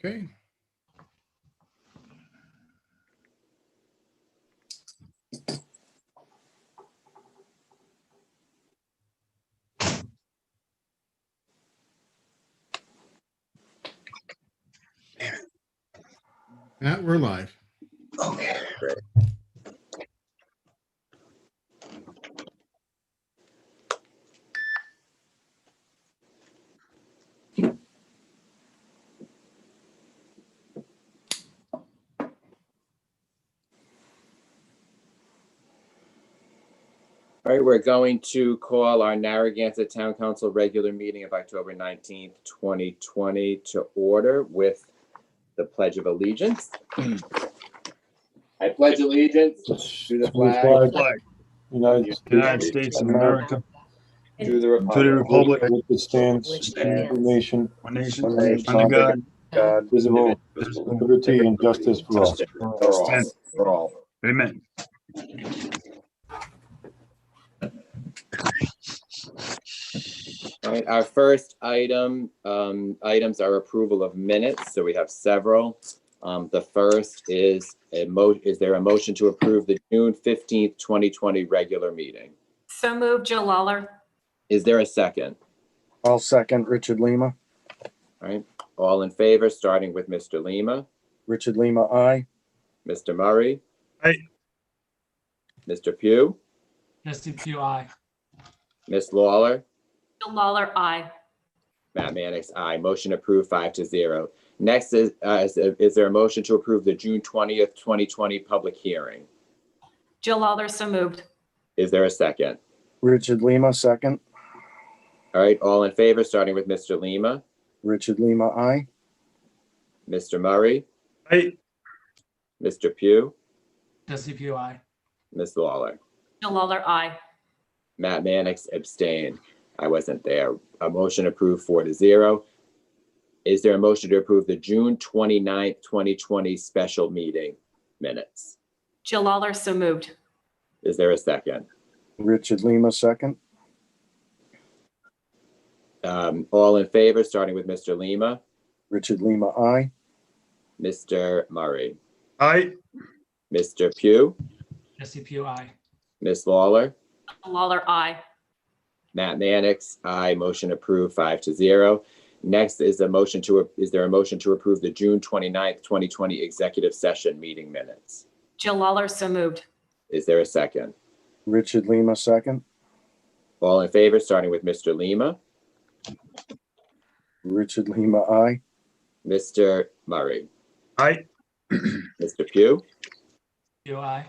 Okay. Matt, we're live. Okay, great. All right, we're going to call our Narragansett Town Council regular meeting of October 19th, 2020 to order with the Pledge of Allegiance. I pledge allegiance to the flag United States of America, to the to republic, the republic, which stands one nation, one nation, one nation, under God, God, visible, indivisible, liberty and justice for all. for all. Amen. All right, our first items are approval of minutes. So we have several. The first is is there a motion to approve the June 15th, 2020 regular meeting? So moved, Jill Lawler. Is there a second? I'll second Richard Lima. All right, all in favor, starting with Mr. Lima, Richard Lima, aye. Mr. Murray. Aye. Mr. Pugh, Jesse Pugh, aye. Ms. Lawler, Jill Lawler, aye. Matt Mannix, aye. Motion approved 5-0. Next is there a motion to approve the June 20th, 2020 public hearing? Jill Lawler, so moved. Is there a second? Richard Lima, second. All right, all in favor, starting with Mr. Lima, Richard Lima, aye. Mr. Murray, Aye. Mr. Pugh, Jesse Pugh, aye. Ms. Lawler. Jill Lawler, aye. Matt Mannix abstained. I wasn't there. A motion approved 4-0. Is there a motion to approve the June 29th, 2020 special meeting minutes? Jill Lawler, so moved. Is there a second? Richard Lima, second. All in favor, starting with Mr. Lima, Richard Lima, aye. Mr. Murray, Aye. Mr. Pugh, Jesse Pugh, aye. Ms. Lawler, Jill Lawler, aye. Matt Mannix, aye. Motion approved 5-0. Next is there a motion to approve the June 29th, 2020 executive session meeting minutes? Jill Lawler, so moved. Is there a second? Richard Lima, second. All in favor, starting with Mr. Lima, Richard Lima, aye. Mr. Murray, Aye. Mr. Pugh, Pugh, aye.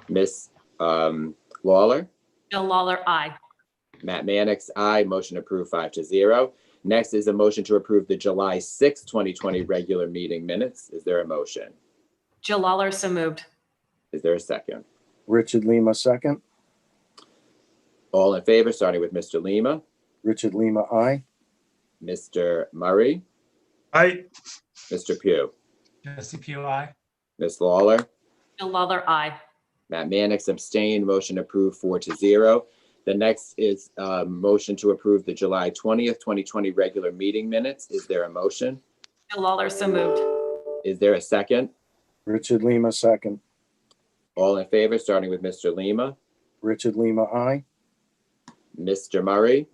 Ms. Lawler, Jill Lawler, aye. Matt Mannix, aye. Motion approved 5-0. Next is a motion to approve the July 6th, 2020 regular meeting minutes. Is there a motion? Jill Lawler, so moved. Is there a second? Richard Lima, second. All in favor, starting with Mr. Lima, Richard Lima, aye. Mr. Murray, Aye. Mr. Pugh, Jesse Pugh, aye. Ms. Lawler, Jill Lawler, aye. Matt Mannix abstained. Motion approved 4-0. The next is a motion to approve the July 20th, 2020 regular meeting minutes. Is there a motion? Jill Lawler, so moved. Is there a second? Richard Lima, second. All in favor, starting with Mr. Lima, Richard Lima, aye. Mr. Murray,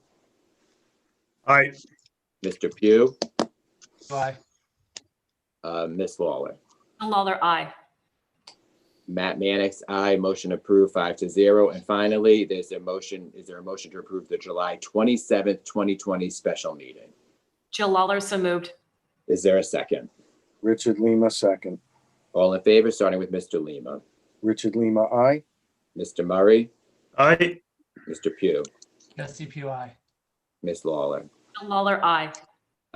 Aye. Mr. Pugh, Aye. Ms. Lawler. Jill Lawler, aye. Matt Mannix, aye. Motion approved 5-0. And finally, is there a motion to approve the July 27th, 2020 special meeting? Jill Lawler, so moved. Is there a second? Richard Lima, second. All in favor, starting with Mr. Lima, Richard Lima, aye. Mr. Murray, Aye. Mr. Pugh, Jesse Pugh, aye. Ms. Lawler. Jill Lawler, aye.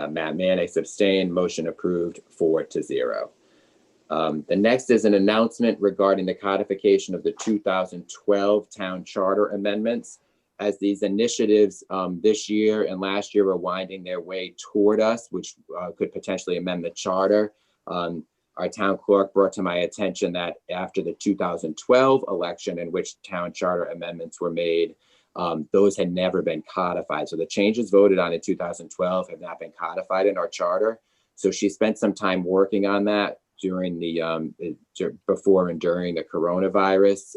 Matt Mannix abstained. Motion approved 4-0. The next is an announcement regarding the codification of the 2012 Town Charter amendments. As these initiatives this year and last year are winding their way toward us, which could potentially amend the charter. Our town clerk brought to my attention that after the 2012 election in which town charter amendments were made, those had never been codified. So the changes voted on in 2012 have not been codified in our charter. So she spent some time working on that during before and during the coronavirus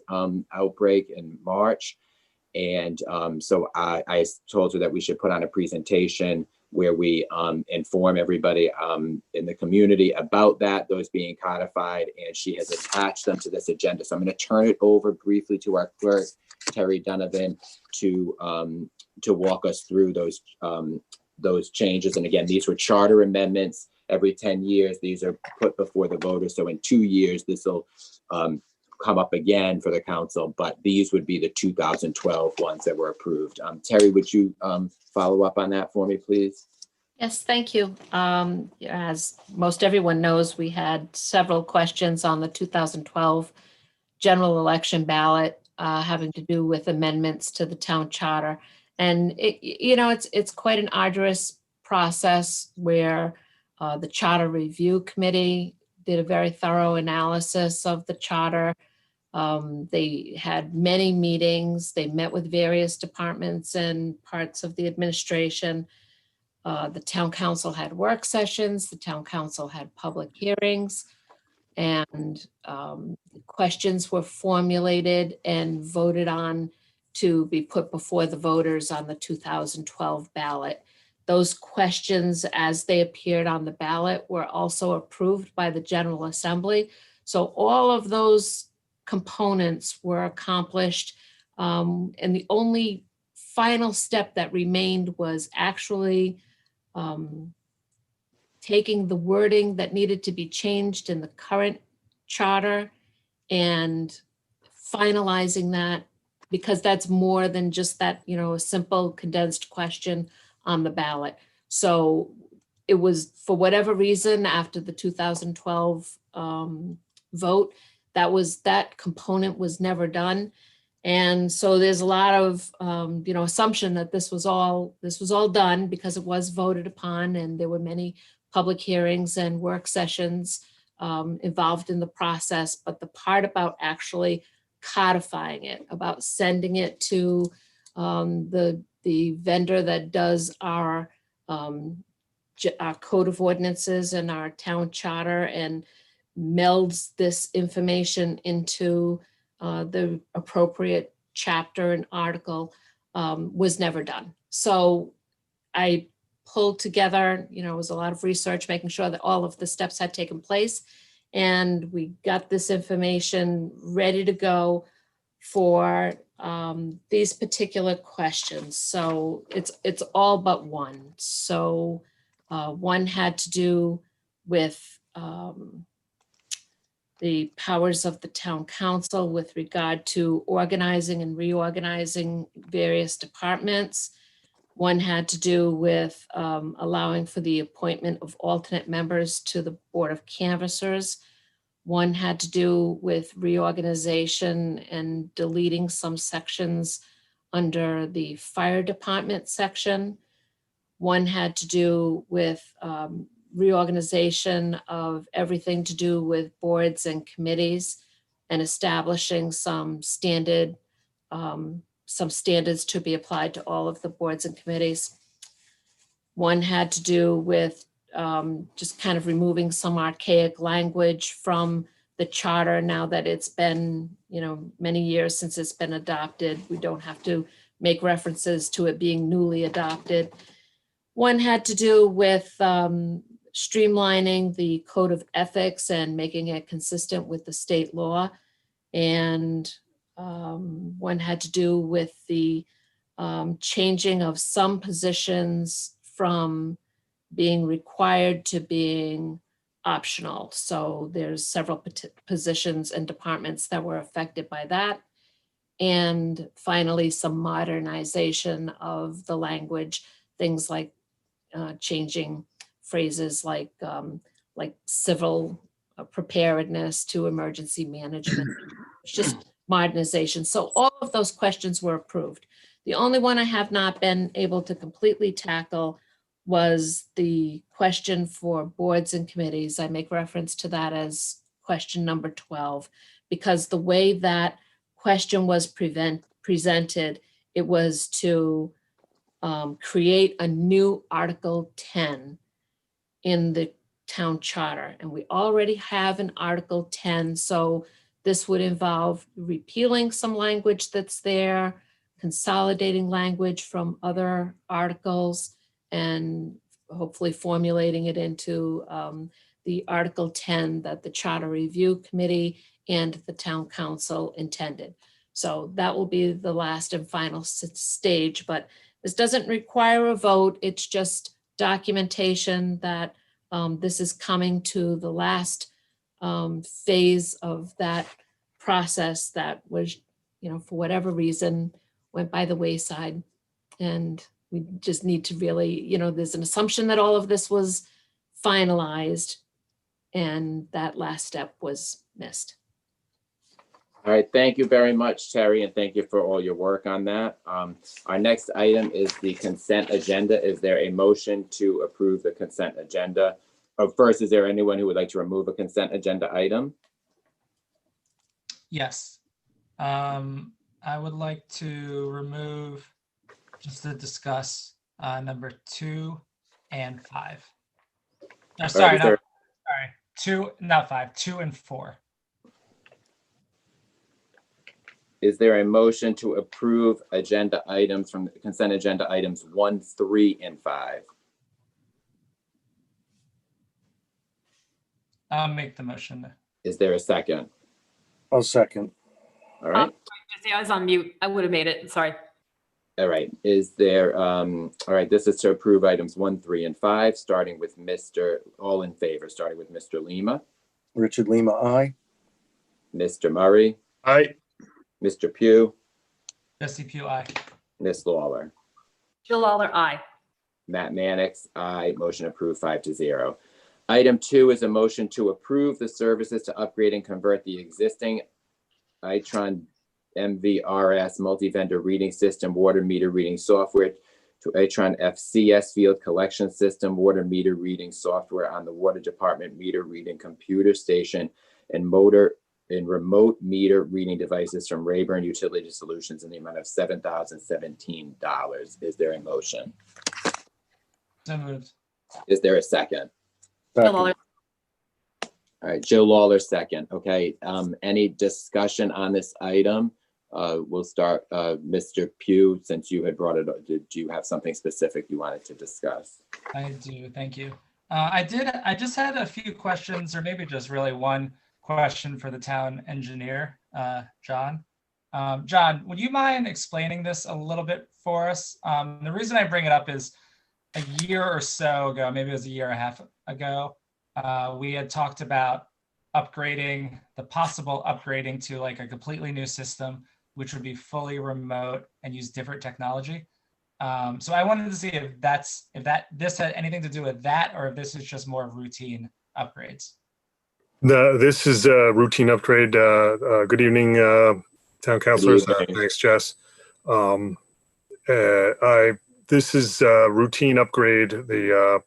outbreak in March. And so I told her that we should put on a presentation where we inform everybody in the community about those being codified, and she has attached them to this agenda. So I'm going to turn it over briefly to our clerk, Terry Donovan, to walk us through those changes. And again, these were charter amendments. Every 10 years, these are put before the voters. So in 2 years, this will come up again for the council, but these would be the 2012 ones that were approved. Terry, would you follow up on that for me, please? Yes, thank you. As most everyone knows, we had several questions on the 2012 general election ballot having to do with amendments to the town charter. And it's quite an arduous process where the Charter Review Committee did a very thorough analysis of the charter. They had many meetings. They met with various departments and parts of the administration. The town council had work sessions. The town council had public hearings, and questions were formulated and voted on to be put before the voters on the 2012 ballot. Those questions, as they appeared on the ballot, were also approved by the General Assembly. So all of those components were accomplished. And the only final step that remained was actually taking the wording that needed to be changed in the current charter and finalizing that, because that's more than just that, a simple condensed question on the ballot. So it was, for whatever reason, after the 2012 vote, that component was never done. And so there's a lot of, assumption that this was all done because it was voted upon, and there were many public hearings and work sessions involved in the process. But the part about actually codifying it, about sending it to the vendor that does our code of ordinances and our town charter and melds this information into the appropriate chapter and article was never done. So I pulled together, it was a lot of research, making sure that all of the steps had taken place. And we got this information ready to go for these particular questions. So it's all but one. So one had to do with the powers of the town council with regard to organizing and reorganizing various departments. One had to do with allowing for the appointment of alternate members to the Board of Canvassers. One had to do with reorganization and deleting some sections under the fire department section. One had to do with reorganization of everything to do with boards and committees and establishing some standards to be applied to all of the boards and committees. One had to do with just kind of removing some archaic language from the charter now that it's been, many years since it's been adopted. We don't have to make references to it being newly adopted. One had to do with streamlining the code of ethics and making it consistent with the state law. And one had to do with the changing of some positions from being required to being optional. So there's several positions and departments that were affected by that. And finally, some modernization of the language, things like changing phrases like civil preparedness to emergency management. It's just modernization. So all of those questions were approved. The only one I have not been able to completely tackle was the question for boards and committees. I make reference to that as question number 12, because the way that question was presented, it was to create a new Article 10 in the town charter. And we already have an Article 10, so this would involve repealing some language that's there, consolidating language from other articles, and hopefully formulating it into the Article 10 that the Charter Review Committee and the Town Council intended. So that will be the last and final stage, but this doesn't require a vote. It's just documentation that this is coming to the last phase of that process that was, for whatever reason, went by the wayside. And we just need to really, there's an assumption that all of this was finalized and that last step was missed. All right, thank you very much, Terry, and thank you for all your work on that. Our next item is the consent agenda. Is there a motion to approve the consent agenda? Oh, first, is there anyone who would like to remove a consent agenda item? Yes. I would like to remove, just to discuss, number 2 and 5. No, sorry, is there- sorry, 2, not 5, 2 and 4. Is there a motion to approve agenda items from the consent agenda items 1, 3, and 5? I'll make the motion. Is there a second? I'll second. All right. Jesse, I was on mute. I would have made it. Sorry. All right. Is there, all right, this is to approve items 1, 3, and 5, starting with all in favor, starting with Mr. Lima, Richard Lima, aye. Mr. Murray, Aye. Mr. Pugh, Jesse Pugh, aye. Ms. Lawler. Jill Lawler, aye. Matt Mannix, aye. Motion approved 5-0. Item 2 is a motion to approve the services to upgrade and convert the existing Itron MVRS multi-vendor reading system water meter reading software to Itron FCS field collection system water meter reading software on the water department meter reading computer station and remote meter reading devices from Rayburn Utility Solutions in the amount of $7,017. Is there a motion? So moved. Is there a second? Jill Lawler, All right, Joe Lawler, second. Okay, any discussion on this item? We'll start, Mr. Pugh, since you had brought it up. Did you have something specific you wanted to discuss? I do, thank you. I just had a few questions, or maybe just really one question for the town engineer, John. John, would you mind explaining this a little bit for us? The reason I bring it up is a year or so ago, maybe it was a year and a half ago, we had talked about the possible upgrading to like a completely new system, which would be fully remote and use different technology. So I wanted to see if this had anything to do with that, or if this is just more routine upgrades. No, this is a routine upgrade. Good evening, town councilors. evening. Thanks, Jess. This is a routine upgrade. The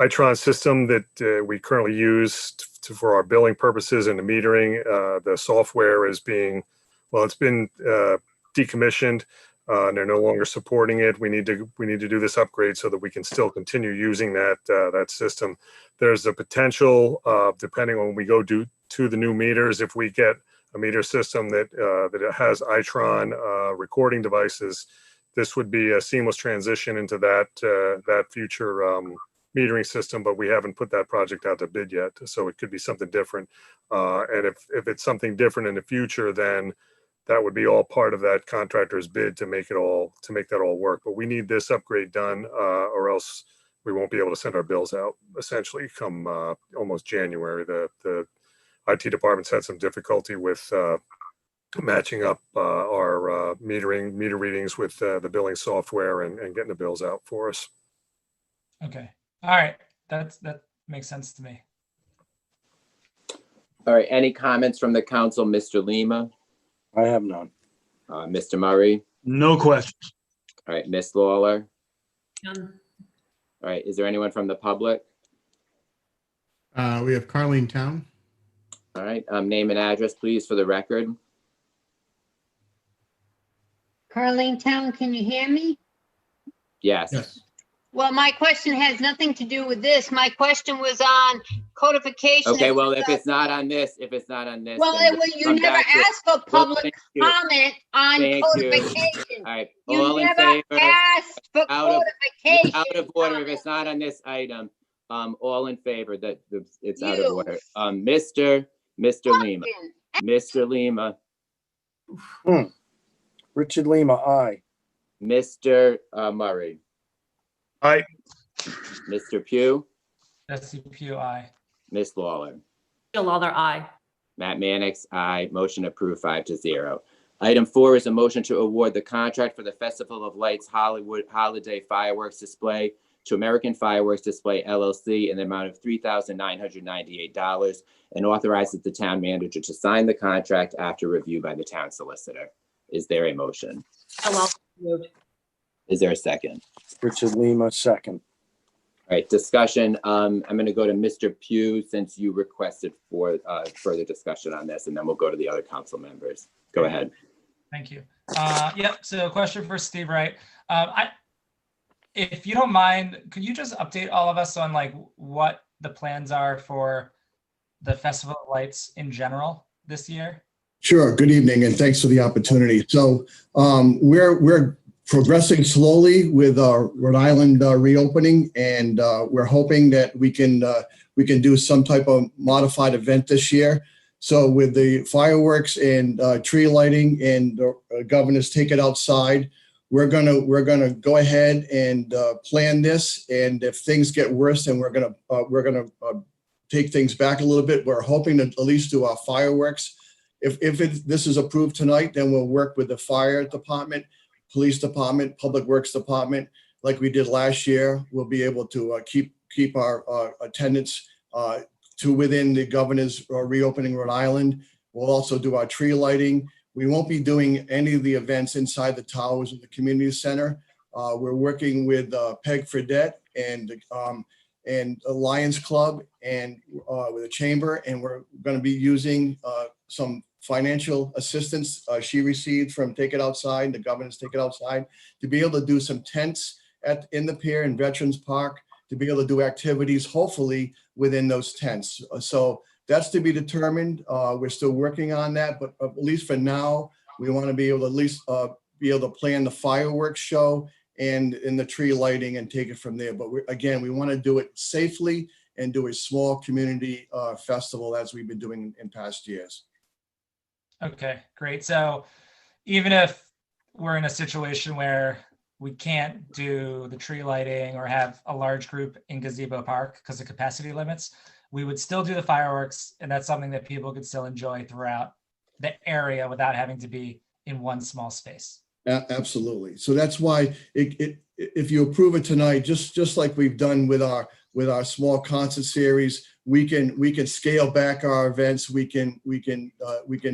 Itron system that we currently use for our billing purposes and the metering, the software is being, it's been decommissioned. And they're no longer supporting it. We need to do this upgrade so that we can still continue using that system. There's a potential, depending on when we go to the new meters, if we get a meter system that has Itron recording devices, this would be a seamless transition into that future metering system. But we haven't put that project out to bid yet, so it could be something different. And if it's something different in the future, then that would be all part of that contractor's bid to make that all work. But we need this upgrade done, or else we won't be able to send our bills out. Essentially, come almost January, the IT department's had some difficulty with matching up our meter readings with the billing software and getting the bills out for us. Okay, all right, that makes sense to me. All right, any comments from the council, Mr. Lima, I have none. Mr. Murray? No questions. All right, Ms. Lawler? None. All right, is there anyone from the public? We have Carleen Town. All right, name and address, please, for the record. Carleen Town, can you hear me? Yes. Yes. Well, my question has nothing to do with this. My question was on codification. Okay, well, if it's not on this, then Well, we'll you come never back to it. asked for Well, public thank you. comment on Thank you. codification. All right, You all in never favor? asked for Out of- codification. Out of order if it's not on this item. All in favor that it's out of You. order. Mr. Lima, Mr. Lima, Richard Lima, aye. Mr. Murray, Aye. Mr. Pugh, Jesse Pugh, aye. Miss Lawler, Jill Lawler, aye. Matt Mannix, aye. Motion approved 5-0. Item 4 is a motion to award the contract for the Festival of Lights Hollywood Holiday Fireworks Display to American Fireworks Display LLC in the amount of $3,998 and authorizes the town manager to sign the contract after review by the town solicitor. Is there a motion? Jill Lawler, moved. Is there a second? Richard Lima, second. All right, discussion. I'm going to go to Mr. Pugh since you requested for further discussion on this, and then we'll go to the other council members. Go ahead. Thank you. Yep, so a question for Steve Wright. If you don't mind, could you just update all of us on like what the plans are for the Festival of Lights in general this year? Sure. Good evening, and thanks for the opportunity. So we're progressing slowly with our Rhode Island reopening, and we're hoping that we can do some type of modified event this year. So with the fireworks and tree lighting and Governor's Take It Outside, we're gonna go ahead and plan this. And if things get worse, then we're gonna take things back a little bit. We're hoping to at least do our fireworks. If this is approved tonight, then we'll work with the fire department, police department, public works department, like we did last year. We'll be able to keep our attendance to within the governor's reopening Rhode Island. We'll also do our tree lighting. We won't be doing any of the events inside the towers of the community center. We're working with Peg Fredette and a Lions Club and with a chamber, and we're going to be using some financial assistance she received from Take It Outside, the governor's Take It Outside, to be able to do some tents in the pier in Veterans Park, to be able to do activities, hopefully within those tents. So that's to be determined. We're still working on that, but at least for now, we want to be able to at least be able to plan the fireworks show and in the tree lighting and take it from there. But we want to do it safely and do a small community festival as we've been doing in past years. Okay, great. So even if we're in a situation where we can't do the tree lighting or have a large group in Gazebo Park because of capacity limits, we would still do the fireworks, and that's something that people could still enjoy throughout the area without having to be in one small space. Absolutely. So that's why if you approve it tonight, just like we've done with our small concert series, we can scale back our events. We can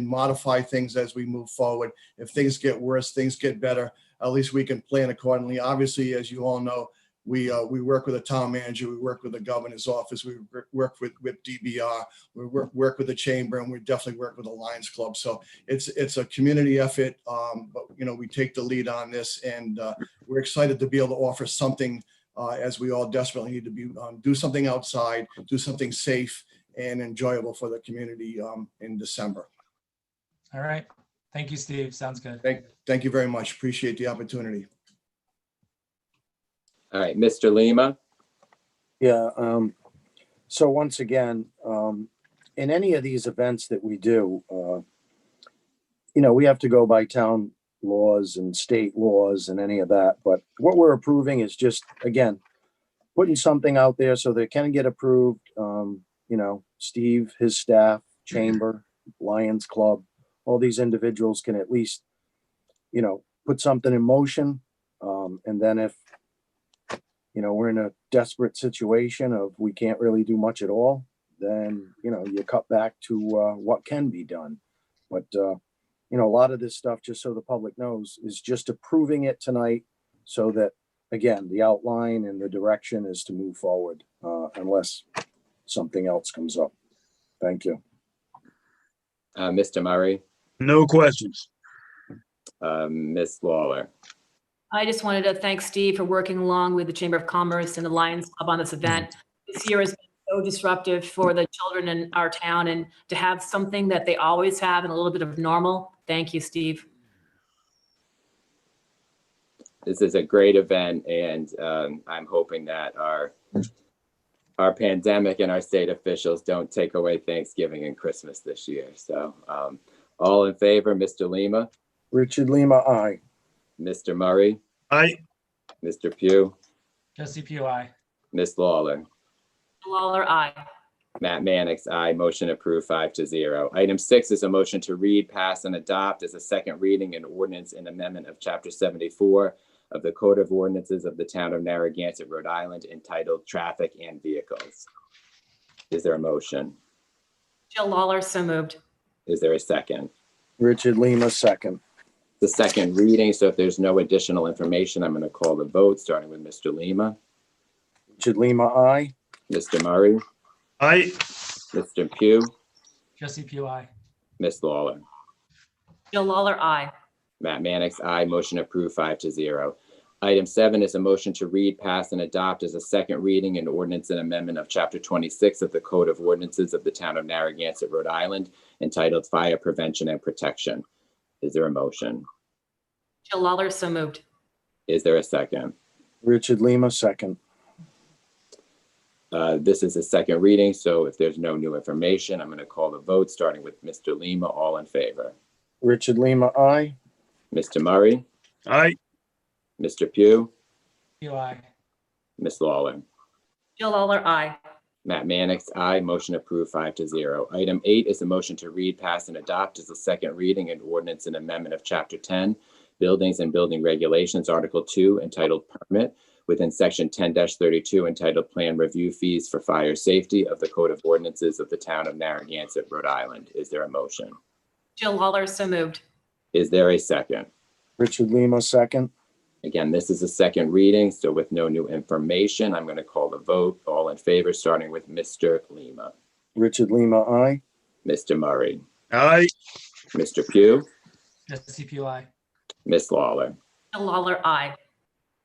modify things as we move forward. If things get worse, things get better, at least we can plan accordingly. Obviously, as you all know, we work with a town manager, we work with the governor's office, we work with DBR, we work with the chamber, and we definitely work with the Lions Club. So it's a community effort, but we take the lead on this, and we're excited to be able to offer something as we all desperately need to be do something outside, do something safe and enjoyable for the community in December. All right. Thank you, Steve. Sounds good. Thank you very much. Appreciate the opportunity. All right, Mr. Lima. Yeah. So once again, in any of these events that we do, we have to go by town laws and state laws and any of that. But what we're approving is just, again, putting something out there so that it can get approved. Steve, his staff, chamber, Lions Club, all these individuals can at least, put something in motion. And then if, we're in a desperate situation of we can't really do much at all, then, you cut back to what can be done. But, a lot of this stuff, just so the public knows, is just approving it tonight so that, again, the outline and the direction is to move forward unless something else comes up. Thank you. Mr. Murray. No questions. Miss Lawler. I just wanted to thank Steve for working along with the Chamber of Commerce and the Lions Club on this event. This year has been so disruptive for the children in our town, and to have something that they always have and a little bit of normal. Thank you, Steve. This is a great event, and I'm hoping that our pandemic and our state officials don't take away Thanksgiving and Christmas this year. So all in favor, Mr. Lima, Richard Lima, aye. Mr. Murray, Aye. Mr. Pugh, Jesse Pugh, aye. Ms. Lawler. Lawler, aye. Matt Mannix, aye. Motion approved 5-0. Item 6 is a motion to read, pass, and adopt as a second reading an ordinance and amendment of Chapter 74 of the Code of Ordinances of the Town of Narragansett, Rhode Island, entitled Traffic and Vehicles. Is there a motion? Jill Lawler, so moved. Is there a second? Richard Lima, second. The second reading, so if there's no additional information, I'm going to call the vote, starting with Mr. Lima, Richard Lima, aye. Mr. Murray, Aye. Mr. Pugh, Jesse Pugh, aye. Ms. Lawler. Jill Lawler, aye. Matt Mannix, aye. Motion approved 5-0. Item 7 is a motion to read, pass, and adopt as a second reading an ordinance and amendment of Chapter 26 of the Code of Ordinances of the Town of Narragansett, Rhode Island, entitled Fire Prevention and Protection. Is there a motion? Jill Lawler, so moved. Is there a second? Richard Lima, second. This is a second reading, so if there's no new information, I'm going to call the vote, starting with Mr. Lima. All in favor? Richard Lima, aye. Mr. Murray, Aye. Mr. Pugh, Pugh, aye. Ms. Lawler. Jill Lawler, aye. Matt Mannix, aye. Motion approved 5-0. Item 8 is a motion to read, pass, and adopt as a second reading an ordinance and amendment of Chapter 10, Buildings and Building Regulations, Article 2, entitled Permit, within Section 10-32, entitled Plan Review Fees for Fire Safety of the Code of Ordinances of the Town of Narragansett, Rhode Island. Is there a motion? Jill Lawler, so moved. Is there a second? Richard Lima, second. Again, this is a second reading, so with no new information, I'm going to call the vote. All in favor, starting with Mr. Lima, Richard Lima, aye. Mr. Murray, Aye. Mr. Pugh, Jesse Pugh, aye. Ms. Lawler. Jill Lawler, aye.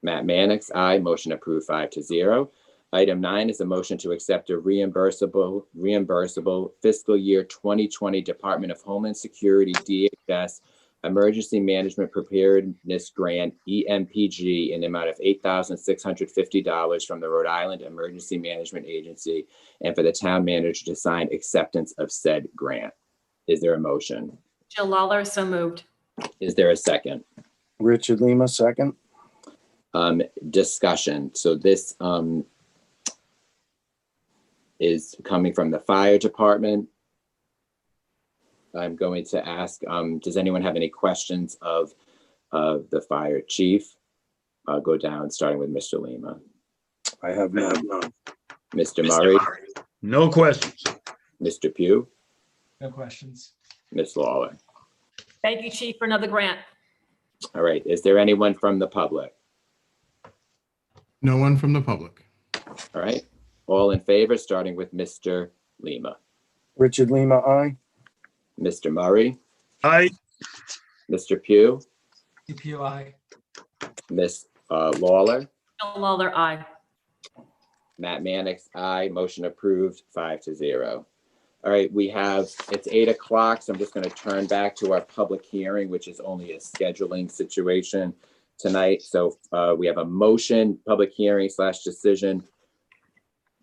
Matt Mannix, aye. Motion approved 5-0. Item 9 is a motion to accept a reimbursable fiscal year 2020 Department of Homeland Security DHS Emergency Management Preparedness Grant, EMPG, in the amount of $8,650 from the Rhode Island Emergency Management Agency, and for the town manager to sign acceptance of said grant. Is there a motion? Jill Lawler, so moved. Is there a second? Richard Lima, second. Discussion. So this is coming from the fire department. I'm going to ask, does anyone have any questions of the fire chief? I'll go down, starting with Mr. Lima. I have none. Mr. Murray, No questions. Mr. Pugh, No questions. Ms. Lawler. Thank you, Chief, for another grant. All right, is there anyone from the public? No one from the public. All right, all in favor, starting with Mr. Lima. Richard Lima, aye. Mr. Murray, Aye. Mr. Pugh, Jesse Pugh, aye. Ms. Lawler, Jill Lawler, aye. Matt Mannix, aye. Motion approved 5-0. All right, it's 8 o'clock, so I'm just going to turn back to our public hearing, which is only a scheduling situation tonight. So we have a motion, public hearing / decision.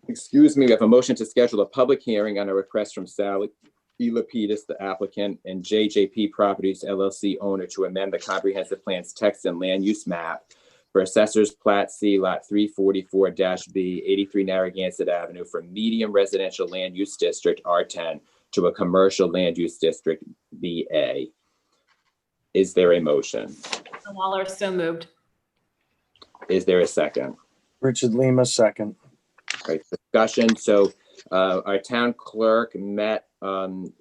Excuse me, we have a motion to schedule a public hearing on a request from Sally E. Lapidus, the applicant, and JJP Properties LLC owner to amend the comprehensive plan's text and land use map for Assessor's Plat C, Lot 344-B, 83 Narragansett Avenue, from medium residential land use district R10 to a commercial land use district BA. Is there a motion? Jill Lawler, so moved. Is there a second? Richard Lima, second. All right, discussion. So our town clerk met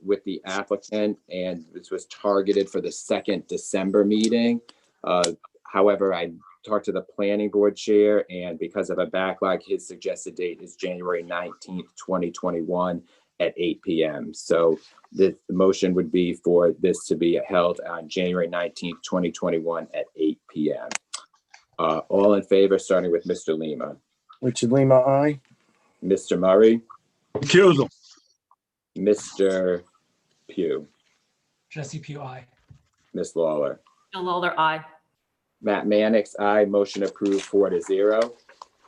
with the applicant, and this was targeted for the 2nd December meeting. However, I talked to the planning board chair, and because of a backlog, his suggested date is January 19th, 2021 at 8 p.m. So the motion would be for this to be held on January 19th, 2021 at 8 p.m. All in favor, starting with Mr. Lima. Richard Lima, aye. Mr. Murray, Recusal. Mr. Pugh, Jesse Pugh, aye. Ms. Lawler. Jill Lawler, aye. Matt Mannix, aye. Motion approved 4-0.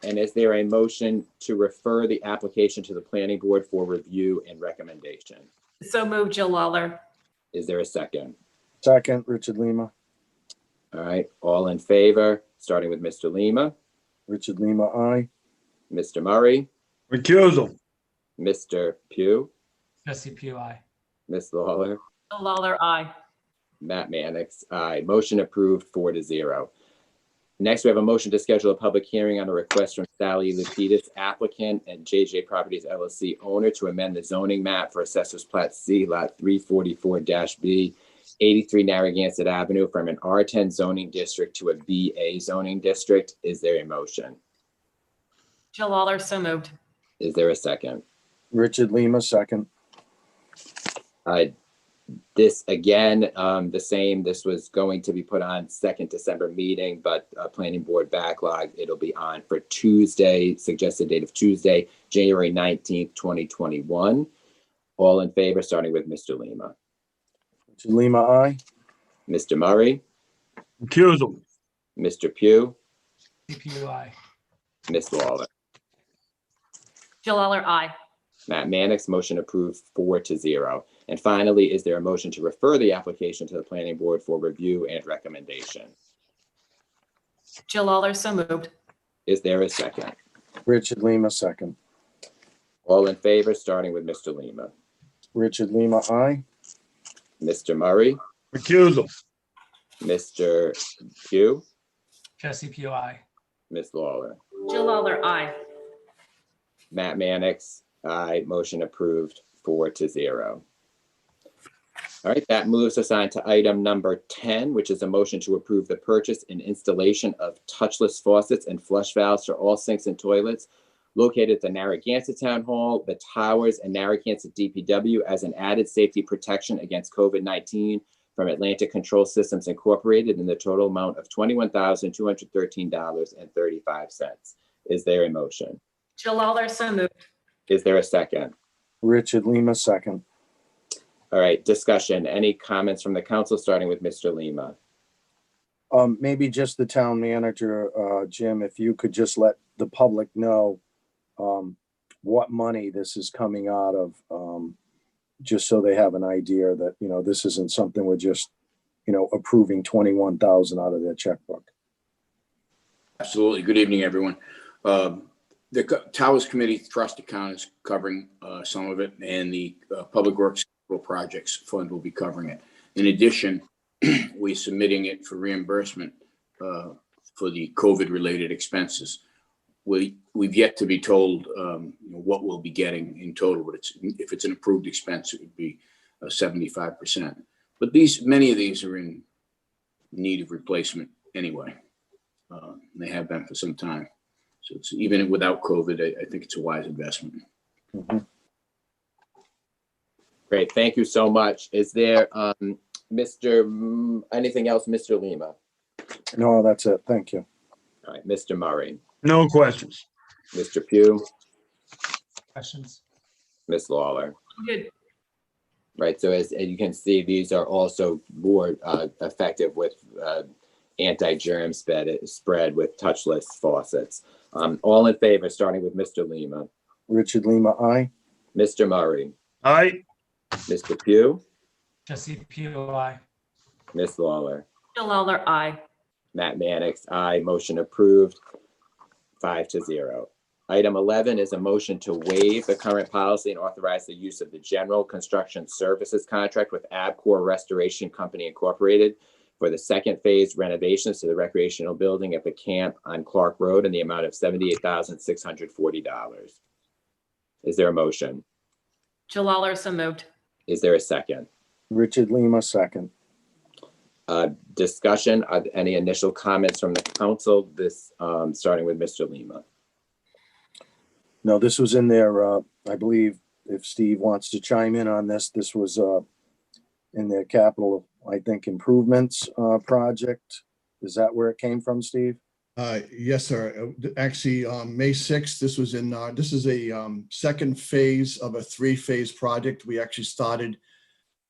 And is there a motion to refer the application to the planning board for review and recommendation? So moved, Jill Lawler. Is there a second? Second, Richard Lima. All right, all in favor, starting with Mr. Lima, Richard Lima, aye. Mr. Murray, Recusal. Mr. Pugh, Jesse Pugh, aye. Ms. Lawler, Jill Lawler, aye. Matt Mannix, aye. Motion approved 4-0. Next, we have a motion to schedule a public hearing on a request from Sally Lapidus, applicant, and JJ Properties LLC owner to amend the zoning map for Assessor's Plat C, Lot 344-B, 83 Narragansett Avenue from an R10 zoning district to a BA zoning district. Is there a motion? Jill Lawler, so moved. Is there a second? Richard Lima, second. This again, the same. This was going to be put on 2nd December meeting, but planning board backlog. It'll be on for Tuesday, suggested date of Tuesday, January 19th, 2021. All in favor, starting with Mr. Lima. Richard Lima, aye. Mr. Murray, Recusal. Mr. Pugh, Jesse Pugh, aye. Ms. Lawler. Jill Lawler, aye. Matt Mannix, motion approved 4-0. And finally, is there a motion to refer the application to the planning board for review and recommendation? Jill Lawler, so moved. Is there a second? Richard Lima, second. All in favor, starting with Mr. Lima. Richard Lima, aye. Mr. Murray, Recusal. Mr. Pugh, Jesse Pugh, aye. Ms. Lawler. Jill Lawler, aye. Matt Mannix, aye. Motion approved 4-0. All right, that moves us on to item number 10, which is a motion to approve the purchase and installation of touchless faucets and flush valves for all sinks and toilets located at the Narragansett Town Hall, the Towers, and Narragansett DPW as an added safety protection against COVID-19 from Atlantic Control Systems Incorporated in the total amount of $21,213.35. Is there a motion? Jill Lawler, so moved. Is there a second? Richard Lima, second. All right, discussion. Any comments from the council, starting with Mr. Lima? Maybe just the town manager, Jim, if you could just let the public know what money this is coming out of, just so they have an idea that, this isn't something we're just, approving 21,000 out of their checkbook. Absolutely. Good evening, everyone. The Towers Committee Trust account is covering some of it, and the Public Works Projects Fund will be covering it. In addition, we're submitting it for reimbursement for the COVID-related expenses. We've yet to be told what we'll be getting in total, but if it's an approved expense, it would be 75%. But many of these are in need of replacement anyway. They have been for some time. So it's even without COVID, I think it's a wise investment. Mm-hmm. Great, thank you so much. Is there anything else, Mr. Lima? No, that's it. Thank you. All right, Mr. Murray, No questions. Mr. Pugh, Questions? Ms. Lawler. Good. Right, so as you can see, these are also more effective with anti-germ spread with touchless faucets. All in favor, starting with Mr. Lima. Richard Lima, aye. Mr. Murray, Aye. Mr. Pugh, Jesse Pugh, aye. Ms. Lawler. Jill Lawler, aye. Matt Mannix, aye. Motion approved 5-0. Item 11 is a motion to waive the current policy and authorize the use of the general construction services contract with Abcor Restoration Company Incorporated for the second phase renovations to the recreational building at the camp on Clark Road in the amount of $78,640. Is there a motion? Jill Lawler, so moved. Is there a second? Richard Lima, second. Discussion, any initial comments from the council? This starting with Mr. Lima. No, this was in their, I believe, if Steve wants to chime in on this, this was in their capital, I think, improvements project. Is that where it came from, Steve? Yes, sir. Actually, May 6th, this is a second phase of a three-phase project. We actually started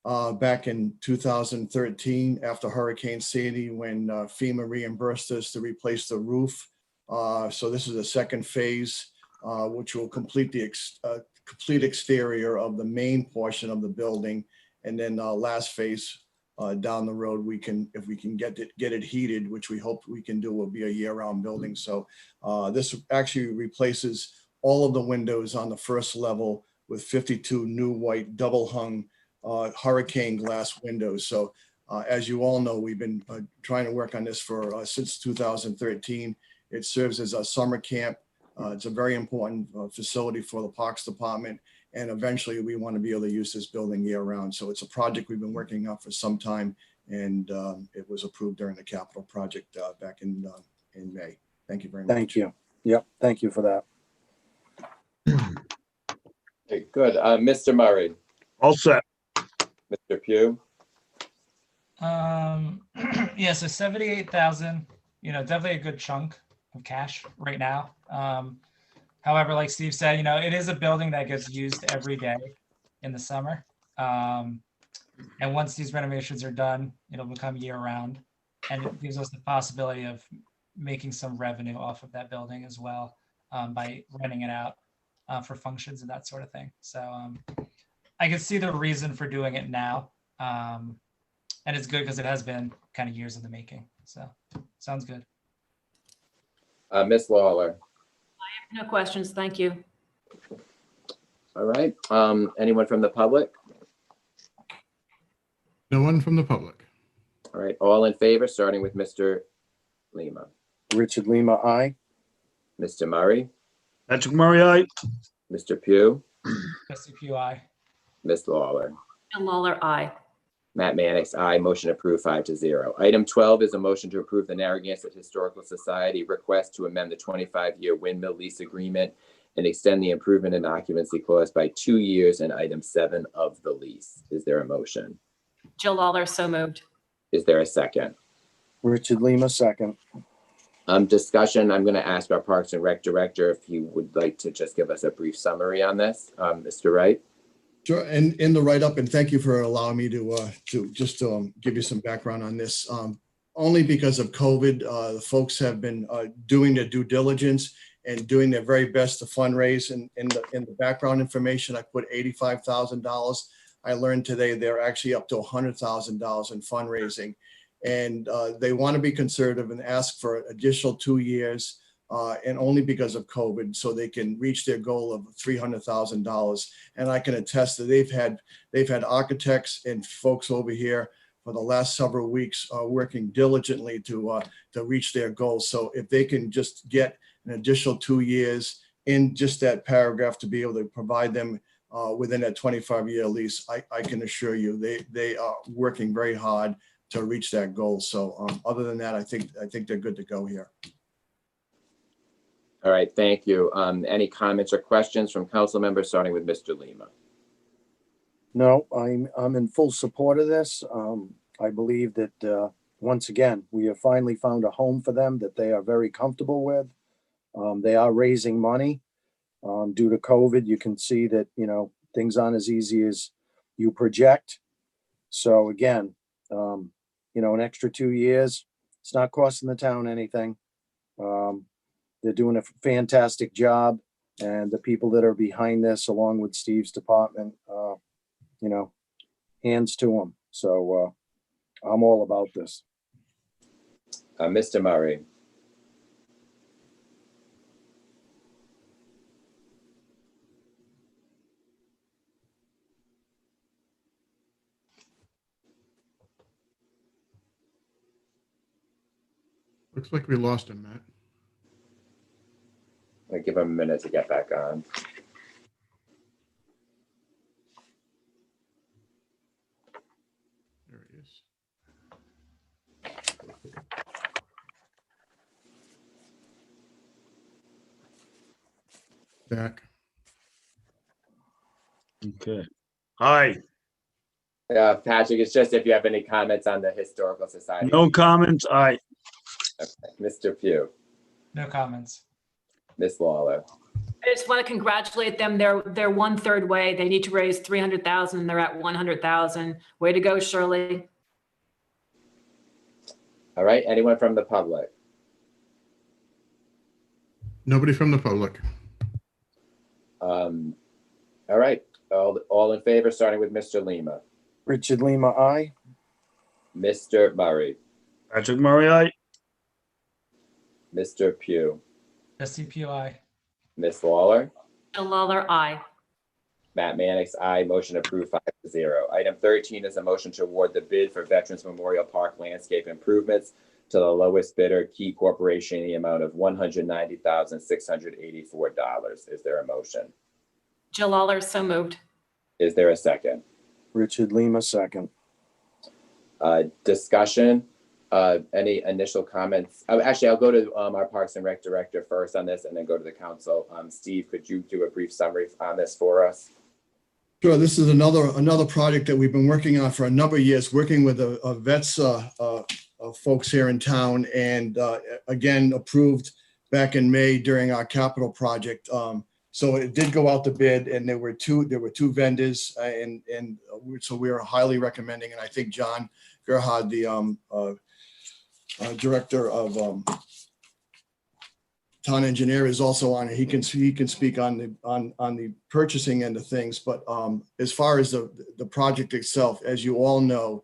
back in 2013 after Hurricane Sandy when FEMA reimbursed us to replace the roof. So this is a second phase, which will complete the complete exterior of the main portion of the building. And then last phase down the road, if we can get it heated, which we hope we can do, will be a year-round building. So this actually replaces all of the windows on the first level with 52 new white double hung hurricane glass windows. So as you all know, we've been trying to work on this for since 2013. It serves as a summer camp. It's a very important facility for the Parks Department. And eventually we want to be able to use this building year round. So it's a project we've been working on for some time, and it was approved during the capital project back in May. Thank you very much. Thank you. Yep, thank you for that. Okay, good. Mr. Murray, All set. Mr. Pugh, Yeah, so 78,000, definitely a good chunk of cash right now. However, like Steve said, it is a building that gets used every day in the summer. And once these renovations are done, it'll become year round. And it gives us the possibility of making some revenue off of that building as well, by renting it out for functions and that sort of thing. So I can see the reason for doing it now. And it's good because it has been kind of years in the making. So sounds good. Ms. Lawler. No questions. Thank you. All right. Anyone from the public? No one from the public. All right. All in favor, starting with Mr. Lima. Richard Lima, aye. Mr. Murray, Patrick Murray, aye. Mr. Pugh, SCPI. Ms. Lawler. And Lawler, aye. Matt Mannix, aye. Motion approved 5-0. Item 12 is a motion to approve the Narragansett Historical Society request to amend the 25-year windmill lease agreement and extend the improvement and occupancy clause by 2 years in item 7 of the lease. Is there a motion? Jill Lawler, so moved. Is there a second? Richard Lima, second. Discussion. I'm going to ask our Parks and Rec Director if he would like to just give us a brief summary on this. Mr. Wright? Sure, and in the write-up, and thank you for allowing me to give you some background on this. Only because of COVID, the folks have been doing their due diligence and doing their very best to fundraise. And in the background information, I put $85,000. I learned today they're actually up to $100,000 in fundraising, and they want to be conservative and ask for an additional 2 years. And only because of COVID, so they can reach their goal of $300,000. And I can attest that they've had architects and folks over here for the last several weeks working diligently to reach their goals. So if they can just get an additional 2 years in just that paragraph to be able to provide them within that 25-year lease, I can assure you they are working very hard to reach that goal. So other than that, I think they're good to go here. All right, thank you. Any comments or questions from council members, starting with Mr. Lima? No, I'm in full support of this. I believe that once again, we have finally found a home for them that they are very comfortable with. They are raising money due to COVID. You can see that, things aren't as easy as you project. So again, an extra 2 years, it's not costing the town anything. They're doing a fantastic job, and the people that are behind this, along with Steve's department, hands to them. So I'm all about this. Mr. Murray. Looks like we lost him, Matt. I'll give him a minute to get back on. There he is. Back. Okay. Aye. Patrick, it's just if you have any comments on the Historical Society. No comments. Aye. Okay. Mr. Pugh. No comments. Ms. Lawler. I just want to congratulate them. They're 1/3 way. They need to raise 300,000 and they're at 100,000. Way to go, Shirley. All right, anyone from the public? Nobody from the public. All right, all in favor, starting with Mr. Lima. Richard Lima, aye. Mr. Murray. Patrick Murray, aye. Mr. Pugh. Jesse PUI. Ms. Lawler. Jill Lawler, aye. Matt Mannix, aye. Motion approved 5-0. Item 13 is a motion to award the bid for Veterans Memorial Park landscape improvements to the lowest bidder, Key Corporation, in the amount of $190,684. Is there a motion? Jill Lawler, so moved. Is there a second? Richard Lima, second. Discussion. Any initial comments? Actually, I'll go to our Parks and Rec Director first on this and then go to the council. Steve, could you do a brief summary on this for us? Sure. This is another project that we've been working on for a number of years, working with a vets folks here in town, and again approved back in May during our capital project. So it did go out to bid, and there were two vendors, and so we are highly recommending. And I think John Gerhard, the director of town engineer, is also on it. He can speak on the purchasing end of things. But as far as the project itself, as you all know,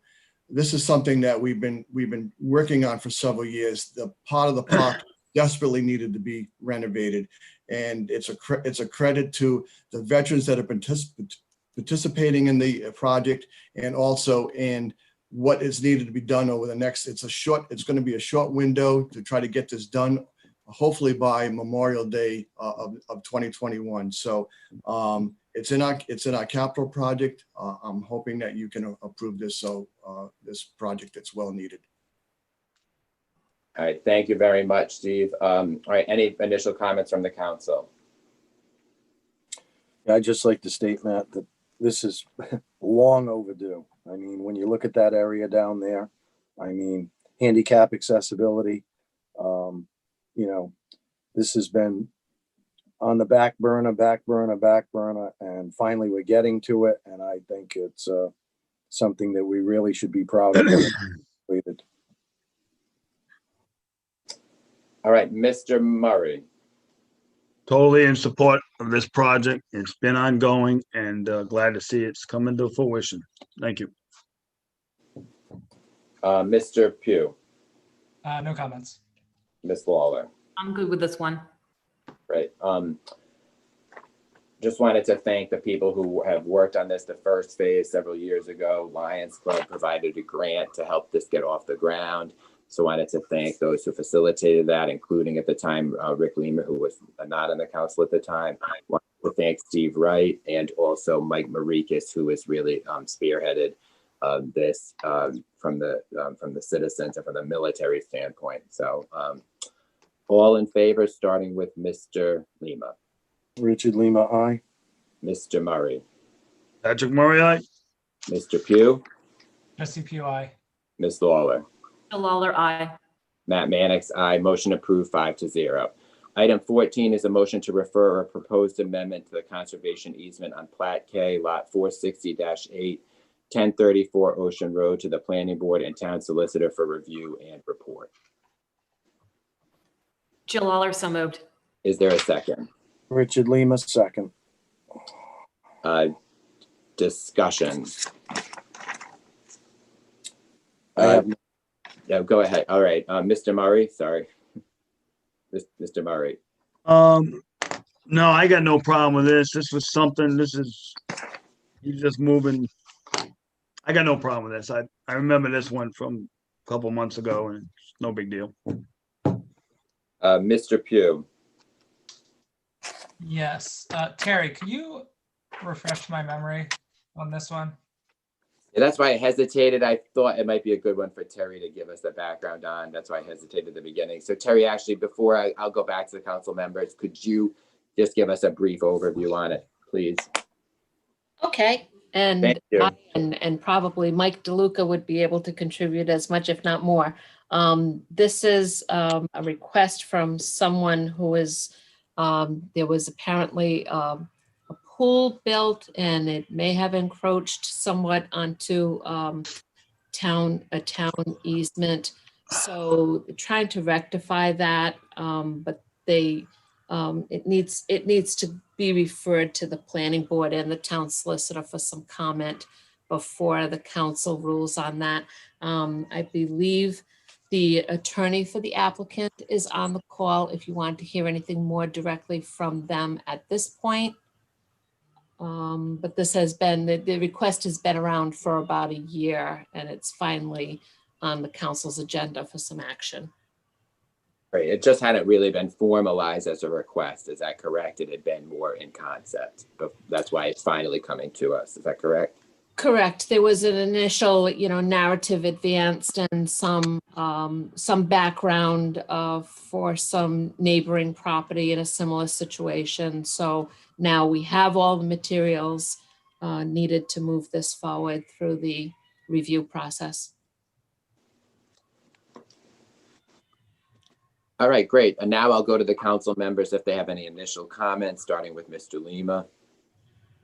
this is something that we've been working on for several years. The part of the park desperately needed to be renovated, and it's a credit to the veterans that have been participating in the project, and also in what is needed to be done over the next. It's going to be a short window to try to get this done, hopefully by Memorial Day of 2021. So it's in our capital project. I'm hoping that you can approve this. So this project that's well needed. All right, thank you very much, Steve. All right, any initial comments from the council? I'd just like to state, Matt, that this is long overdue. I mean, when you look at that area down there, I mean, handicap accessibility, this has been on the back burner, and finally we're getting to it. And I think it's something that we really should be proud of. All right, Mr. Murray. Totally in support of this project. It's been ongoing, and glad to see it's coming to fruition. Thank you. Mr. Pugh. No comments. Ms. Lawler. I'm good with this one. Right. Just wanted to thank the people who have worked on this the first phase several years ago. Lions Club provided a grant to help this get off the ground. So wanted to thank those who facilitated that, including at the time, Rick Lima, who was not on the council at the time. I want to thank Steve Wright and also Mike Marikis, who has really spearheaded this from the citizens and from the military standpoint. So all in favor, starting with Mr. Lima. Richard Lima, aye. Mr. Murray. Patrick Murray, aye. Mr. Pugh. Jesse PUI. Ms. Lawler. Jill Lawler, aye. Matt Mannix, aye. Motion approved 5-0. Item 14 is a motion to refer a proposed amendment to the conservation easement on Plat K, Lot 460-8, 1034 Ocean Road to the Planning Board and Town Solicitor for review and report. Jill Lawler, so moved. Is there a second? Richard Lima, second. Discussion. I Yeah, go ahead. All right, Mr. Murray, sorry. Mr. Murray. No, I got no problem with this. He's just moving. I got no problem with this. I remember this one from a couple months ago, and it's no big deal. Mr. Pugh. Yes. Terry, can you refresh my memory on this one? Yeah, that's why I hesitated. I thought it might be a good one for Terry to give us the background on. That's why I hesitated at the beginning. So Terry, actually, before I'll go back to the council members, could you just give us a brief overview on it, please? Okay. And Thank you. and probably Mike DeLuca would be able to contribute as much, if not more. This is a request from someone who is, there was apparently a pool built and it may have encroached somewhat onto a town easement. So trying to rectify that, but it needs to be referred to the planning board and the town solicitor for some comment before the council rules on that. I believe the attorney for the applicant is on the call if you want to hear anything more directly from them at this point. But this has been, the request has been around for about a year and it's finally on the council's agenda for some action. Right, it just hadn't really been formalized as a request, is that correct? It had been more in concept, but that's why it's finally coming to us, is that correct? Correct. There was an initial, narrative advanced and some background for some neighboring property in a similar situation. So now we have all the materials needed to move this forward through the review process. All right, great. And now I'll go to the council members if they have any initial comments, starting with Mr. Lima,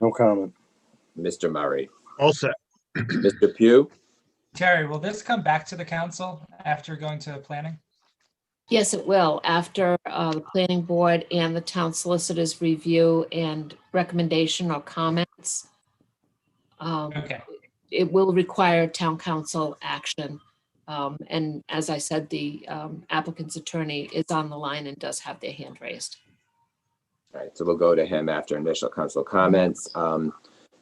No comment. Mr. Murray, All set. Mr. Pugh. Terry, will this come back to the council after going to planning? Yes, it will. After the planning board and the town solicitor's review and recommendation or comments, Okay. it will require town council action. And as I said, the applicant's attorney is on the line and does have their hand raised. All right, so we'll go to him after initial council comments.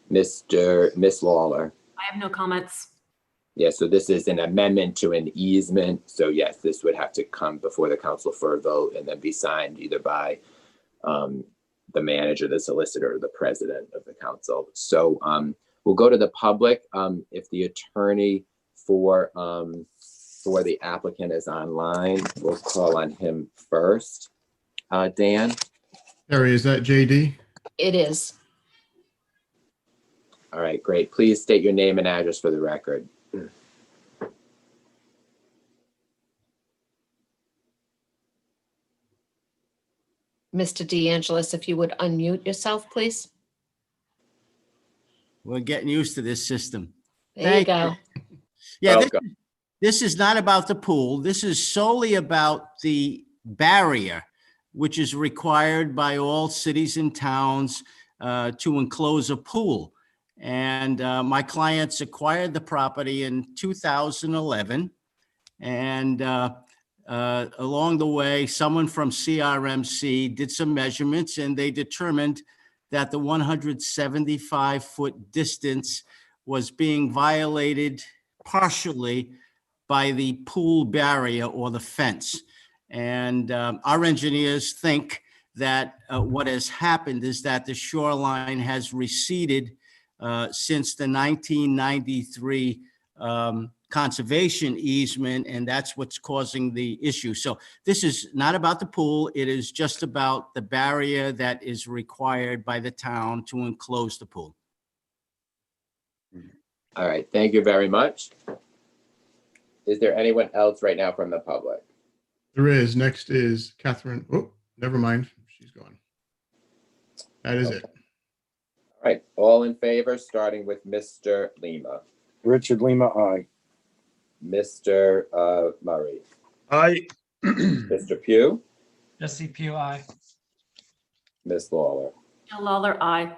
Miss Lawler. I have no comments. Yeah, so this is an amendment to an easement. So yes, this would have to come before the council for a vote and then be signed either by the manager, the solicitor, or the president of the council. So we'll go to the public. If the attorney for the applicant is online, we'll call on him first. Dan? Terry, is that JD? It is. All right, great. Please state your name and address for the record. Mr. DeAngelis, if you would unmute yourself, please. We're getting used to this system. There you go. Yeah, this is not about the pool. This is solely about the barrier, which is required by all cities and towns to enclose a pool. And my clients acquired the property in 2011. And along the way, someone from CRMC did some measurements and they determined that the 175-foot distance was being violated partially by the pool barrier or the fence. And our engineers think that what has happened is that the shoreline has receded since the 1993 conservation easement, and that's what's causing the issue. So this is not about the pool. It is just about the barrier that is required by the town to enclose the pool. All right, thank you very much. Is there anyone else right now from the public? There is. Next is Catherine. Oh, never mind. She's gone. That is it. All right, all in favor, starting with Mr. Lima. Richard Lima, aye. Mr. Murray. Aye. Mr. Pugh. Jesse Pugh, aye. Ms. Lawler. Jill Lawler, aye.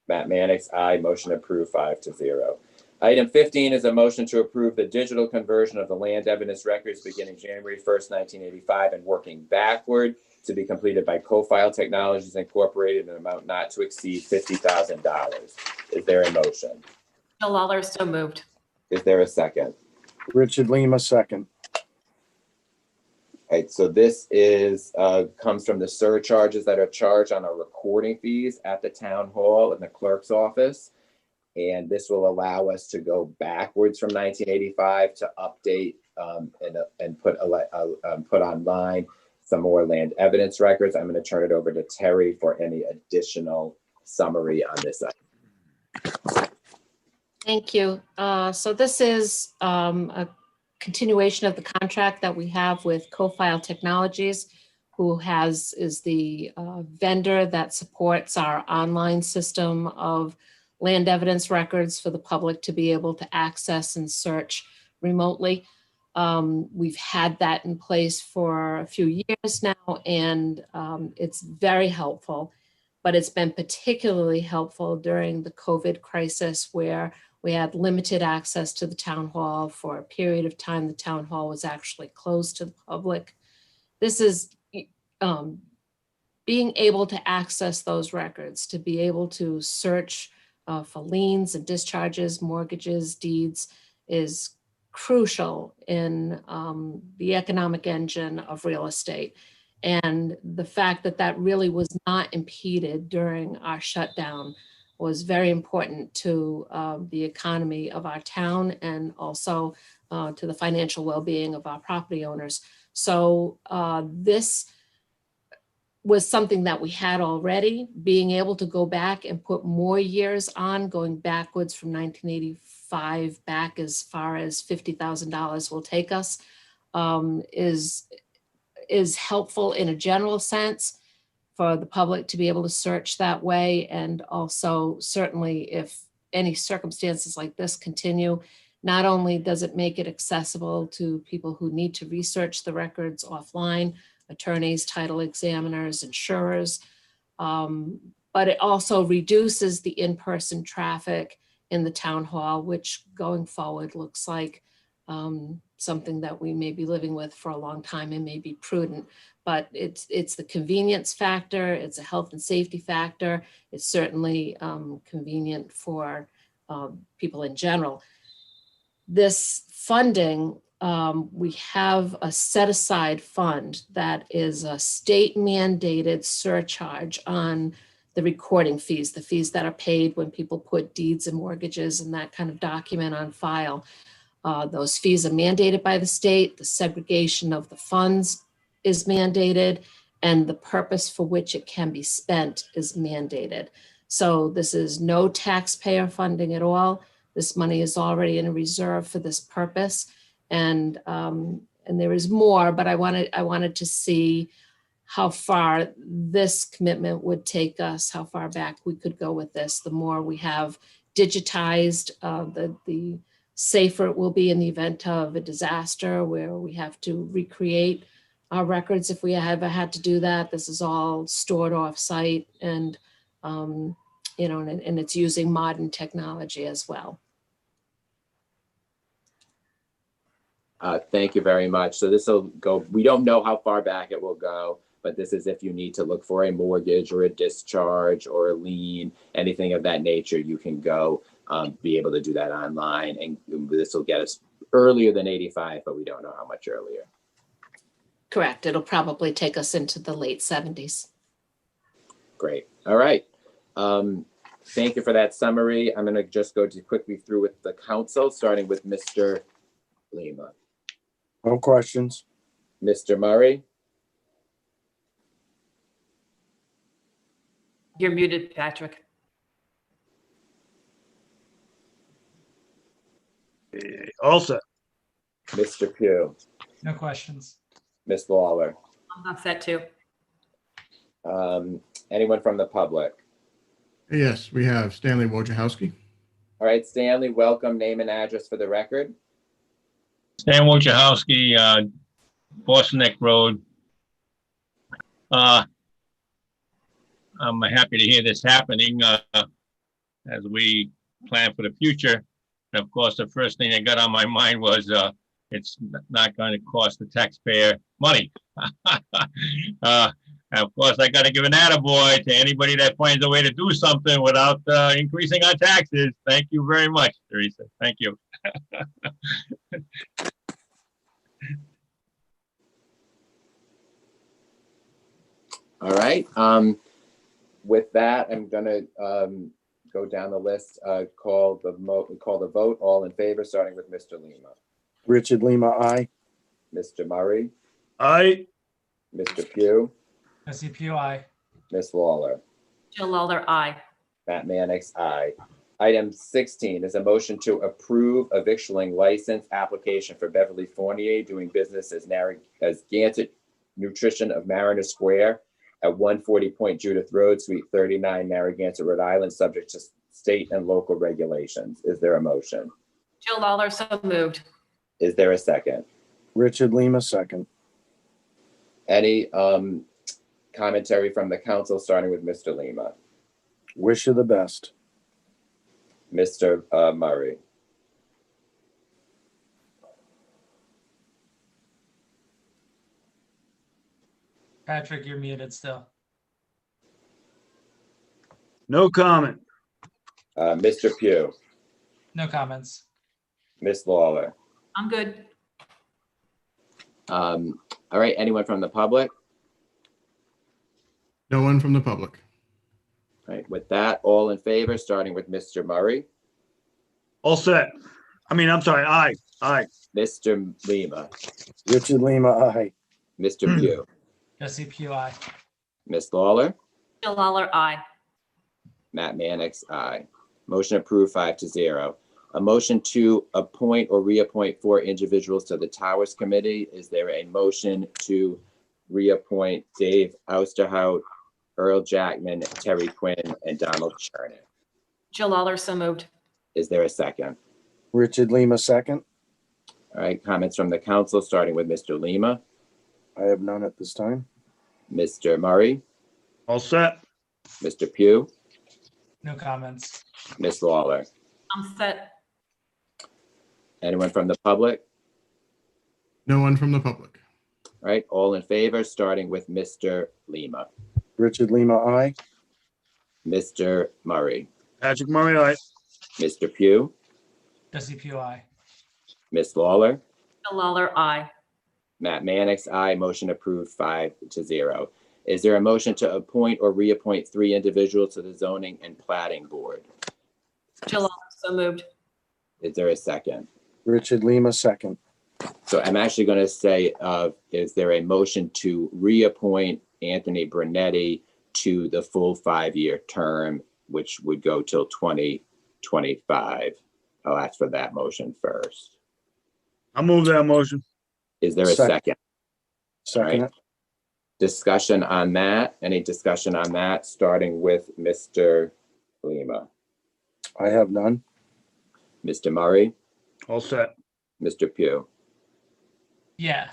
Matt Mannix, aye. Motion approved 5-0. Item 15 is a motion to approve the digital conversion of the land evidence records beginning January 1st, 1985 and working backward to be completed by Co-File Technologies Incorporated in an amount not to exceed $50,000. Is there a motion? Jill Lawler, so moved. Is there a second? Richard Lima, second. Right, so this is comes from the surcharges that are charged on our recording fees at the town hall and the clerk's office. And this will allow us to go backwards from 1985 to update and put online some more land evidence records. I'm going to turn it over to Terry for any additional summary on this item. Thank you. So this is a continuation of the contract that we have with Co-File Technologies, who is the vendor that supports our online system of land evidence records for the public to be able to access and search remotely. We've had that in place for a few years now, and it's very helpful, but it's been particularly helpful during the COVID crisis, where we had limited access to the town hall. For a period of time, the town hall was actually closed to the public. This is being able to access those records, to be able to search for liens and discharges, mortgages, deeds, is crucial in the economic engine of real estate. And the fact that that really was not impeded during our shutdown was very important to the economy of our town, and also to the financial well-being of our property owners. So this was something that we had already. Being able to go back and put more years on, going backwards from 1985 back as far as $50,000 will take us, is helpful in a general sense for the public to be able to search that way. And also, certainly, if any circumstances like this continue, not only does it make it accessible to people who need to research the records offline, attorneys, title examiners, insurers, but it also reduces the in-person traffic in the town hall, which going forward looks like something that we may be living with for a long time and may be prudent. But it's the convenience factor, it's a health and safety factor. It's certainly convenient for people in general. This funding, we have a set aside fund that is a state mandated surcharge on the recording fees, the fees that are paid when people put deeds and mortgages and that kind of document on file. Those fees are mandated by the state. The segregation of the funds is mandated, and the purpose for which it can be spent is mandated. So this is no taxpayer funding at all. This money is already in a reserve for this purpose. And there is more, but I wanted to see how far this commitment would take us, how far back we could go with this. The more we have digitized, the safer it will be in the event of a disaster where we have to recreate our records. If we ever had to do that, this is all stored off site, and and it's using modern technology as well. Thank you very much. So this will go, we don't know how far back it will go, but this is if you need to look for a mortgage or a discharge or a lien, anything of that nature, you can go be able to do that online. And this will get us earlier than 85, but we don't know how much earlier. Correct. It'll probably take us into the late 70s. Great. All right. Thank you for that summary. I'm going to just go quickly through with the council, starting with Mr. Lima. No questions. Mr. Murray? You're muted, Patrick. All set. Mr. Pugh? No questions. Ms. Lawler? I'm all set too. Anyone from the public? Yes, we have Stanley Wojciechowski. All right, Stanley, welcome. Name and address for the record. Stan Wojciechowski, Boston Neck Road. I'm happy to hear this happening as we plan for the future. And of course, the first thing that got on my mind was it's not going to cost the taxpayer money. And of course, I got to give an attaboy to anybody that finds a way to do something without increasing our taxes. Thank you very much, Teresa. Thank you. All right. With that, I'm gonna go down the list. Call the vote. All in favor, starting with Mr. Lima. Richard Lima, aye. Mr. Murray. Aye. Mr. Pugh. SCPUI. Ms. Lawler. Jill Lawler, aye. Matt Mannix, aye. Item 16 is a motion to approve a victualling license application for Beverly Fournier doing business as Narragansett Nutrition of Mariner Square at 140 Point Judith Road, Suite 39, Narragansett, Rhode Island, subject to state and local regulations. Is there a motion? Jill Lawler, so moved. Is there a second? Richard Lima, second. Any commentary from the council, starting with Mr. Lima? Wish you the best. Mr. Murray? Patrick, you're muted still. No comment. Mr. Pugh? No comments. Ms. Lawler? I'm good. All right, anyone from the public? No one from the public. All right, with that, all in favor, starting with Mr. Murray? All set. I'm sorry, aye. Mr. Lima? Richard Lima, aye. Mr. Pugh? Jesse Pugh, aye. Ms. Lawler? Jill Lawler, aye. Matt Mannix, aye. Motion approved 5-0. A motion to appoint or reappoint 4 individuals to the Towers Committee. Is there a motion to reappoint Dave Ousterhout, Earl Jackman, Terry Quinn, and Donald Chernick? Jill Lawler, so moved. Is there a second? Richard Lima, second. All right, comments from the council, starting with Mr. Lima. I have none at this time. Mr. Murray? All set. Mr. Pugh? No comments. Ms. Lawler? I'm set. Anyone from the public? No one from the public. All right, all in favor, starting with Mr. Lima. Richard Lima, aye. Mr. Murray? Patrick Murray, aye. Mr. Pugh? Jesse Pugh, aye. Ms. Lawler? Jill Lawler, aye. Matt Mannix, aye. Motion approved 5-0. Is there a motion to appoint or reappoint 3 individuals to the Zoning and Plating Board? Jill Lawler, so moved. Is there a second? Richard Lima, second. So I'm actually going to say, is there a motion to reappoint Anthony Brunetti to the full 5-year term, which would go till 2025? I'll ask for that motion first. I'll move that motion. Is there a second? Second. All right. Discussion on that? Any discussion on that, starting with Mr. Lima? I have none. Mr. Murray? All set. Mr. Pugh? Yeah.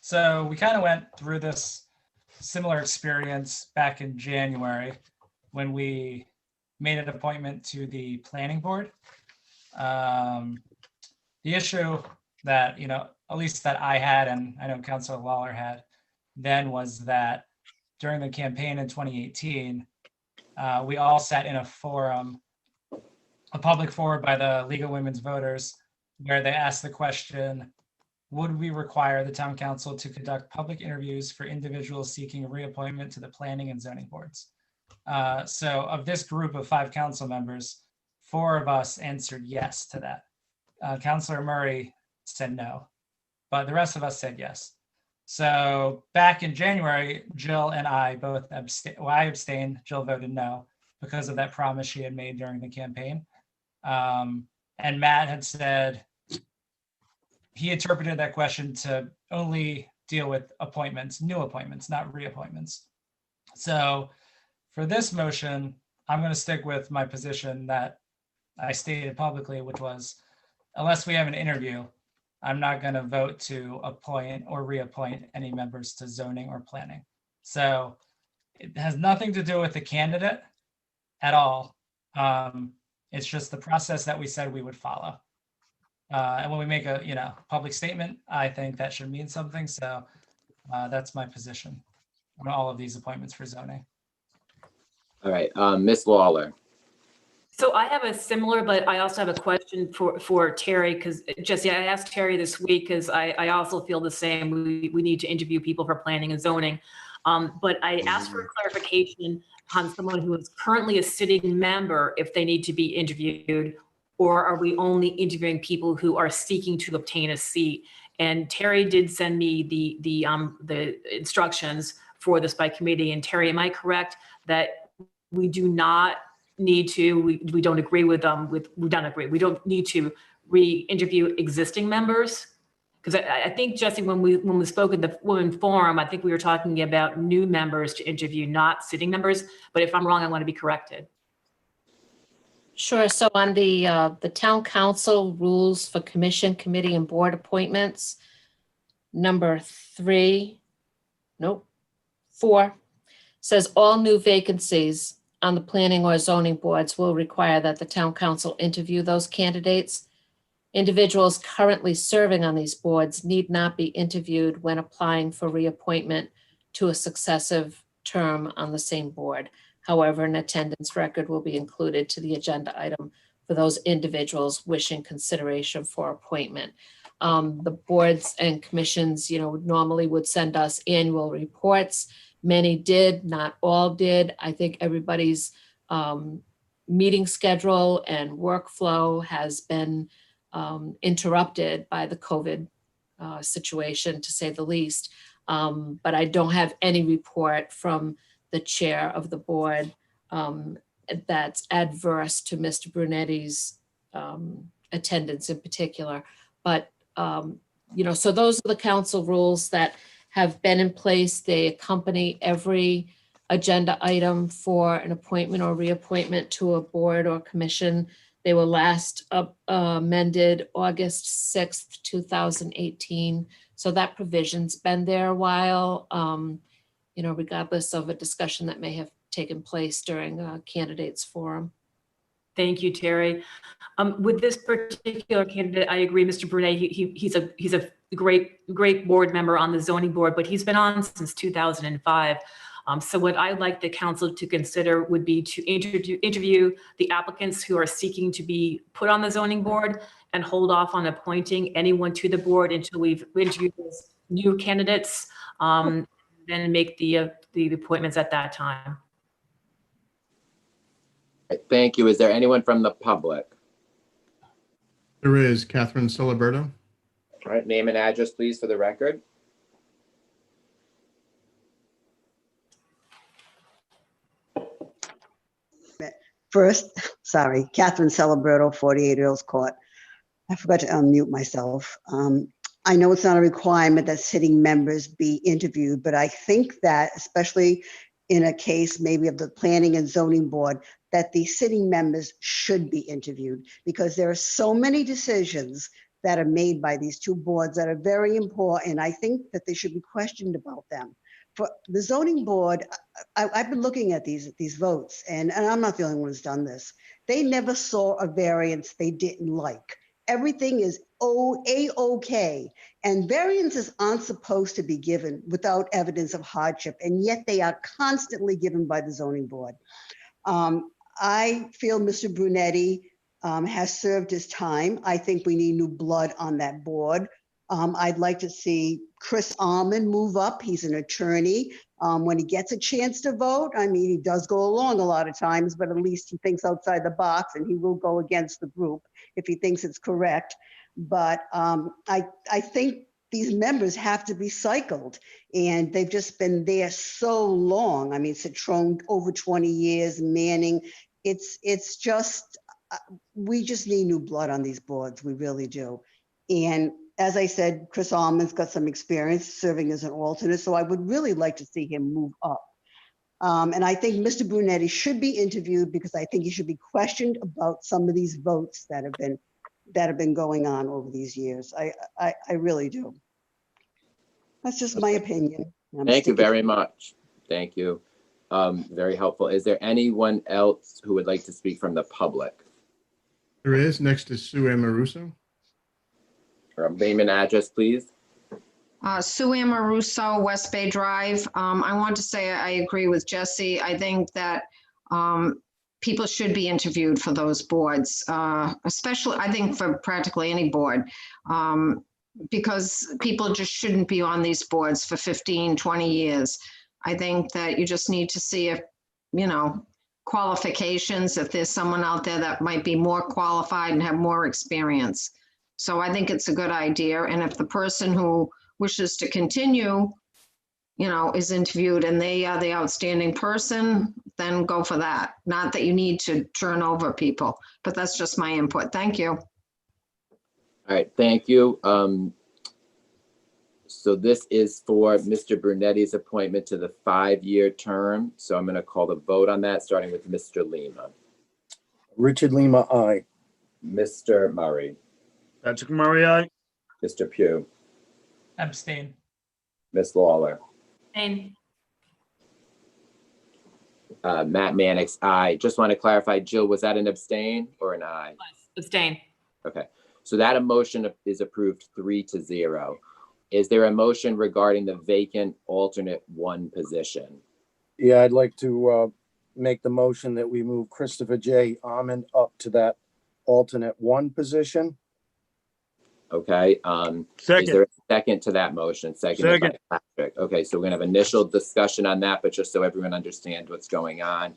So we kind of went through this similar experience back in January when we made an appointment to the planning board. The issue that, at least that I had, and I know Councilor Lawler had then, was that during the campaign in 2018, we all sat in a forum, a public forum by the League of Women's Voters, where they asked the question, would we require the town council to conduct public interviews for individuals seeking reappointment to the planning and zoning boards? So of this group of 5 council members, 4 of us answered yes to that. Councilor Murray said no, but the rest of us said yes. So back in January, Jill and I both abstained. Well, I abstained. Jill voted no because of that promise she had made during the campaign. And Matt had said he interpreted that question to only deal with appointments, new appointments, not reappointments. So for this motion, I'm going to stick with my position that I stated publicly, which was, unless we have an interview, I'm not going to vote to appoint or reappoint any members to zoning or planning. So it has nothing to do with the candidate at all. It's just the process that we said we would follow. And when we make a public statement, I think that should mean something. So that's my position on all of these appointments for zoning. All right, Ms. Lawler. So I have a similar, but I also have a question for Terry, because Jesse, I asked Terry this week because I also feel the same. We need to interview people for planning and zoning. But I asked for clarification on someone who is currently a sitting member, if they need to be interviewed, or are we only interviewing people who are seeking to obtain a seat? And Terry did send me the instructions for this by committee. And Terry, am I correct that we do not need to, we don't agree with them, we don't agree. We don't need to re-interview existing members. Because I think, Jesse, when we spoke at the Women Forum, I think we were talking about new members to interview, not sitting members. But if I'm wrong, I want to be corrected. Sure. So on the town council rules for commission, committee, and board appointments, number 4 says all new vacancies on the planning or zoning boards will require that the town council interview those candidates. Individuals currently serving on these boards need not be interviewed when applying for reappointment to a successive term on the same board. However, an attendance record will be included to the agenda item for those individuals wishing consideration for appointment. The boards and commissions, normally would send us annual reports. Many did, not all did. I think everybody's meeting schedule and workflow has been interrupted by the COVID situation, to say the least. But I don't have any report from the chair of the board that's adverse to Mr. Brunetti's attendance in particular. But, so those are the council rules that have been in place. They accompany every agenda item for an appointment or reappointment to a board or commission. They were last amended August 6th, 2018. So that provision's been there a while, regardless of a discussion that may have taken place during a candidates forum. Thank you, Terry. With this particular candidate, I agree, Mr. Brunet, he's a great board member on the zoning board, but he's been on since 2005. So what I'd like the council to consider would be to interview the applicants who are seeking to be put on the zoning board and hold off on appointing anyone to the board until we've interviewed those new candidates, then make the appointments at that time. Thank you. Is there anyone from the public? There is Catherine Ciliberto. All right, name and address, please, for the record. First, sorry, Catherine Ciliberto, 48 Earls Court. I forgot to unmute myself. I know it's not a requirement that sitting members be interviewed, but I think that, especially in a case maybe of the planning and zoning board, that the sitting members should be interviewed, because there are so many decisions that are made by these two boards that are very important. I think that they should be questioned about them. For the zoning board, I've been looking at these votes, and I'm not the only one who's done this. They never saw a variance they didn't like. Everything is A-OK, and variances aren't supposed to be given without evidence of hardship, and yet they are constantly given by the zoning board. I feel Mr. Brunetti has served his time. I think we need new blood on that board. I'd like to see Chris Almond move up. He's an attorney. When he gets a chance to vote, I mean, he does go along a lot of times, but at least he thinks outside the box, and he will go against the group if he thinks it's correct. But I think these members have to be cycled, and they've just been there so long. I mean, Citrone over 20 years, Manning. It's just, we just need new blood on these boards. We really do. And as I said, Chris Almond's got some experience serving as an alternate, so I would really like to see him move up. And I think Mr. Brunetti should be interviewed, because I think he should be questioned about some of these votes that have been going on over these years. I really do. That's just my opinion. Thank you very much. Thank you. Very helpful. Is there anyone else who would like to speak from the public? There is. Next is Sue Amoruso. Name and address, please. Sue Amoruso, West Bay Drive. I want to say I agree with Jesse. I think that people should be interviewed for those boards, especially I think for practically any board, because people just shouldn't be on these boards for 15, 20 years. I think that you just need to see if, qualifications, if there's someone out there that might be more qualified and have more experience. So I think it's a good idea. And if the person who wishes to continue is interviewed and they are the outstanding person, then go for that. Not that you need to turn over people, but that's just my input. Thank you. All right, thank you. So this is for Mr. Brunetti's appointment to the 5-year term. So I'm going to call the vote on that, starting with Mr. Lima. Richard Lima, aye. Mr. Murray. Patrick Murray, aye. Mr. Pugh. Abstain. Ms. Lawler. Abstain. Matt Mannix, aye. Just want to clarify, Jill, was that an abstain or an aye? Abstain. Okay, so that motion is approved 3-0. Is there a motion regarding the vacant alternate 1 position? Yeah, I'd like to make the motion that we move Christopher J. Almond up to that alternate 1 position. Okay, Second. is there a second to that motion? Seconded by Patrick. Okay, so we're gonna have initial discussion on that, but just so everyone understands what's going on.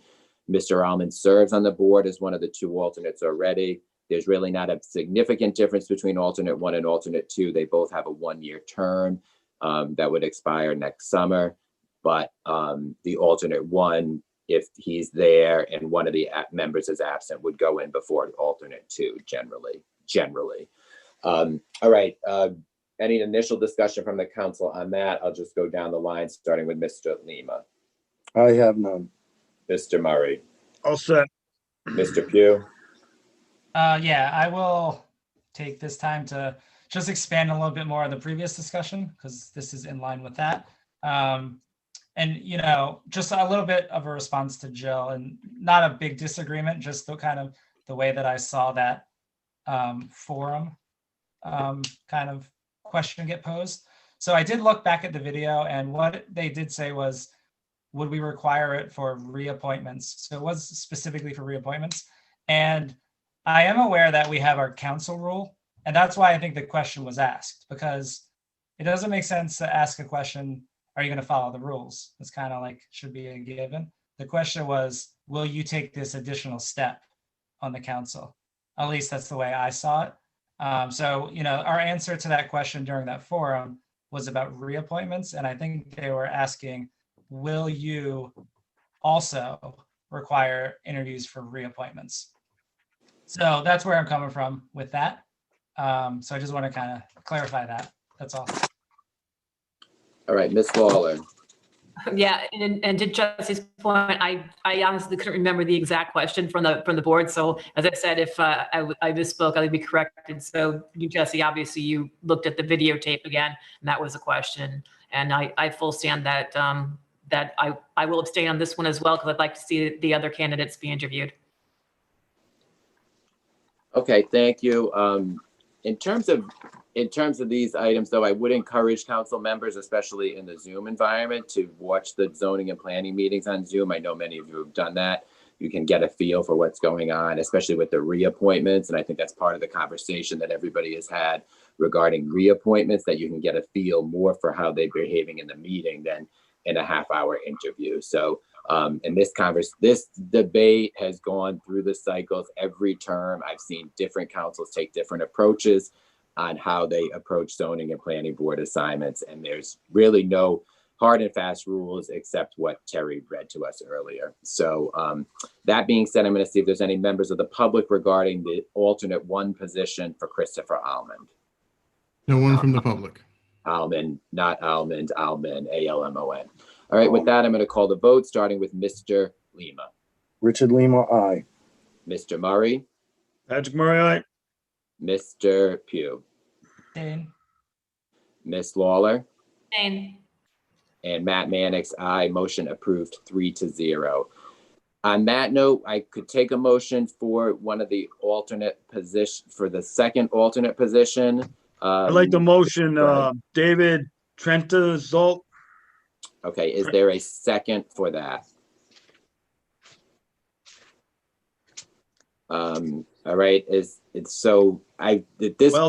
Mr. Almond serves on the board as one of the 2 alternates already. There's really not a significant difference between alternate 1 and alternate 2. They both have a 1-year term that would expire next summer. But the alternate 1, if he's there and one of the members is absent, would go in before alternate 2 generally. All right, any initial discussion from the council on that? I'll just go down the line, starting with Mr. Lima. I have none. Mr. Murray. All set. Mr. Pugh. Yeah, I will take this time to just expand a little bit more on the previous discussion because this is in line with that. And, just a little bit of a response to Jill and not a big disagreement, just the kind of the way that I saw that forum kind of question get posed. So I did look back at the video and what they did say was, would we require it for reappointments? So it was specifically for reappointments. And I am aware that we have our council rule, and that's why I think the question was asked, because it doesn't make sense to ask a question, are you going to follow the rules? It's kind of like should be a given. The question was, will you take this additional step on the council? At least that's the way I saw it. So, our answer to that question during that forum was about reappointments. And I think they were asking, will you also require interviews for reappointments? So that's where I'm coming from with that. So I just want to kind of clarify that. That's all. All right, Ms. Lawler. Yeah, and to Jesse's point, I honestly couldn't remember the exact question from the board. So as I said, if I misspoke, I would be corrected. So you, Jesse, obviously you looked at the videotape again, and that was a question. And I full stand that that I will abstain on this one as well because I'd like to see the other candidates be interviewed. Okay, thank you. In terms of these items, though, I would encourage council members, especially in the Zoom environment, to watch the zoning and planning meetings on Zoom. I know many of you have done that. You can get a feel for what's going on, especially with the reappointments. And I think that's part of the conversation that everybody has had regarding reappointments, that you can get a feel more for how they're behaving in the meeting than in a half-hour interview. So and this debate has gone through the cycles every term. I've seen different councils take different approaches on how they approach zoning and planning board assignments. And there's really no hard and fast rules except what Terry read to us earlier. So that being said, I'm going to see if there's any members of the public regarding the alternate 1 position for Christopher Almond. No one from the public. Almond, not Almond, Almond, A-L-M-O-N. All right, with that, I'm going to call the vote, starting with Mr. Lima. Richard Lima, aye. Mr. Murray. Patrick Murray, aye. Mr. Pugh. Abstain. Ms. Lawler. Abstain. And Matt Mannix, aye. Motion approved 3-0. On that note, I could take a motion for one of the alternate position, for the second alternate position. I'd like the motion, David Trenta-Zolt. Okay, is there a second for that? All right, Well,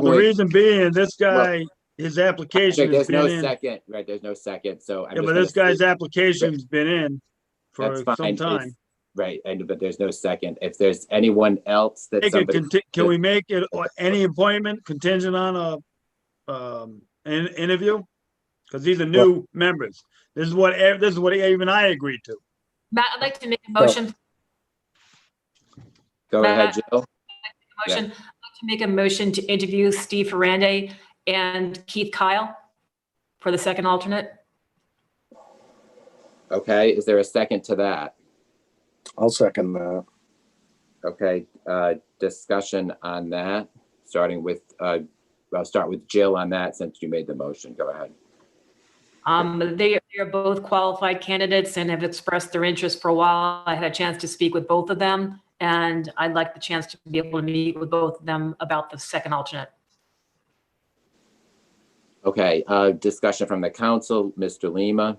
the reason being, this guy, his application has there's no been in. second, right? There's no second, so Yeah, but this guy's application's been in for that's some fine. time. Right, but there's no second. If there's anyone else that Can we make it any appointment contingent on an interview? Because these are new members. This is what even I agreed to. Matt, I'd like to make a motion. Go ahead, Jill. Motion. I'd like to make a motion to interview Steve Ferrandi and Keith Kyle for the second alternate. Okay, is there a second to that? I'll second that. Okay, discussion on that, starting with, I'll start with Jill on that since you made the motion. Go ahead. They are both qualified candidates and have expressed their interest for a while. I had a chance to speak with both of them, and I'd like the chance to be able to meet with both of them about the second alternate. Okay, discussion from the council, Mr. Lima.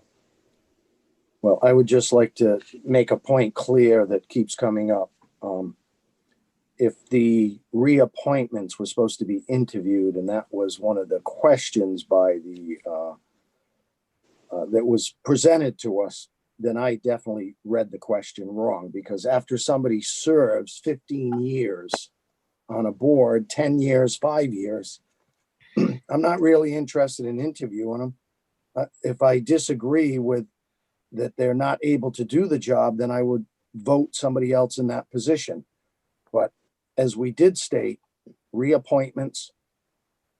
Well, I would just like to make a point clear that keeps coming up. If the reappointments were supposed to be interviewed, and that was one of the questions by the that was presented to us, then I definitely read the question wrong, because after somebody serves 15 years on a board, 10 years, 5 years, I'm not really interested in interviewing them. If I disagree with that they're not able to do the job, then I would vote somebody else in that position. But as we did state, reappointments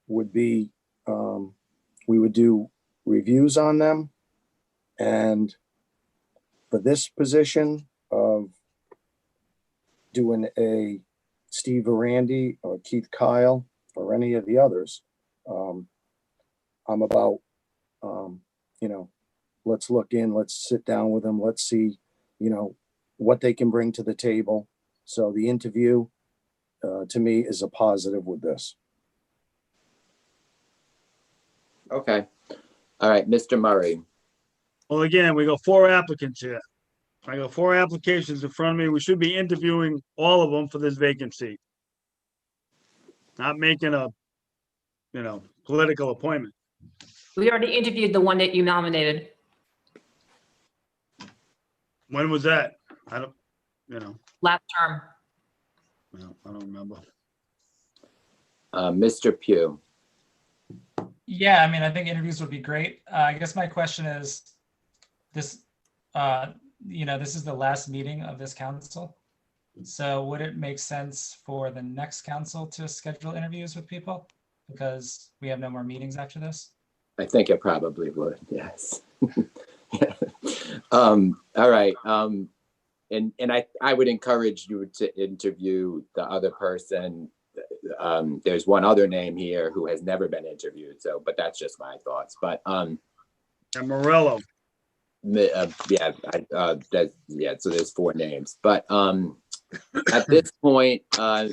would be, we would do reviews on them. And for this position of doing a Steve Ferrandi or Keith Kyle or any of the others, I'm about, let's look in, let's sit down with them, let's see, what they can bring to the table. So the interview, to me, is a positive with this. Okay. All right, Mr. Murray. Well, again, we got 4 applicants here. I got 4 applications in front of me. We should be interviewing all of them for this vacancy. Not making a, political appointment. We already interviewed the one that you nominated. When was that? I don't, Last term. I don't remember. Mr. Pugh. Yeah, I mean, I think interviews would be great. I guess my question is this, this is the last meeting of this council. So would it make sense for the next council to schedule interviews with people? Because we have no more meetings after this. I think it probably would, yes. Yeah. All right. And I would encourage you to interview the other person. There's one other name here who has never been interviewed. So, but that's just my thoughts. But and Morello. So there's 4 names. But at this point,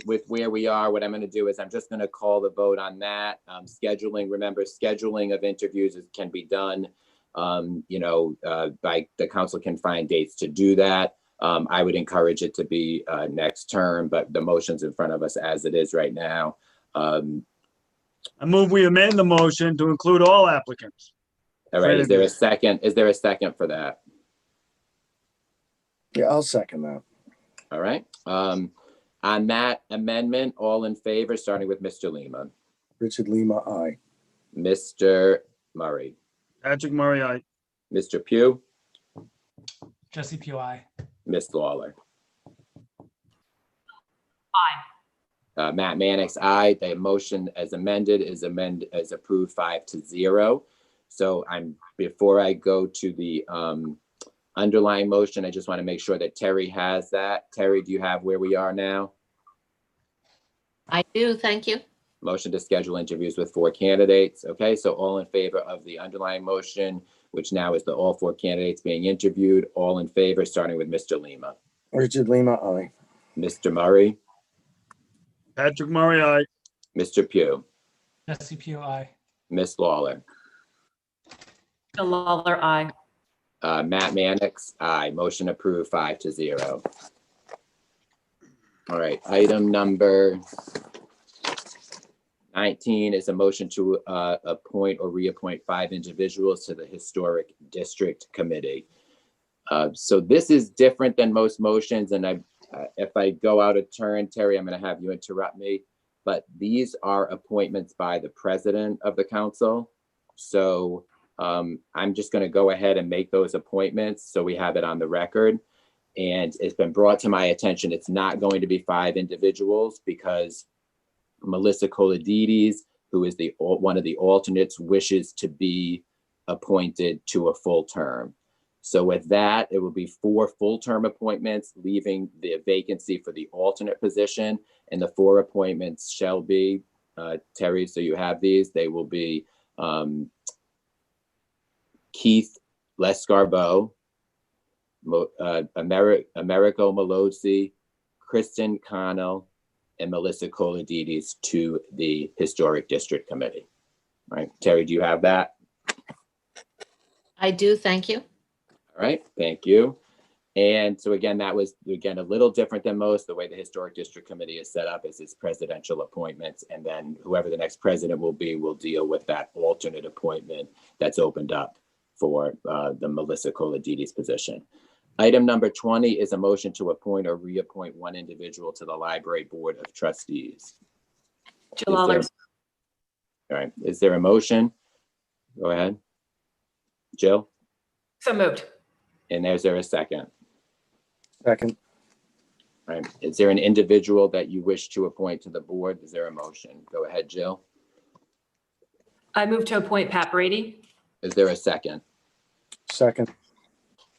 with where we are, what I'm going to do is I'm just going to call the vote on that. Scheduling of interviews can be done. By the council can find dates to do that. I would encourage it to be next term, but the motion's in front of us as it is right now. I move we amend the motion to include all applicants. All right, is there a second? Is there a second for that? Yeah, I'll second that. All right. On that amendment, all in favor, starting with Mr. Lima. Richard Lima, aye. Mr. Murray. Patrick Murray, aye. Mr. Pugh. Jesse Pugh, aye. Ms. Lawler. Aye. Matt Mannix, aye. The motion as amended is approved 5-0. So before I go to the underlying motion, I just want to make sure that Terry has that. Terry, do you have where we are now? I do, thank you. Motion to schedule interviews with 4 candidates. Okay, so all in favor of the underlying motion, which now is all 4 candidates being interviewed. All in favor, starting with Mr. Lima. Richard Lima, aye. Mr. Murray. Patrick Murray, aye. Mr. Pugh. Jesse Pugh, aye. Ms. Lawler. Lawler, aye. Matt Mannix, aye. Motion approved 5-0. All right, item number 19 is a motion to appoint or reappoint 5 individuals to the Historic District Committee. So this is different than most motions, and if I go out of turn, Terry, I'm going to have you interrupt me, but these are appointments by the president of the council. So I'm just going to go ahead and make those appointments so we have it on the record. And it's been brought to my attention, it's not going to be 5 individuals because Melissa Coladides, who is one of the alternates, wishes to be appointed to a full term. So with that, it will be 4 full-term appointments, leaving the vacancy for the alternate position. And the 4 appointments shall be, Terry, so you have these, they will be Keith Lescarbeau, Americo Malozzi, Kristen Connell, and Melissa Coladides to the Historic District Committee. All right, Terry, do you have that? I do, thank you. All right, thank you. And so again, that was, again, a little different than most. The way the Historic District Committee is set up is its presidential appointments, and then whoever the next president will be will deal with that alternate appointment that's opened up for the Melissa Coladides position. Item number 20 is a motion to appoint or reappoint 1 individual to the Library Board of Trustees. Jill Alders. All right, is there a motion? Go ahead. Jill? So moved. And is there a second? Second. All right, is there an individual that you wish to appoint to the board? Is there a motion? Go ahead, Jill. I move to appoint Pat Brady. Is there a second? Second.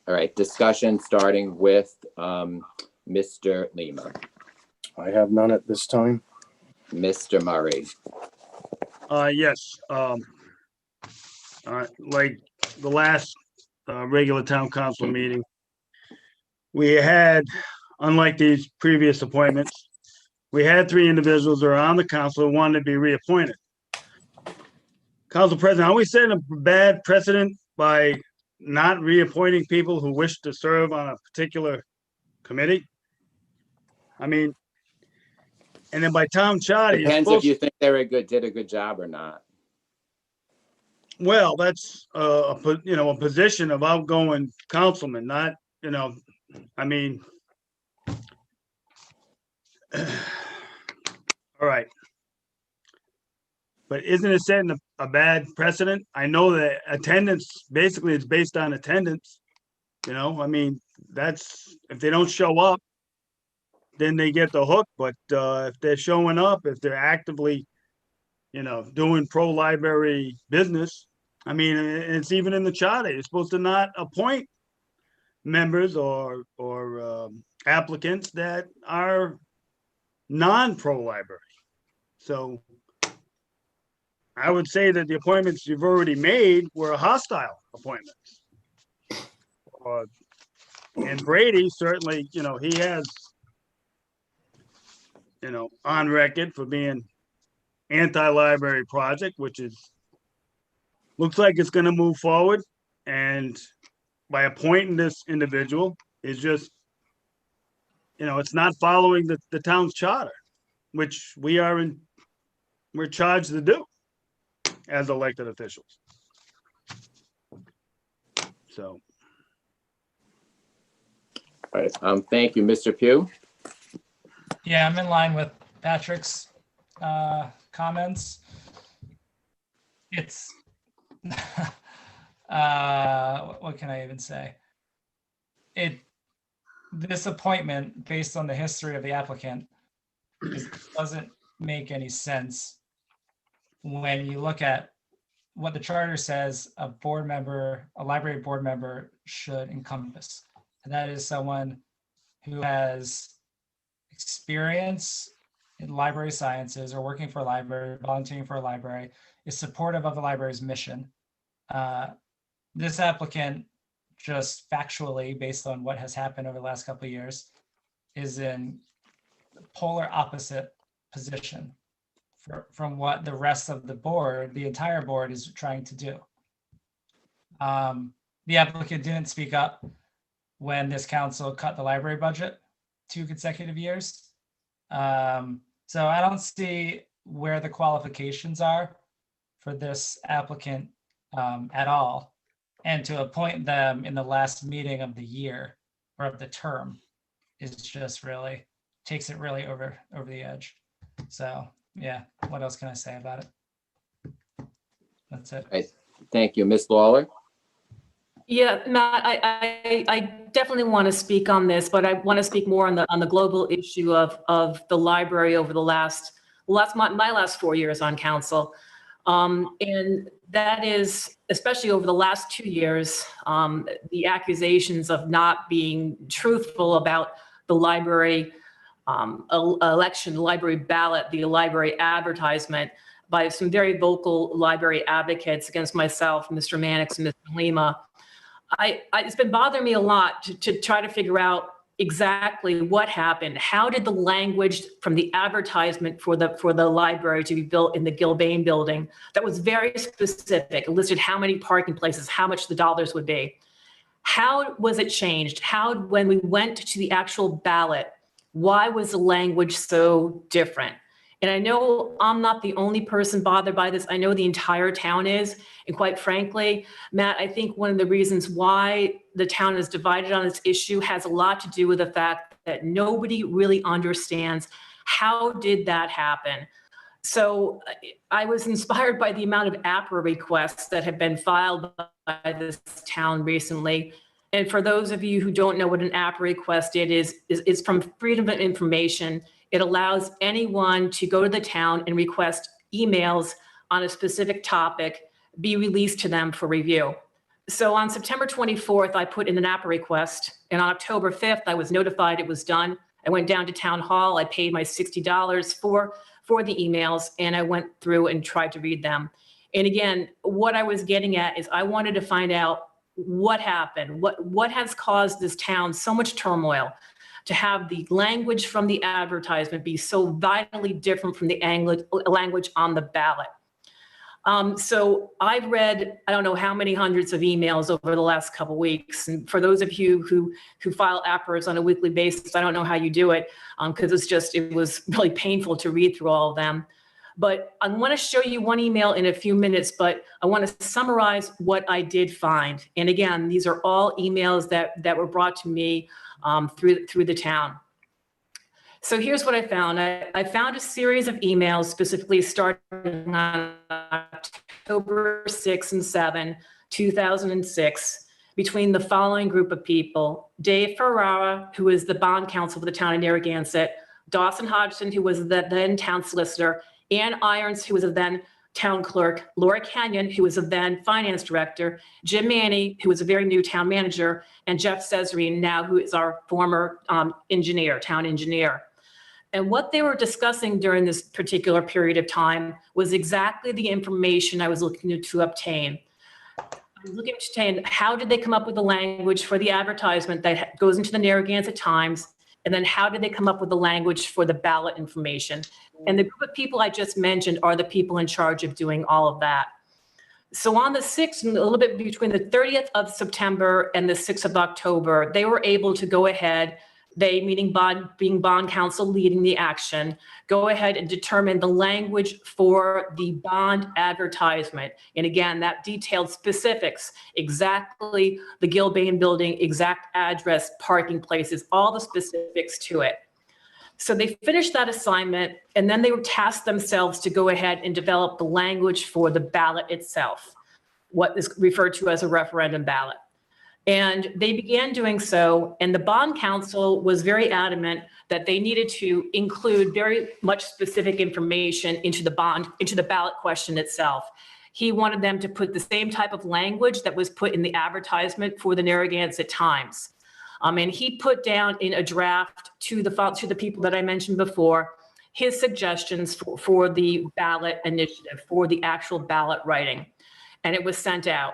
All right, discussion starting with Mr. Lima. I have none at this time. Mr. Murray. Yes. Like the last regular town council meeting, we had, unlike these previous appointments, we had 3 individuals that are on the council who wanted to be reappointed. Council President, are we setting a bad precedent by not reappointing people who wish to serve on a particular committee? I mean, and then by town charter, you're Depends if supposed, you think they did a good job or not. well, that's a position of outgoing councilman, not, I mean, all right. But isn't it setting a bad precedent? I know that attendance, basically it's based on attendance. I mean, that's, if they don't show up, then they get the hook. But if they're showing up, if they're actively, doing pro-library business, I mean, it's even in the charter. You're supposed to not appoint members or applicants that are non-pro-library. So I would say that the appointments you've already made were hostile appointments. And Brady certainly, he has, on record for being anti-library project, which looks like it's going to move forward. And by appointing this individual is just, it's not following the town's charter, which we're charged to do as elected officials. So. All right, thank you, Mr. Pugh. Yeah, I'm in line with Patrick's comments. It's, what can I even say? This appointment, based on the history of the applicant, doesn't make any sense when you look at what the charter says a library board member should encompass. And that is someone who has experience in library sciences or working for a library, volunteering for a library, is supportive of the library's mission. This applicant, just factually, based on what has happened over the last couple of years, is in polar opposite position from what the rest of the board, the entire board, is trying to do. The applicant didn't speak up when this council cut the library budget 2 consecutive years. So I don't see where the qualifications are for this applicant at all. And to appoint them in the last meeting of the year or of the term is just really, takes it really over the edge. So yeah, what else can I say about it? That's it. Right. Thank you. Ms. Lawler? Yeah, Matt, I definitely want to speak on this, but I want to speak more on the global issue of the library over the my last 4 years on council. And that is, especially over the last 2 years, the accusations of not being truthful about the library election, the library ballot, the library advertisement by some very vocal library advocates against myself, Mr. Mannix, and Mr. Lima. It's been bothering me a lot to try to figure out exactly what happened. How did the language from the advertisement for the library to be built in the Gilbane building that was very specific, it listed how many parking places, how much the dollars would be. How was it changed? How, when we went to the actual ballot, why was the language so different? And I know I'm not the only person bothered by this. I know the entire town is. And quite frankly, Matt, I think one of the reasons why the town is divided on this issue has a lot to do with the fact that nobody really understands how did that happen. So I was inspired by the amount of APRA requests that have been filed by this town recently. And for those of you who don't know what an APRA request is from Freedom of Information. It allows anyone to go to the town and request emails on a specific topic be released to them for review. So on September 24th, I put in an APRA request, and on October 5th, I was notified it was done. I went down to town hall, I paid my $60 for the emails, and I went through and tried to read them. And again, what I was getting at is I wanted to find out what happened, what has caused this town so much turmoil, to have the language from the advertisement be so vitally different from the language on the ballot. So I've read, I don't know how many hundreds of emails over the last couple of weeks. And for those of you who file APRAs on a weekly basis, I don't know how you do it because it was really painful to read through all of them. But I want to show you one email in a few minutes, but I want to summarize what I did find. And again, these are all emails that were brought to me through the town. So here's what I found. I found a series of emails specifically starting on October 6 and 7, 2006, between the following group of people: Dave Ferrara, who is the bond counsel for the town of Narragansett, Dawson Hodgson, who was the then town solicitor, Ann Irons, who was a then town clerk, Laura Kenyon, who was a then finance director, Jim Manny, who was a very new town manager, and Jeff Cesarine, now who is our former town engineer. And what they were discussing during this particular period of time was exactly the information I was looking to obtain. I was looking to obtain how did they come up with the language for the advertisement that goes into the Narragansett Times, and then how did they come up with the language for the ballot information? And the group of people I just mentioned are the people in charge of doing all of that. So on the 6th, and a little bit between the 30th of September and the 6th of October, they were able to go ahead, being bond counsel leading the action, go ahead and determine the language for the bond advertisement. And again, that detailed specifics, exactly the Gilbane building, exact address, parking places, all the specifics to it. So they finished that assignment, and then they were tasked themselves to go ahead and develop the language for the ballot itself, what is referred to as a referendum ballot. And they began doing so, and the bond counsel was very adamant that they needed to include very much specific information into the ballot question itself. He wanted them to put the same type of language that was put in the advertisement for the Narragansett Times. And he put down in a draft to the people that I mentioned before, his suggestions for the ballot initiative, for the actual ballot writing, and it was sent out.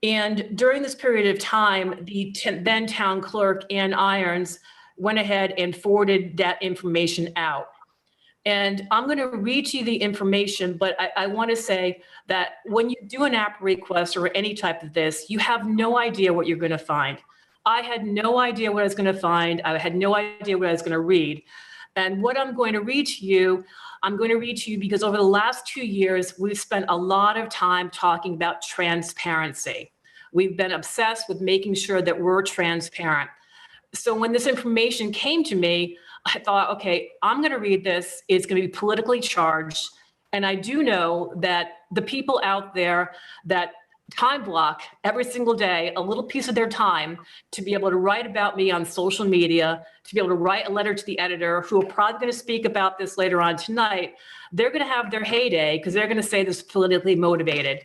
And during this period of time, the then town clerk, Ann Irons, went ahead and forwarded that information out. And I'm going to read to you the information, but I want to say that when you do an APRA request or any type of this, you have no idea what you're going to find. I had no idea what I was going to find. I had no idea what I was going to read. And what I'm going to read to you, I'm going to read to you because over the last 2 years, we've spent a lot of time talking about transparency. We've been obsessed with making sure that we're transparent. So when this information came to me, I thought, okay, I'm going to read this. It's going to be politically charged. And I do know that the people out there that time block every single day, a little piece of their time to be able to write about me on social media, to be able to write a letter to the editor who are probably going to speak about this later on tonight, they're going to have their heyday because they're going to say this is politically motivated.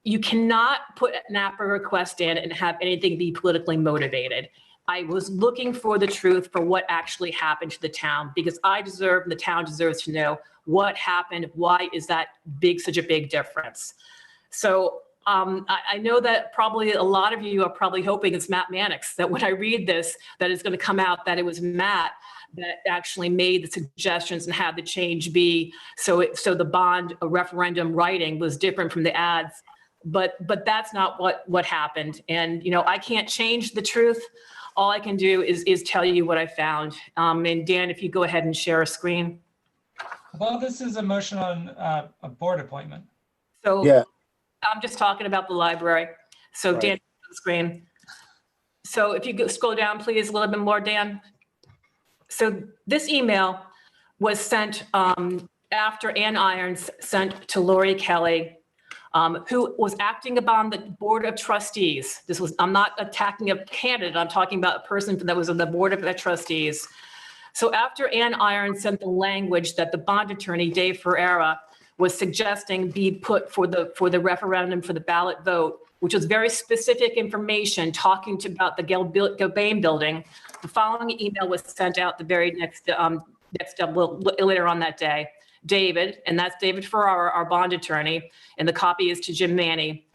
You cannot put an APRA request in and have anything be politically motivated. I was looking for the truth for what actually happened to the town because I deserve and the town deserves to know what happened. Why is that such a big difference? So I know that probably a lot of you are probably hoping it's Matt Mannix, that when I read this, that it's going to come out that it was Matt that actually made the suggestions and had the change be. So the bond referendum writing was different from the ads. But that's not what happened. And, I can't change the truth. All I can do is tell you what I found. And Dan, if you go ahead and share a screen. Well, this is a motion on a board appointment. So Yeah. I'm just talking about the library. So Right. Dan, the screen. So if you scroll down, please, a little bit more, Dan. So this email was sent after Ann Irons sent to Lori Kelly, who was acting upon the Board of Trustees. I'm not attacking a candidate, I'm talking about a person that was on the Board of Trustees. So after Ann Irons sent the language that the bond attorney, Dave Ferreira, was suggesting be put for the referendum for the ballot vote, which was very specific information talking about the Gilbane building. The following email was sent out the very next later on that day. David, and that's David Ferrara, our bond attorney, and the copy is to Jim Manny.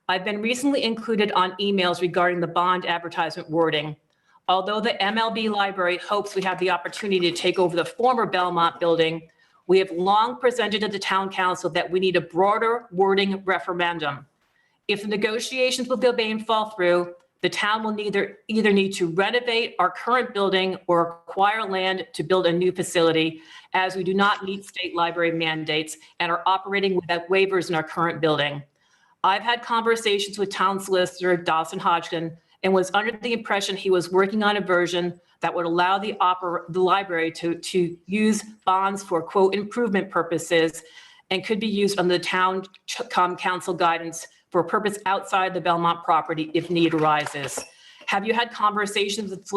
I've been recently included on emails regarding the bond advertisement wording. Although the MLB library hopes we have the opportunity to take over the former Belmont building, we have long presented to the town council that we need a broader wording referendum. If the negotiations with Gilbane fall through, the town will either need to renovate our current building or acquire land to build a new facility, as we do not meet state library mandates and are operating without waivers in our current building. I've had conversations with town solicitor Dawson Hodgkin and was under the impression he was working on a version that would allow the library to use bonds for, quote, improvement purposes and could be used under the town council guidance for a purpose outside the Belmont property if need arises. Have you had conversations with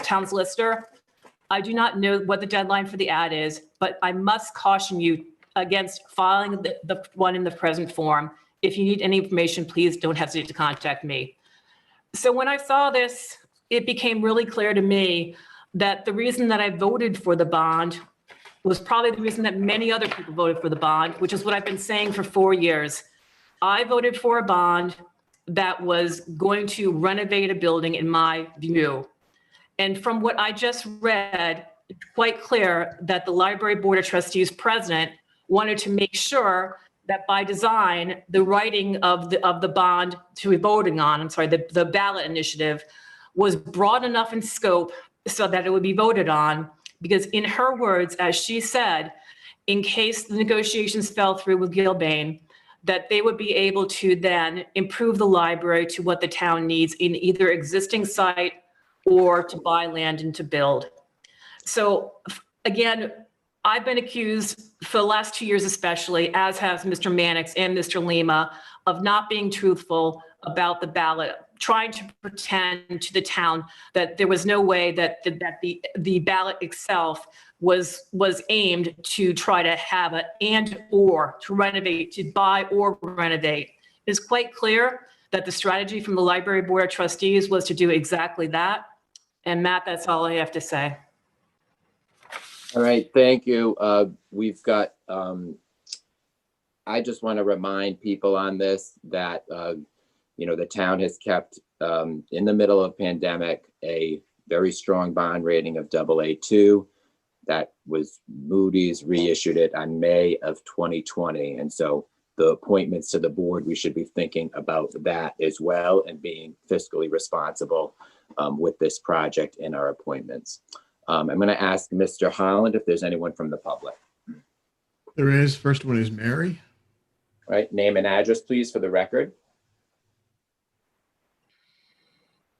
town solicitor? I do not know what the deadline for the ad is, but I must caution you against filing the one in the present form. If you need any information, please don't hesitate to contact me. So when I saw this, it became really clear to me that the reason that I voted for the bond was probably the reason that many other people voted for the bond, which is what I've been saying for 4 years. I voted for a bond that was going to renovate a building in my view. And from what I just read, it's quite clear that the Library Board of Trustees president wanted to make sure that by design, the writing of the bond to be voting on, the ballot initiative was broad enough in scope so that it would be voted on. Because in her words, as she said, in case the negotiations fell through with Gilbane, that they would be able to then improve the library to what the town needs in either existing site or to buy land and to build. So again, I've been accused for the last 2 years especially, as has Mr. Mannix and Mr. Lima, of not being truthful about the ballot, trying to pretend to the town that there was no way that the ballot itself was aimed to try to have an and or to renovate, to buy or renovate. It's quite clear that the strategy from the Library Board of Trustees was to do exactly that. And Matt, that's all I have to say. All right, thank you. We've got, I just want to remind people on this that, the town has kept, in the middle of pandemic, a very strong bond rating of AA2. That was Moody's reissued it on May of 2020. And so the appointments to the board, we should be thinking about that as well and being fiscally responsible with this project in our appointments. I'm going to ask Mr. Holland if there's anyone from the public. There is. First one is Mary. All right, name and address, please, for the record.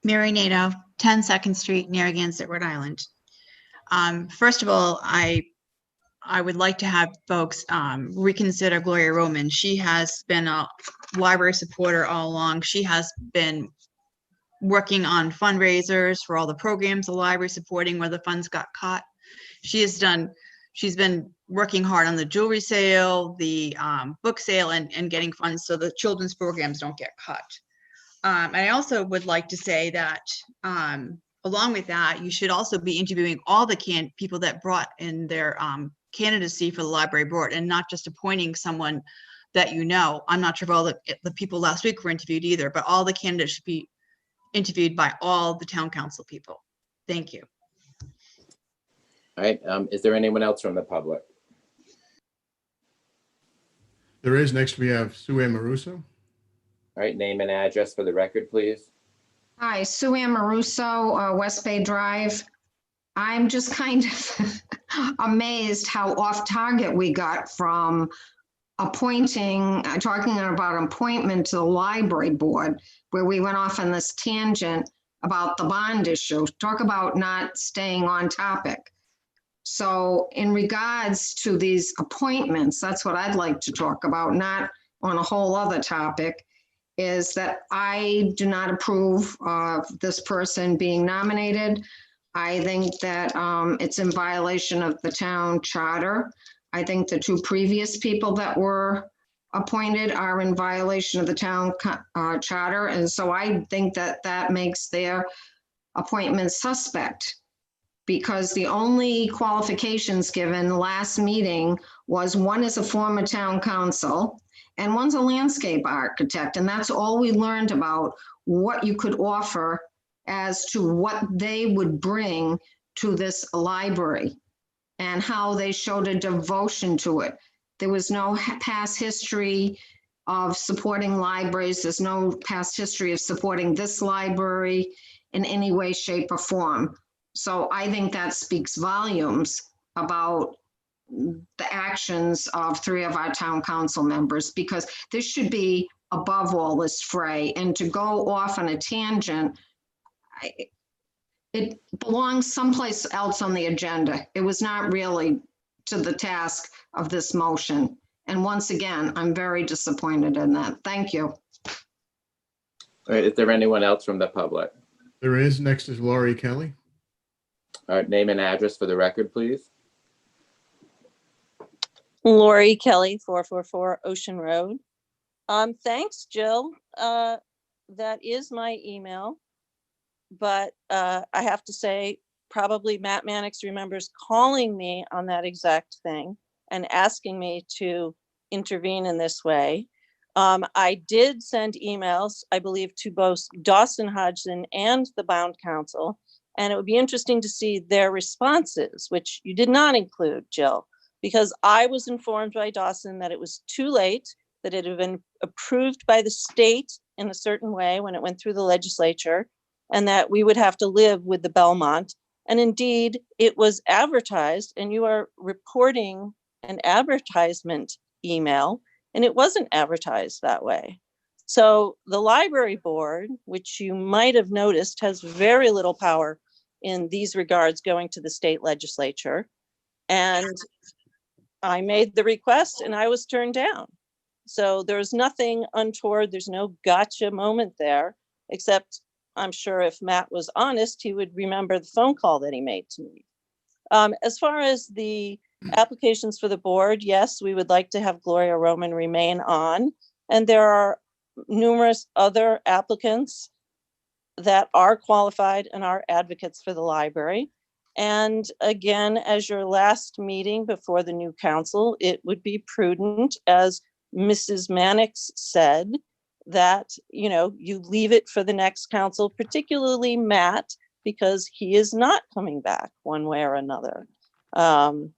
Mary Nato, 10 2nd Street, Narragansett, Rhode Island. First of all, I I would like to have folks reconsider Gloria Roman. She has been a library supporter all along. She has been working on fundraisers for all the programs the library supporting where the funds got cut. She's been working hard on the jewelry sale, the book sale, and getting funds so the children's programs don't get cut. I also would like to say that along with that, you should also be interviewing all the people that brought in their candidacy for the library board, and not just appointing someone that you know. I'm not sure if all the people last week were interviewed either, but all the candidates should be interviewed by all the town council people. Thank you. All right, is there anyone else from the public? There is. Next, we have Sue Ann Maruso. All right, name and address for the record, please. Hi, Sue Ann Maruso, West Bay Drive. I'm just kind of amazed how off target we got from talking about appointment to the library board, where we went off on this tangent about the bond issue. Talk about not staying on topic. So in regards to these appointments, that's what I'd like to talk about, not on a whole other topic, is that I do not approve of this person being nominated. I think that it's in violation of the town charter. I think the two previous people that were appointed are in violation of the town charter. And so I think that that makes their appointment suspect, because the only qualifications given last meeting was one is a former town council and one's a landscape architect. And that's all we learned about what you could offer as to what they would bring to this library and how they showed a devotion to it. There was no past history of supporting libraries. There's no past history of supporting this library in any way, shape, or form. So I think that speaks volumes about the actions of three of our town council members, because this should be above all this fray. And to go off on a tangent, it belongs someplace else on the agenda. It was not really to the task of this motion. And once again, I'm very disappointed in that. Thank you. All right, is there anyone else from the public? There is. Next is Laurie Kelly. All right, name and address for the record, please. Lori Kelly, 444 Ocean Road. Thanks, Jill. That is my email, but I have to say, probably Matt Mannix remembers calling me on that exact thing and asking me to intervene in this way. I did send emails, I believe, to both Dawson Hodgson and the Bound Council, and it would be interesting to see their responses, which you did not include, Jill, because I was informed by Dawson that it was too late, that it had been approved by the state in a certain way when it went through the legislature, and that we would have to live with the Belmont. And indeed, it was advertised, and you are reporting an advertisement email, and it wasn't advertised that way. So the library board, which you might have noticed, has very little power in these regards going to the state legislature. And I made the request and I was turned down. So there's nothing untoward. There's no gotcha moment there, except I'm sure if Matt was honest, he would remember the phone call that he made to me. As far as the applications for the board, yes, we would like to have Gloria Roman remain on. And there are numerous other applicants that are qualified and are advocates for the library. And again, as your last meeting before the new council, it would be prudent, as Mrs. Mannix said, that, you know, you leave it for the next council, particularly Matt, because he is not coming back one way or another.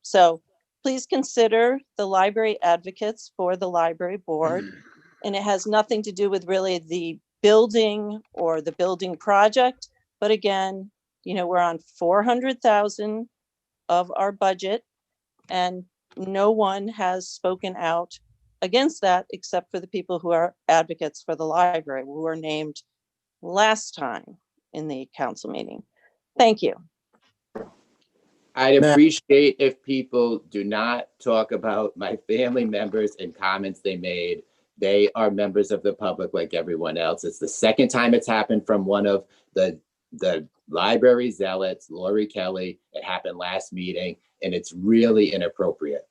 So please consider the library advocates for the library board. And it has nothing to do with really the building or the building project. But again, you know, we're on 400,000 of our budget, and no one has spoken out against that except for the people who are advocates for the library, who were named last time in the council meeting. Thank you. I'd Matt. appreciate if people do not talk about my family members and comments they made. They are members of the public like everyone else. It's the second time it's happened from one of the library zealots, Lori Kelly. It happened last meeting, and it's really inappropriate.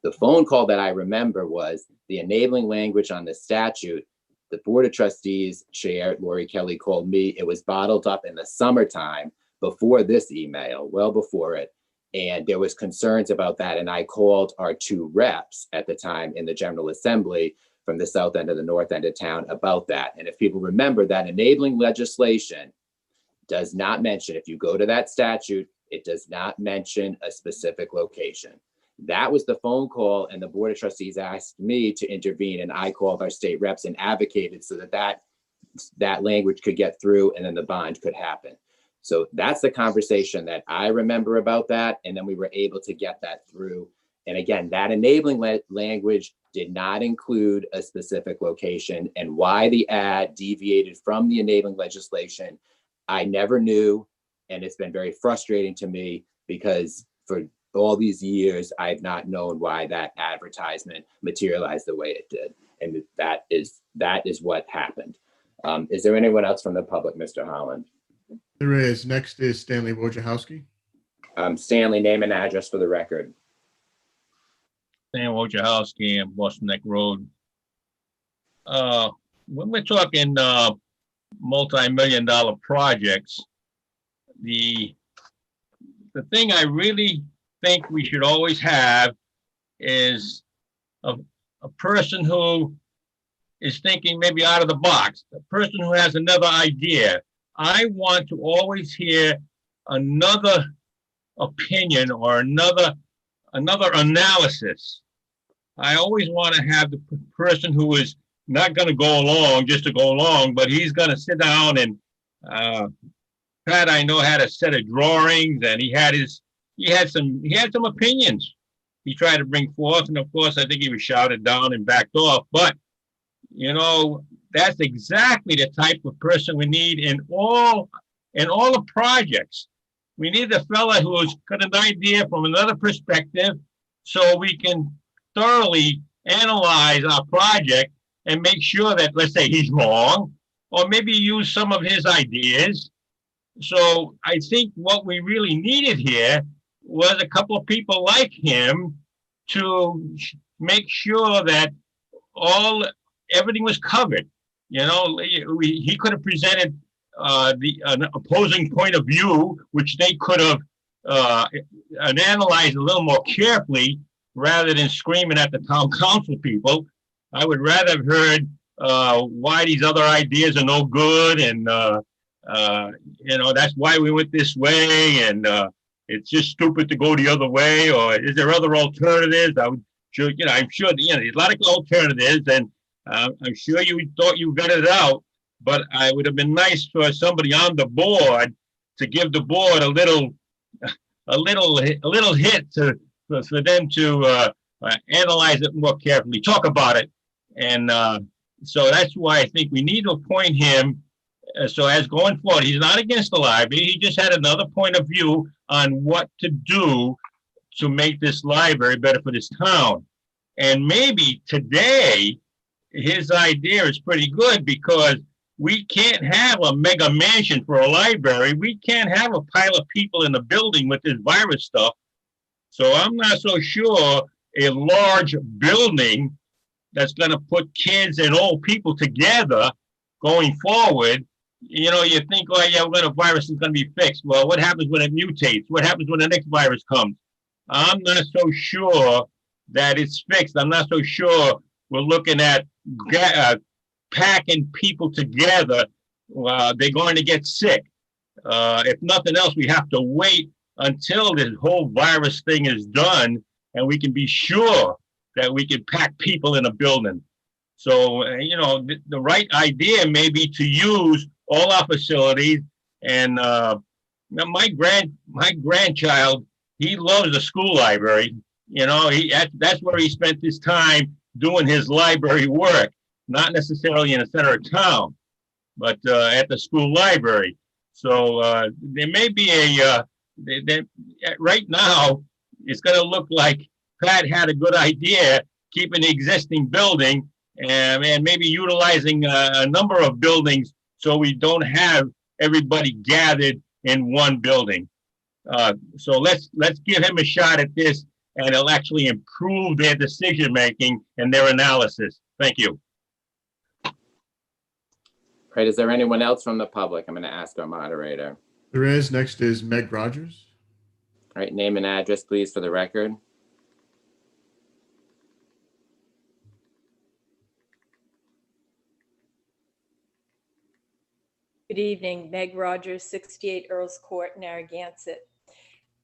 The phone call that I remember was the enabling language on the statute. The Board of Trustees chair, Lori Kelly, called me. It was bottled up in the summertime before this email, well before it. And there was concerns about that. And I called our two reps at the time in the General Assembly from the south end of the north end of town about that. And if people remember, that enabling legislation does not mention, if you go to that statute, it does not mention a specific location. That was the phone call, and the Board of Trustees asked me to intervene, and I called our state reps and advocated so that language could get through, and then the bond could happen. So that's the conversation that I remember about that, and then we were able to get that through. And again, that enabling language did not include a specific location, and why the ad deviated from the enabling legislation, I never knew, and it's been very frustrating to me because for all these years, I've not known why that advertisement materialized the way it did. And that is what happened. Is there anyone else from the public, Mr. Holland? There is. Next is Stanley Wojciechowski. Stanley, name and address for the record. Stan Wojciechowski on Boston Neck Road. When we're talking multi-million-dollar projects, the thing I really think we should always have is a person who is thinking maybe out of the box, a person who has another idea. I want to always hear another opinion or another analysis. I always want to have the person who is not going to go along just to go along, but he's going to sit down and Pat, I know, had a set of drawings, and he had some opinions he tried to bring forth, and of course I think he was shouted down and backed off. But you know, that's exactly the type of person we need in all the projects. We need a fella who's got an idea from another perspective, so we can thoroughly analyze our project and make sure that, let's say, he's wrong, or maybe use some of his ideas. So I think what we really needed here was a couple of people like him to make sure that everything was covered. You know, he could have presented an opposing point of view, which they could have analyzed a little more carefully rather than screaming at the town council people. I would rather have heard why these other ideas are no good, and you know, that's why we went this way, and it's just stupid to go the other way, or is there other alternatives? I'm sure there's a lot of alternatives, and I'm sure you thought you got it out, but I would have been nice for somebody on the board to give the board a little hit for them to analyze it more carefully, talk about it, and so that's why I think we need to appoint him. So as going forward, he's not against the library. He just had another point of view on what to do to make this library better for this town. And maybe today, his idea is pretty good, because we can't have a mega mansion for a library. We can't have a pile of people in the building with this virus stuff. So I'm not so sure a large building that's going to put kids and old people together going forward. You know, you think, oh yeah, when a virus is going to be fixed. Well, what happens when it mutates? What happens when the next virus comes? I'm not so sure that it's fixed. I'm not so sure we're looking at packing people together. They're going to get sick. If nothing else, we have to wait until this whole virus thing is done, and we can be sure that we can pack people in a building. So, you know, the right idea may be to use all our facilities. And my grandchild, he loves the school library. You know, that's where he spent his time doing his library work, not necessarily in the center of town, but at the school library. So there may be right now, it's going to look like Pat had a good idea, keeping the existing building and maybe utilizing a number of buildings so we don't have everybody gathered in one building. So let's give him a shot at this, and it'll actually improve their decision making and their analysis. Thank you. Right, is there anyone else from the public? I'm going to ask our moderator. There is. Next is Meg Rogers. All right, name and address, please, for the record. Good evening, Meg Rogers, 68 Earls Court, Narragansett.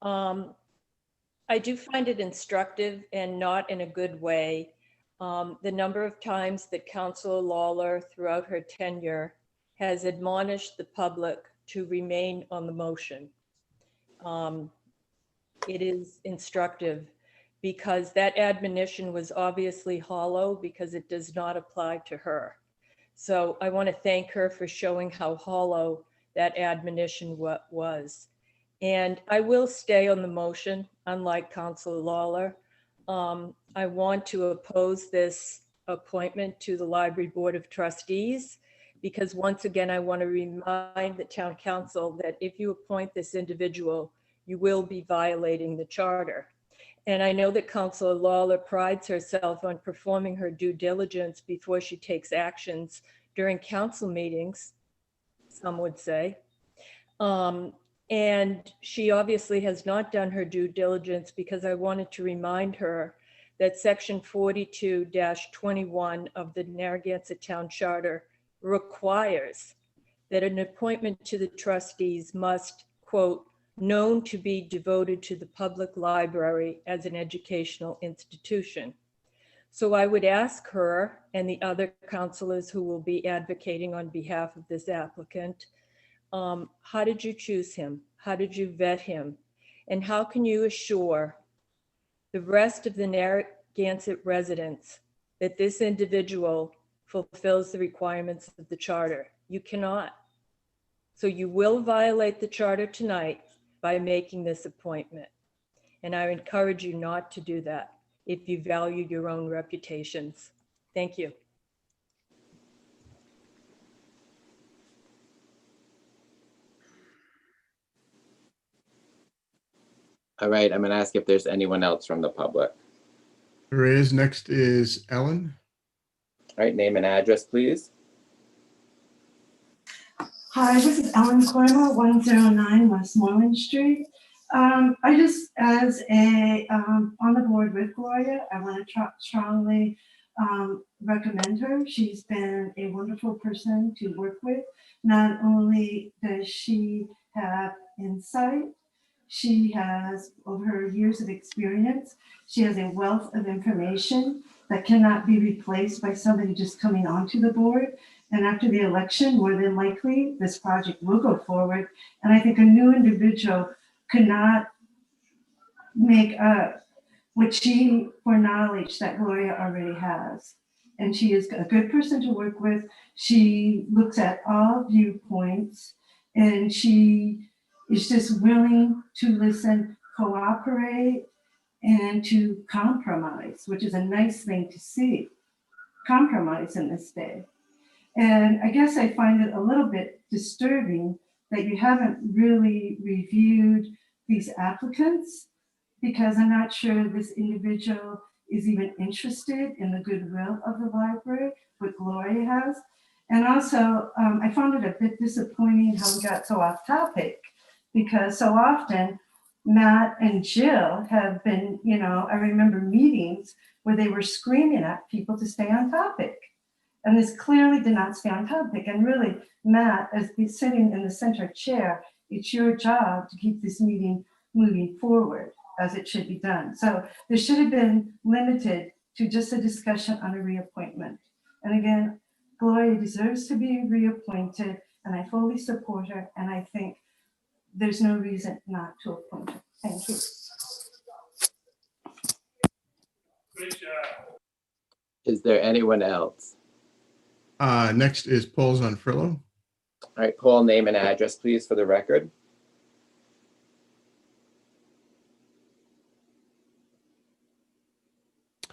I do find it instructive and not in a good way. The number of times that Councilor Lawler throughout her tenure has admonished the public to remain on the motion. It is instructive because that admonition was obviously hollow because it does not apply to her. So I want to thank her for showing how hollow that admonition was. And I will stay on the motion, unlike Councilor Lawler. I want to oppose this appointment to the Library Board of Trustees because once again, I want to remind the Town Council that if you appoint this individual, you will be violating the charter. And I know that Councilor Lawler prides herself on performing her due diligence before she takes actions during council meetings, some would say. And she obviously has not done her due diligence because I wanted to remind her that section 42-21 of the Narragansett Town Charter requires that an appointment to the trustees must, quote, known to be devoted to the public library as an educational institution. So I would ask her and the other councilors who will be advocating on behalf of this applicant, how did you choose him? How did you vet him? And how can you assure the rest of the Narragansett residents that this individual fulfills the requirements of the charter? You cannot. So you will violate the charter tonight by making this appointment. And I encourage you not to do that if you value your own reputations. Thank you. All right, I'm going to ask if there's anyone else from the public. There is. Next is Ellen. All right, name and address, please. Hi, this is Ellen Corma, 109 Westmoreland Street. I just, as a on the board with Gloria, I want to strongly recommend her. She's been a wonderful person to work with. Not only does she have insight, she has, over her years of experience, she has a wealth of information that cannot be replaced by somebody just coming onto the board. And after the election, more than likely, this project will go forward. And I think a new individual could not make up what she for knowledge that Gloria already has. And she is a good person to work with. She looks at all viewpoints and she is just willing to listen, cooperate, and to compromise, which is a nice thing to see. Compromise in this day. And I guess I find it a little bit disturbing that you haven't really reviewed these applicants because I'm not sure this individual is even interested in the goodwill of the library, what Gloria has. And also, I found it a bit disappointing how we got so off topic because so often Matt and Jill have been, I remember meetings where they were screaming at people to stay on topic. And this clearly did not stay on topic. And really, Matt, as sitting in the center chair, it's your job to keep this meeting moving forward as it should be done. So this should have been limited to just a discussion on a reappointment. And again, Gloria deserves to be reappointed, and I fully support her. And I think there's no reason not to appoint her. Thank you. Is there anyone else? Next is Paul Zanfrillo. All right, Paul, name and address, please, for the record.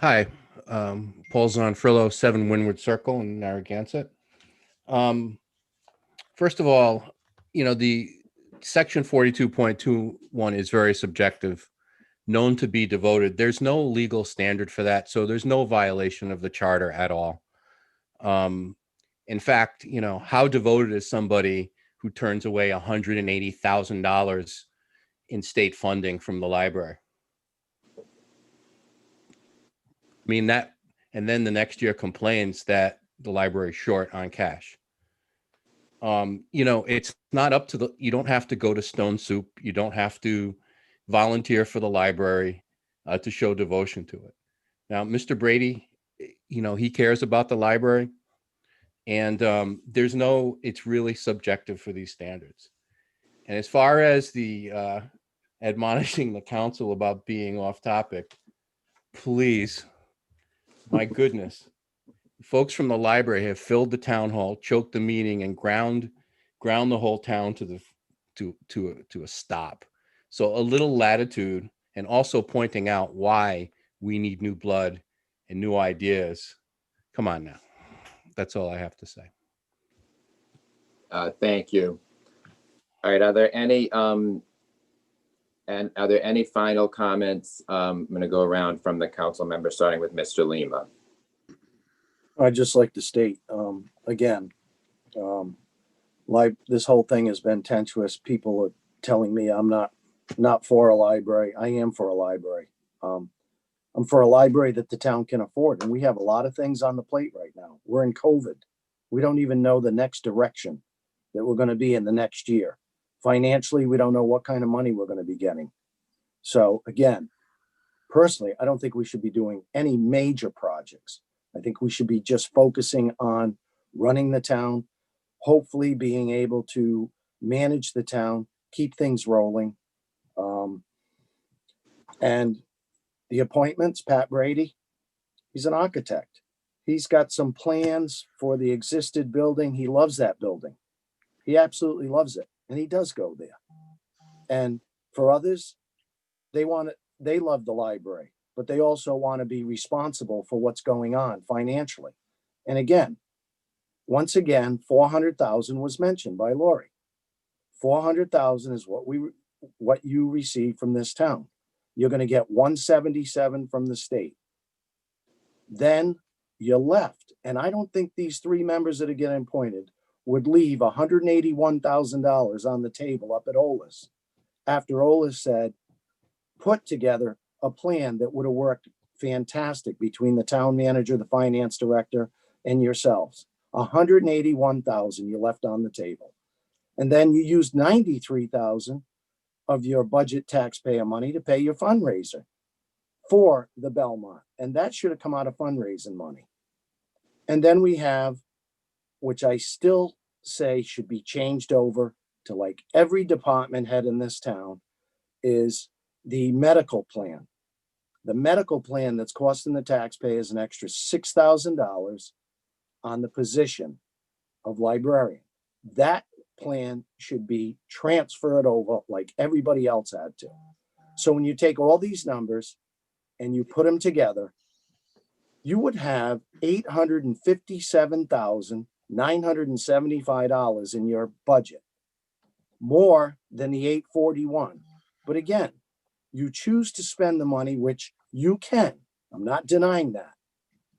Hi, Paul Zonfrillo, 7 Windward Circle in Narragansett. First of all, the section 42.21 is very subjective, known to be devoted. There's no legal standard for that, so there's no violation of the charter at all. In fact, how devoted is somebody who turns away $180,000 in state funding from the library? I mean, that, and then the next year complains that the library's short on cash. It's not up to you don't have to go to Stone Soup. You don't have to volunteer for the library to show devotion to it. Now, Mr. Brady, he cares about the library, and it's really subjective for these standards. And as far as the admonishing the council about being off topic, please, my goodness, folks from the library have filled the town hall, choked the meeting, and ground the whole town to a stop. So a little latitude, and also pointing out why we need new blood and new ideas. Come on now. That's all I have to say. Thank you. All right, are there any final comments? I'm going to go around from the council members, starting with Mr. Lima. I'd just like to state, again, this whole thing has been tenuous. People are telling me I'm not for a library. I am for a library. I'm for a library that the town can afford. And we have a lot of things on the plate right now. We're in COVID. We don't even know the next direction that we're going to be in the next year. Financially, we don't know what kind of money we're going to be getting. So again, personally, I don't think we should be doing any major projects. I think we should be just focusing on running the town, hopefully being able to manage the town, keep things rolling. And the appointments, Pat Brady, he's an architect. He's got some plans for the existed building. He loves that building. He absolutely loves it. And he does go there. And for others, they love the library, but they also want to be responsible for what's going on financially. And again, once again, 400,000 was mentioned by Lori. 400,000 is what you receive from this town. You're going to get 177 from the state. Then you're left. And I don't think these 3 members that are getting appointed would leave $181,000 on the table up at Olis after Olis said, put together a plan that would have worked fantastic between the town manager, the finance director, and yourselves. 181,000 you left on the table. And then you used 93,000 of your budget taxpayer money to pay your fundraiser for the Belmont. And that should have come out of fundraising money. And then we have, which I still say should be changed over to like every department head in this town, is the medical plan. The medical plan that's costing the taxpayers an extra $6,000 on the position of librarian. That plan should be transferred over like everybody else had to. So when you take all these numbers and you put them together, you would have $857,975 in your budget, more than the 841. But again, you choose to spend the money, which you can. I'm not denying that,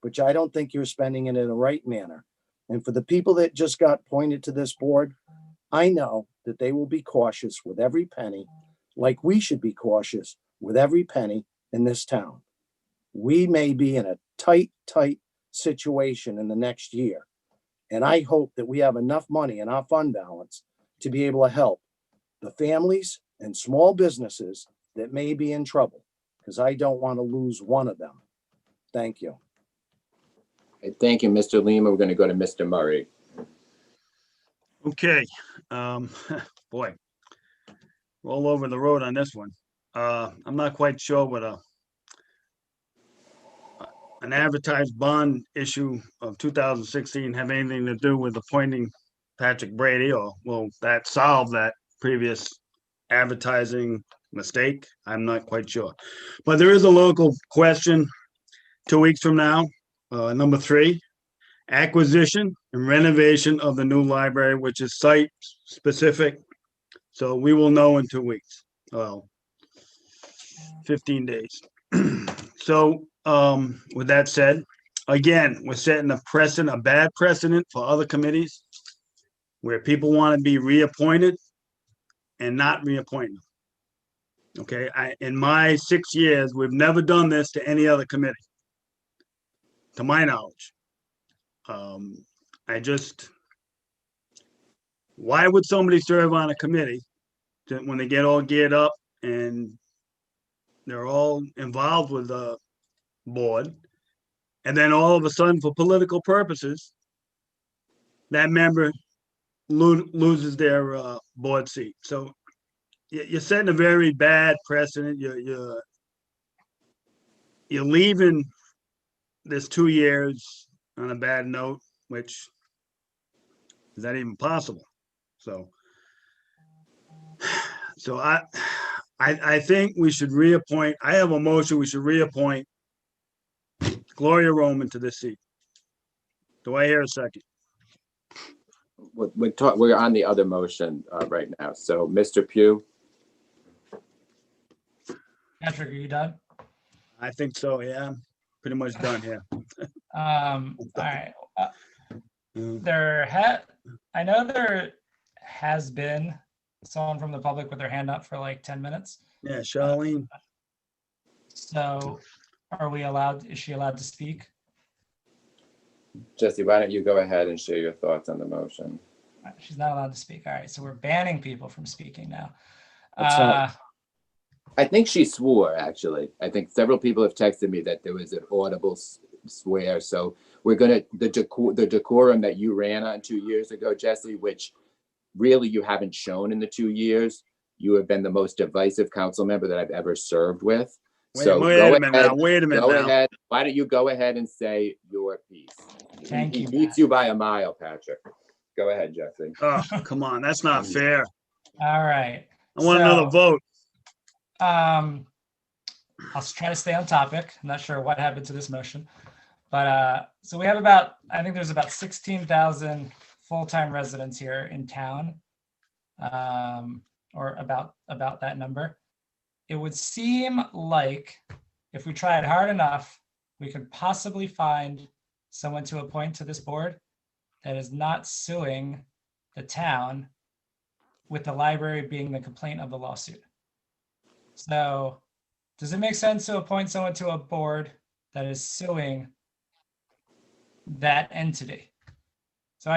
but I don't think you're spending it in the right manner. And for the people that just got appointed to this board, I know that they will be cautious with every penny, like we should be cautious with every penny in this town. We may be in a tight situation in the next year. And I hope that we have enough money in our fund balance to be able to help the families and small businesses that may be in trouble, because I don't want to lose one of them. Thank you. Thank you, Mr. Lima. We're going to go to Mr. Murray. Okay, boy, all over the road on this one. I'm not quite sure what an advertised bond issue of 2016 have anything to do with appointing Patrick Brady, or will that solve that previous advertising mistake? I'm not quite sure. But there is a local question 2 weeks from now. Number 3, acquisition and renovation of the new library, which is site specific. So we will know in 2 weeks. Well, 15 days. So with that said, again, we're setting a bad precedent for other committees where people want to be reappointed and not reappoint them. Okay, in my 6 years, we've never done this to any other committee, to my knowledge. Why would somebody serve on a committee when they get all geared up and they're all involved with the board, and then all of a sudden, for political purposes, that member loses their board seat? So you're setting a very bad precedent. You're leaving this 2 years on a bad note, which is that even possible? So I think we should reappoint. I have a motion. We should reappoint Gloria Roman to this seat. Do I hear a second? We're on the other motion right now. So, Mr. Pugh. Patrick, are you done? I think so. Yeah, I'm pretty much done here. All right. I know there has been someone from the public with their hand up for like 10 minutes. Yeah, Charlene. So is she allowed to speak? Jesse, why don't you go ahead and share your thoughts on the motion? She's not allowed to speak. All right, so we're banning people from speaking now. I think she swore, actually. I think several people have texted me that there was an audible swear. So we're the decorum that you ran on 2 years ago, Jesse, which really you haven't shown in the 2 years. You have been the most divisive council member that I've ever served with. Wait a minute now. Why don't you go ahead and say your piece? Thank you. He beats you by a mile, Patrick. Go ahead, Jesse. Oh, come on. That's not fair. All right. I want another vote. I'll try to stay on topic. I'm not sure what happened to this motion, but so we have I think there's about 16,000 full-time residents here in town, or about that number. It would seem like if we tried hard enough, we could possibly find someone to appoint to this board that is not suing the town, with the library being the complaint of the lawsuit. So does it make sense to appoint someone to a board that is suing that entity? So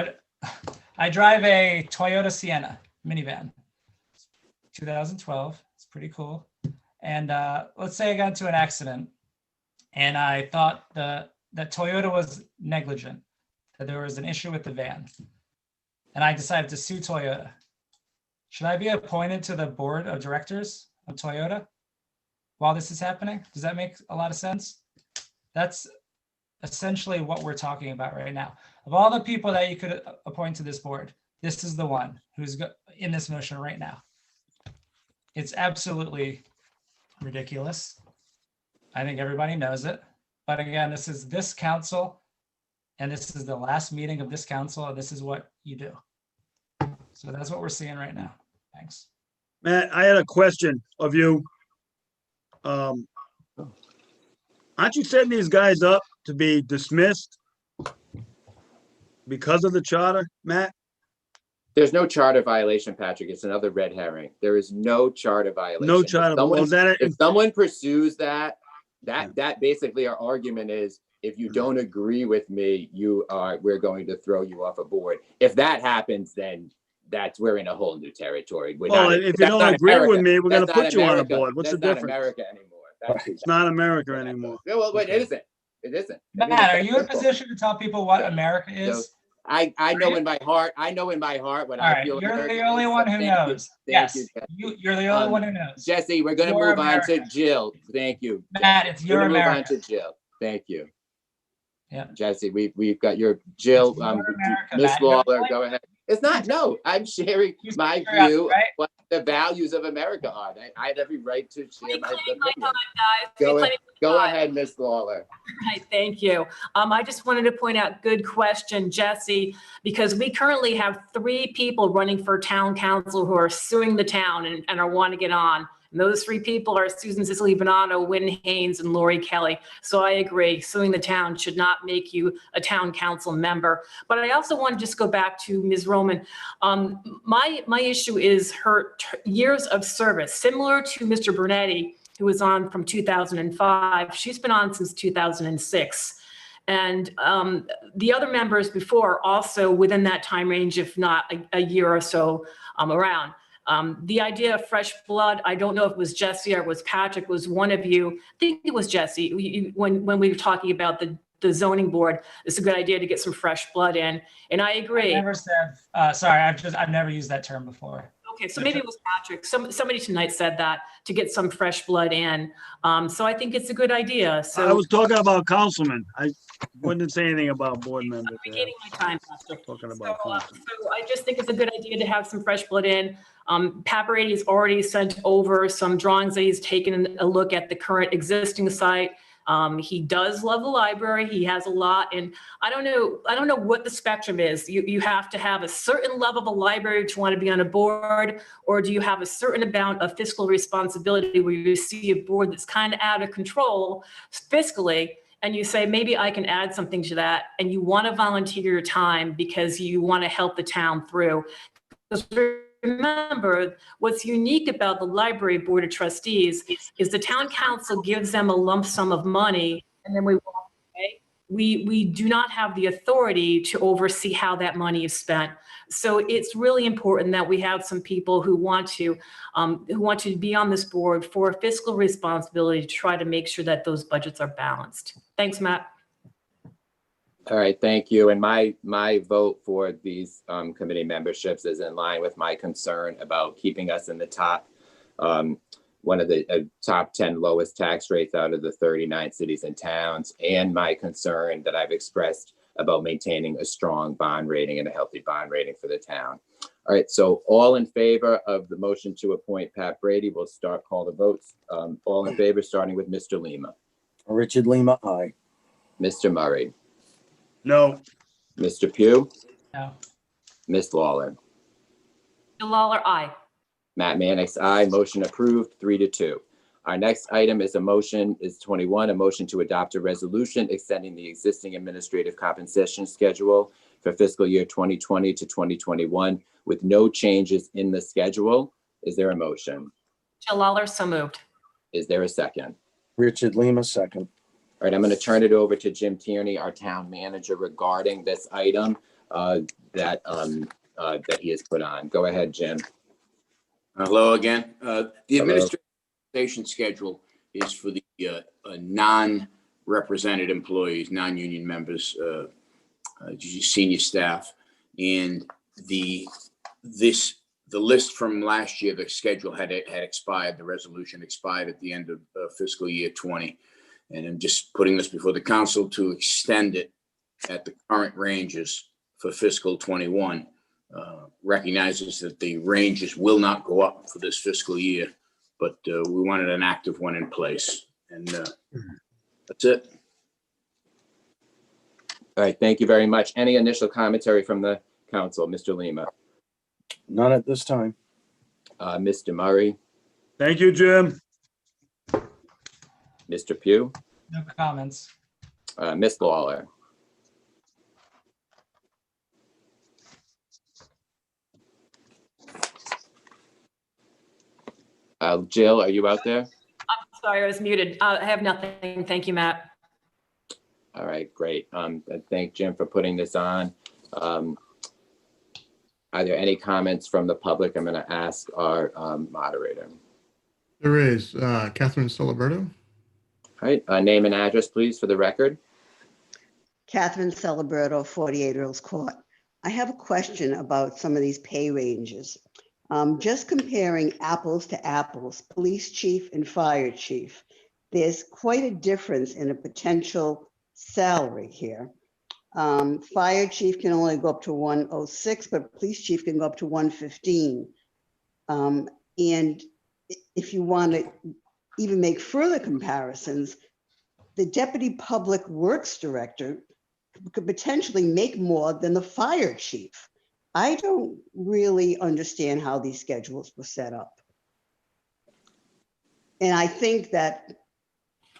I drive a Toyota Sienna minivan, 2012. It's pretty cool. And let's say I got into an accident and I thought that Toyota was negligent, that there was an issue with the van, and I decided to sue Toyota. Should I be appointed to the board of directors of Toyota while this is happening? Does that make a lot of sense? That's essentially what we're talking about right now. Of all the people that you could appoint to this board, this is the one who's in this motion right now. It's absolutely ridiculous. I think everybody knows it. But again, this is this council, and this is the last meeting of this council, and this is what you do. So that's what we're seeing right now. Thanks. Matt, I had a question of you. Aren't you setting these guys up to be dismissed because of the charter, Matt? There's no charter violation, Patrick. It's another red herring. There is no charter violation. No charter. If someone pursues that basically our argument is, if you don't agree with me, we're going to throw you off a board. If that happens, then we're in a whole new territory. If you don't agree with me, we're going to put you on a board. What's the difference? That's not America anymore. It's not America anymore. Well, wait, it isn't. It isn't. Matt, are you in a position to tell people what America is? So, I know in my heart what I feel. You're the only one who knows. Yes, you're the only one who knows. Jesse, we're going to move on to Jill. Thank you. Matt, it's your America. Move on to Jill. Thank you. Yeah. Jesse, we've got your Jill. Miss Lawler, go ahead. It's not. No, I'm sharing my view. Right? the values of America are. I have every right to share my Reclaiming my opinion. time, guys. Go, Reclaiming my go time. ahead, Ms. Lawler. Right, thank you. I just wanted to point out, good question, Jesse, because we currently have 3 people running for town council who are suing the town and are wanting to get on. And those 3 people are Susan Sicily Bonanno, Wynn Haynes, and Lori Kelly. So I agree, suing the town should not make you a town council member. But I also want to just go back to Ms. Roman. My issue is her years of service, similar to Mr. Brunetti, who was on from 2005. She's been on since 2006. And the other members before also within that time range, if not a year or so around. The idea of fresh blood, I don't know if it was Jesse or it was Patrick, was one of you. I think it was Jesse, when we were talking about the zoning board, it's a good idea to get some fresh blood in. And I agree. I never said, sorry, I've never used that term before. Okay, so maybe it was Patrick. Somebody tonight said that, to get some fresh blood in. So I think it's a good idea. So I was talking about councilmen. I wouldn't say anything about board members. I'm regaining my time, Patrick. Talking about councilmen. So I just think it's a good idea to have some fresh blood in. Pat Brady's already sent over some drawings that he's taken a look at the current existing site. He does love the library. He has a lot, and I don't know what the spectrum is. You have to have a certain level of a library to want to be on a board, or do you have a certain amount of fiscal responsibility where you see a board that's kind of out of control fiscally, and you say, maybe I can add something to that, and you want to volunteer your time because you want to help the town through. Because remember, what's unique about the library board of trustees is the town council gives them a lump sum of money, and then we walk away. We do not have the authority to oversee how that money is spent. So it's really important that we have some people who want to be on this board for fiscal responsibility to try to make sure that those budgets are balanced. Thanks, Matt. All right, thank you. And my vote for these committee memberships is in line with my concern about keeping us in the top, one of the top 10 lowest tax rates out of the 39 cities and towns, and my concern that I've expressed about maintaining a strong bond rating and a healthy bond rating for the town. All right, so all in favor of the motion to appoint Pat Brady, we'll call the votes. All in favor, starting with Mr. Lima. Richard Lima, aye. Mr. Murray. No. Mr. Pugh. No. Ms. Lawler. Lawler, aye. Matt Mannix, aye. Motion approved, 3-2. Our next item is 21, a motion to adopt a resolution extending the existing administrative compensation schedule for fiscal year 2020 to 2021 with no changes in the schedule. Is there a motion? Jill Lawler, so moved. Is there a second? Richard Lima, second. All right, I'm going to turn it over to Jim Tierney, our town manager, regarding this item that he has put on. Go ahead, Jim. Hello again. The administration schedule is for the non-represented employees, non-union members, senior staff, and the list from last year, the schedule had expired. The resolution expired at the end of fiscal year 20. And I'm just putting this before the council to extend it at the current ranges for fiscal 21. Recognizes that the ranges will not go up for this fiscal year, but we wanted an active one in place. And that's it. All right, thank you very much. Any initial commentary from the council? Mr. Lima. None at this time. Mr. Murray. Thank you, Jim. Mr. Pugh. No comments. Ms. Lawler. Jill, are you out there? I'm sorry, I was muted. I have nothing. Thank you, Matt. All right, great. I thank Jim for putting this on. Are there any comments from the public? I'm going to ask our moderator. There is Catherine Celeberto. All right, name and address, please, for the record. Catherine Celeberto, 48 Earls Court. I have a question about some of these pay ranges. Just comparing apples to apples, police chief and fire chief, there's quite a difference in a potential salary here. Fire chief can only go up to 106, but police chief can go up to 115. And if you want to even make further comparisons, the deputy public works director could potentially make more than the fire chief. I don't really understand how these schedules were set up. And I think that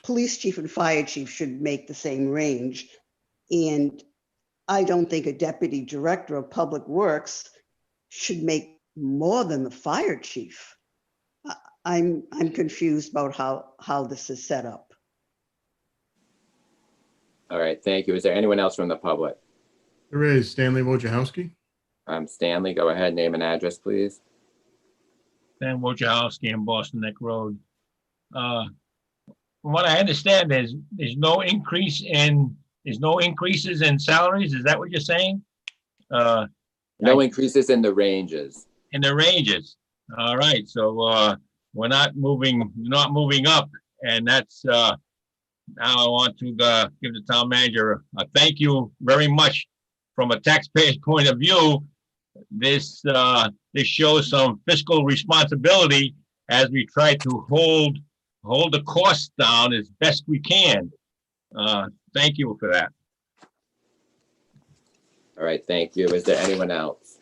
police chief and fire chief should make the same range. And I don't think a deputy director of public works should make more than the fire chief. I'm confused about how this is set up. All right, thank you. Is there anyone else from the public? There is Stanley Wojciechowski. Stanley, go ahead, name and address, please. Stan Wojciechowski on Boston Neck Road. From what I understand, there's no increases in salaries. Is that what you're saying? No increases in the ranges. In the ranges. All right. So we're not moving up, and that's now I want to give the town manager a thank you very much. From a taxpayer's point of view, this shows some fiscal responsibility as we try to hold the costs down as best we can. Thank you for that. All right, thank you. Is there anyone else?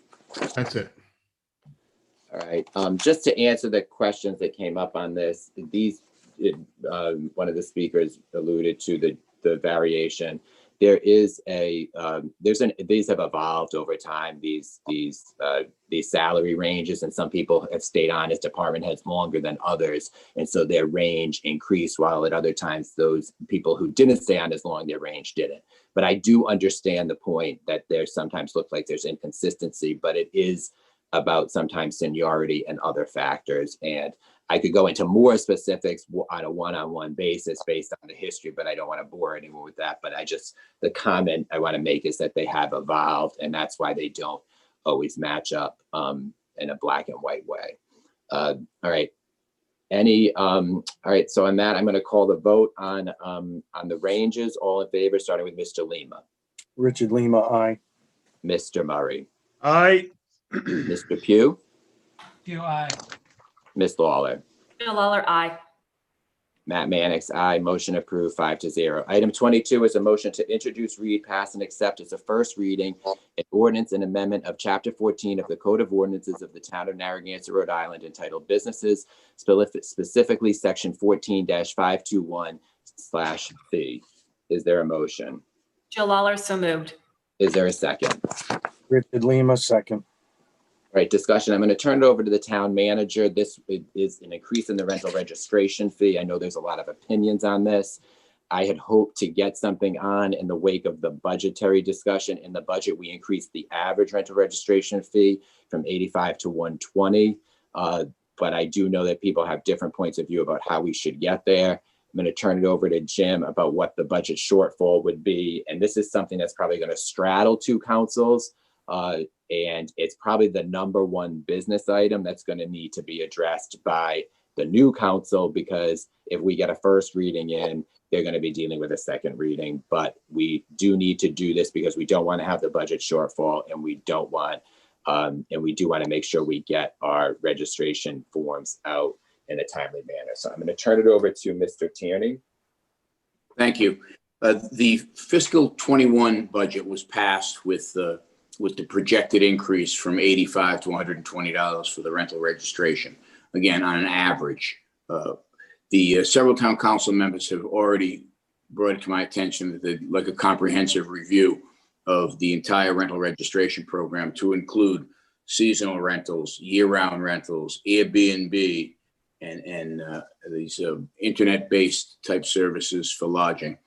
That's it. All right, just to answer the questions that came up on this, one of the speakers alluded to the variation. There is these have evolved over time, these salary ranges, and some people have stayed on as department heads longer than others. And so their range increased, while at other times, those people who didn't stay on as long, their range didn't. But I do understand the point that there sometimes looks like there's inconsistency, but it is about sometimes seniority and other factors. And I could go into more specifics on a one-on-one basis based on the history, but I don't want to bore anyone with that. But the comment I want to make is that they have evolved, and that's why they don't always match up in a black and white way. All right. All right. So on that, I'm going to call the vote on the ranges. All in favor, starting with Mr. Lima. Richard Lima, aye. Mr. Murray. Aye. Mr. Pugh. Pugh, aye. Ms. Lawler. Jill Lawler, aye. Matt Mannix, aye. Motion approved 5-0. Item 22 is a motion to introduce, read, pass, and accept as a first reading an ordinance and amendment of Chapter 14 of the Code of Ordinances of the Town of Narragansett, Rhode Island, entitled Businesses, specifically Section 14-521/C. Is there a motion? Jill Lawler, so moved. Is there a second? Richard Lima, second. All right, discussion. I'm going to turn it over to the town manager. This is an increase in the rental registration fee. I know there's a lot of opinions on this. I had hoped to get something on in the wake of the budgetary discussion. In the budget, we increased the average rental registration fee from $85 to $120. But I do know that people have different points of view about how we should get there. I'm going to turn it over to Jim about what the budget shortfall would be. And this is something that's probably going to straddle two councils. And it's probably the number one business item that's going to need to be addressed by the new council, because if we get a first reading in, they're going to be dealing with a second reading. But we do need to do this because we don't want to have the budget shortfall, and we don't want, and we do want to make sure we get our registration forms out in a timely manner. So I'm going to turn it over to Mr. Tierney. Thank you. The fiscal 21 budget was passed with the projected increase from $85 to $120 for the rental registration. Again, on an average. The several town council members have already brought it to my attention that they'd like a comprehensive review of the entire rental registration program to include seasonal rentals, year-round rentals, Airbnb, and these internet-based type services for lodging.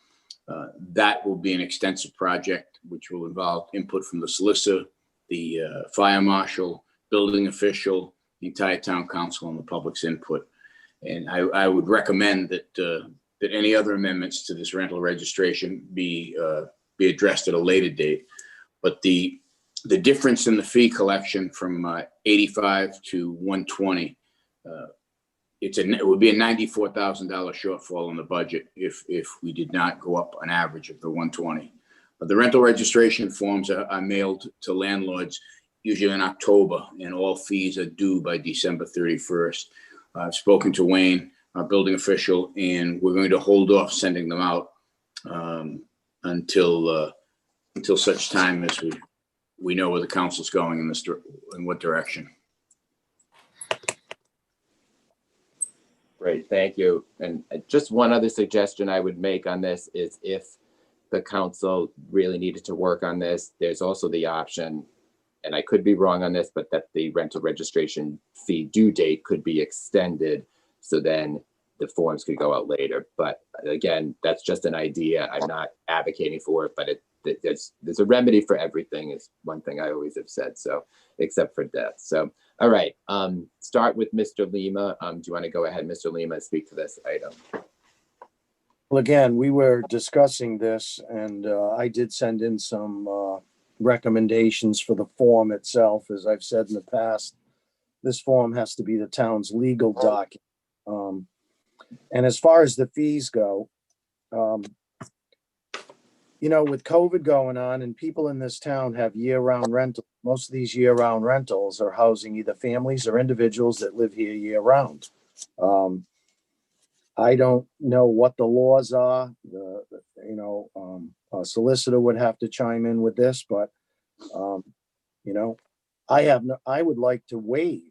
That will be an extensive project, which will involve input from the solicitor, the fire marshal, building official, the entire town council, and the public's input. And I would recommend that any other amendments to this rental registration be addressed at a later date. But the difference in the fee collection from 85 to 120, it would be a $94,000 shortfall in the budget if we did not go up an average of the 120. But the rental registration forms are mailed to landlords usually in October, and all fees are due by December 31st. I've spoken to Wayne, our building official, and we're going to hold off sending them out until such time as we know where the council's going in what direction. Great, thank you. And just one other suggestion I would make on this is if the council really needed to work on this, there's also the option, and I could be wrong on this, but that the rental registration fee due date could be extended. So then the forms could go out later. But again, that's just an idea. I'm not advocating for it, but there's a remedy for everything is one thing I always have said. So except for death. So, all right, start with Mr. Lima. Do you want to go ahead, Mr. Lima, and speak to this item? Well, again, we were discussing this and I did send in some recommendations for the form itself. As I've said in the past, this form has to be the town's legal document. And as far as the fees go, you know, with COVID going on and people in this town have year-round rentals, most of these year-round rentals are housing either families or individuals that live here year-round. I don't know what the laws are. A solicitor would have to chime in with this, but you know, I would like to waive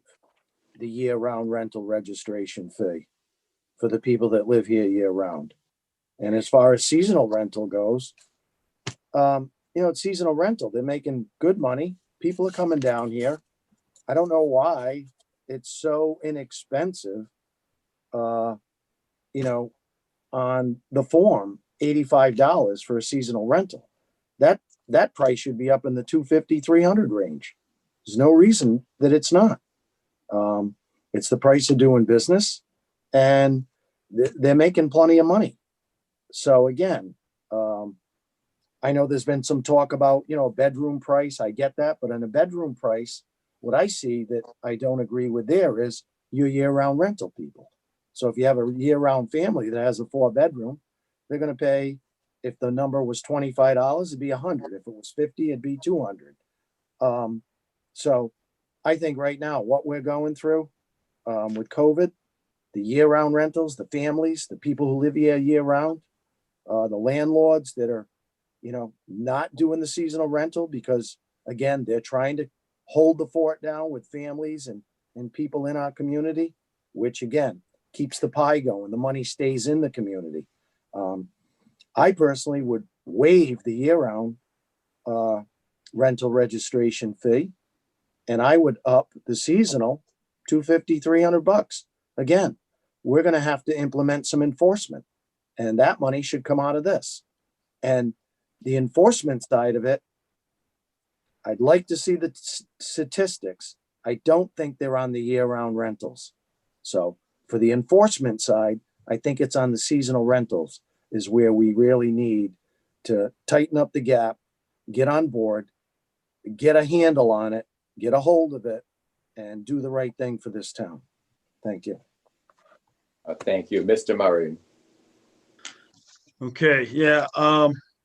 the year-round rental registration fee for the people that live here year-round. And as far as seasonal rental goes, it's seasonal rental. They're making good money. People are coming down here. I don't know why it's so inexpensive. On the form, $85 for a seasonal rental. That price should be up in the $250, $300 range. There's no reason that it's not. It's the price of doing business, and they're making plenty of money. So again, I know there's been some talk about, a bedroom price. I get that, but on a bedroom price, what I see that I don't agree with there is your year-round rental people. So if you have a year-round family that has a 4-bedroom, they're going to pay, if the number was $25, it'd be $100. If it was $50, it'd be $200. So I think right now what we're going through with COVID, the year-round rentals, the families, the people who live here year-round, the landlords that are, not doing the seasonal rental because, again, they're trying to hold the fort down with families and people in our community, which, again, keeps the pie going. The money stays in the community. I personally would waive the year-round rental registration fee, and I would up the seasonal $250, $300. Again, we're going to have to implement some enforcement, and that money should come out of this. And the enforcement side of it, I'd like to see the statistics. I don't think they're on the year-round rentals. So for the enforcement side, I think it's on the seasonal rentals is where we really need to tighten up the gap, get on board, get a handle on it, get a hold of it, and do the right thing for this town. Thank you. Thank you. Mr. Murray. Okay, yeah,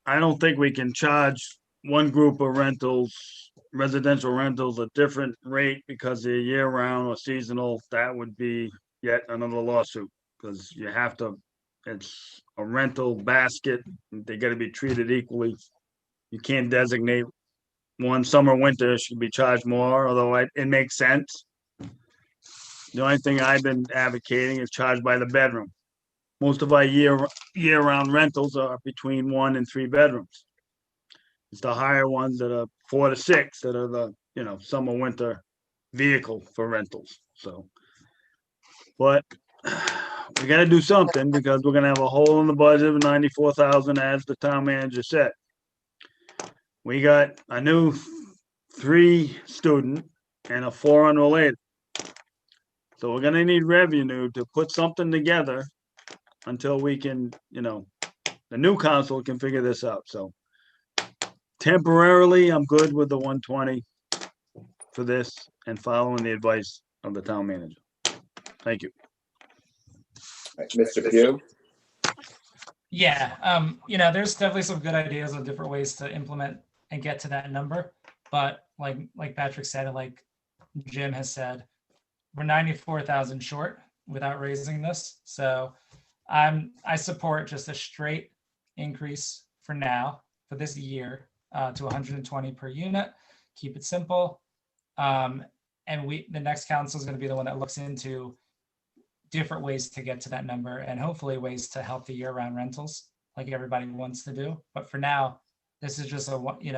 I don't think we can charge one group of residential rentals, a different rate because they're year-round or seasonal. That would be yet another lawsuit because you have to, it's a rental basket. They got to be treated equally. You can't designate one summer, winter should be charged more, although it makes sense. The only thing I've been advocating is charged by the bedroom. Most of our year-round rentals are between 1 and 3 bedrooms. It's the higher ones that are 4 to 6 that are the, summer, winter vehicle for rentals. So, but we got to do something because we're going to have a hole in the budget of 94,000, as the town manager said. We got a new 3 student and a 4 unrelated. So we're going to need revenue to put something together until we can, the new council can figure this out. So temporarily, I'm good with the 120 for this and following the advice of the town manager. Thank you. Mr. Pugh? Yeah, there's definitely some good ideas on different ways to implement and get to that number. But like Patrick said, and like Jim has said, we're 94,000 short without raising this. So I support just a straight increase for now, for this year, to 120 per unit. Keep it simple. And the next council is going to be the one that looks into different ways to get to that number, and hopefully ways to help the year-round rentals like everybody wants to do. But for now, this is just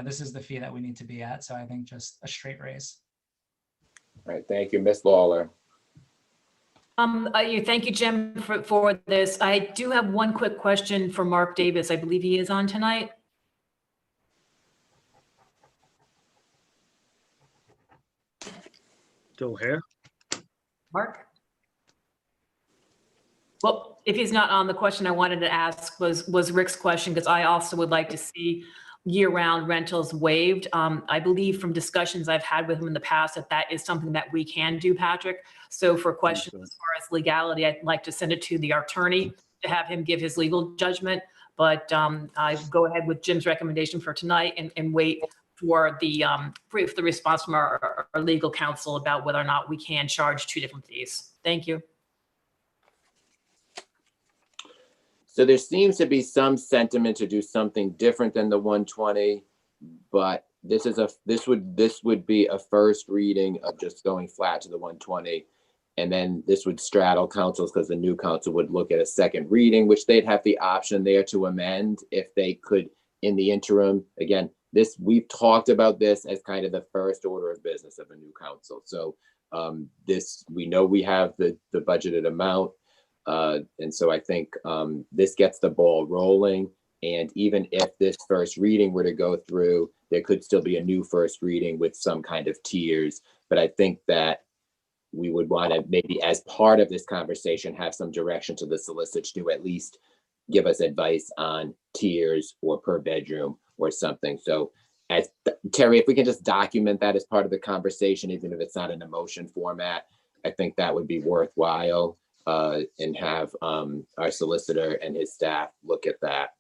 this is the fee that we need to be at. So I think just a straight raise. All right, thank you, Ms. Lawler. Thank you, Jim, for this. I do have one quick question for Mark Davis. I believe he is on tonight. Still here? Mark? Well, if he's not on, the question I wanted to ask was Rick's question, because I also would like to see year-round rentals waived. I believe from discussions I've had with him in the past that is something that we can do, Patrick. So for questions as far as legality, I'd like to send it to the attorney to have him give his legal judgment. But I go ahead with Jim's recommendation for tonight and wait for the response from our legal counsel about whether or not we can charge two different fees. Thank you. So there seems to be some sentiment to do something different than the 120, but this would be a first reading of just going flat to the 120. And then this would straddle councils, because the new council would look at a second reading, which they'd have the option there to amend if they could in the interim. Again, we've talked about this as kind of the first order of business of a new council. So we know we have the budgeted amount. And so I think this gets the ball rolling. And even if this first reading were to go through, there could still be a new first reading with some kind of tiers. But I think that we would want to maybe, as part of this conversation, have some direction to the solicitor to at least give us advice on tiers or per bedroom or something. So Terry, if we can just document that as part of the conversation, even if it's not in a motion format, I think that would be worthwhile. And have our solicitor and his staff look at that.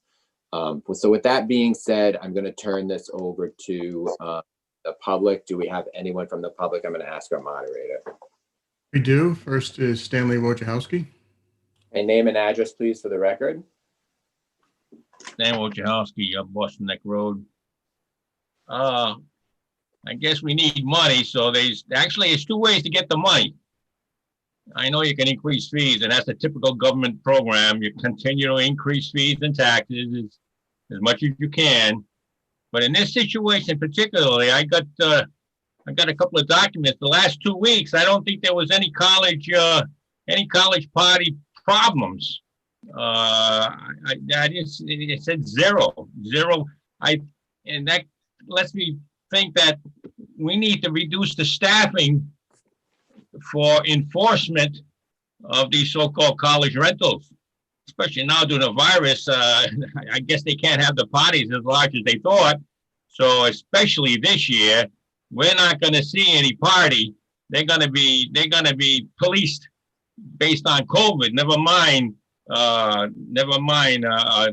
So with that being said, I'm going to turn this over to the public. Do we have anyone from the public? I'm going to ask our moderator. We do. First is Stanley Wojciechowski. And name and address, please, for the record. Stan Wojciechowski, up Boston Neck Road. I guess we need money, so there's two ways to get the money. I know you can increase fees, and that's a typical government program. You continue to increase fees and taxes as much as you can. But in this situation particularly, I got a couple of documents. The last 2 weeks, I don't think there was any college party problems. It said zero. And that lets me think that we need to reduce the staffing for enforcement of these so-called college rentals, especially now due to the virus. I guess they can't have the parties as large as they thought. So especially this year, we're not going to see any party. They're going to be policed based on COVID. Never mind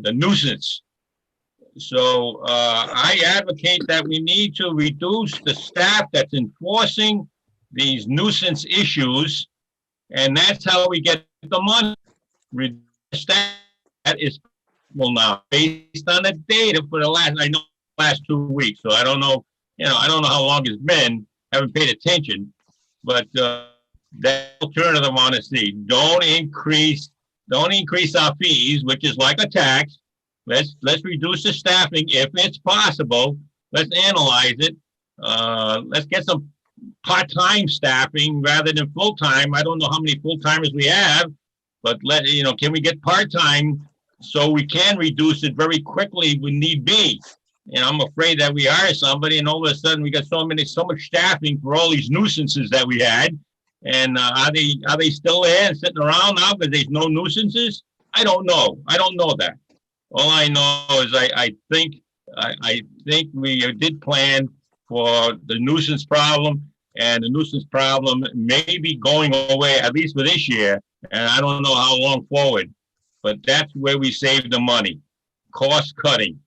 the nuisance. So I advocate that we need to reduce the staff that's enforcing these nuisance issues, and that's how we get the money. That is now based on the data for the last 2 weeks. So I don't know, I don't know how long it's been. Haven't paid attention, but that alternative I want to see. Don't increase our fees, which is like a tax. Let's reduce the staffing if it's possible. Let's analyze it. Let's get some part-time staffing rather than full-time. I don't know how many full-timers we have, but can we get part-time so we can reduce it very quickly when need be? I'm afraid that we hire somebody and all of a sudden we got so much staffing for all these nuisances that we had. And are they still there and sitting around now because there's no nuisances? I don't know. I don't know that. All I know is I think we did plan for the nuisance problem, and the nuisance problem may be going away at least for this year, and I don't know how long forward, but that's where we save the money. Cost cutting,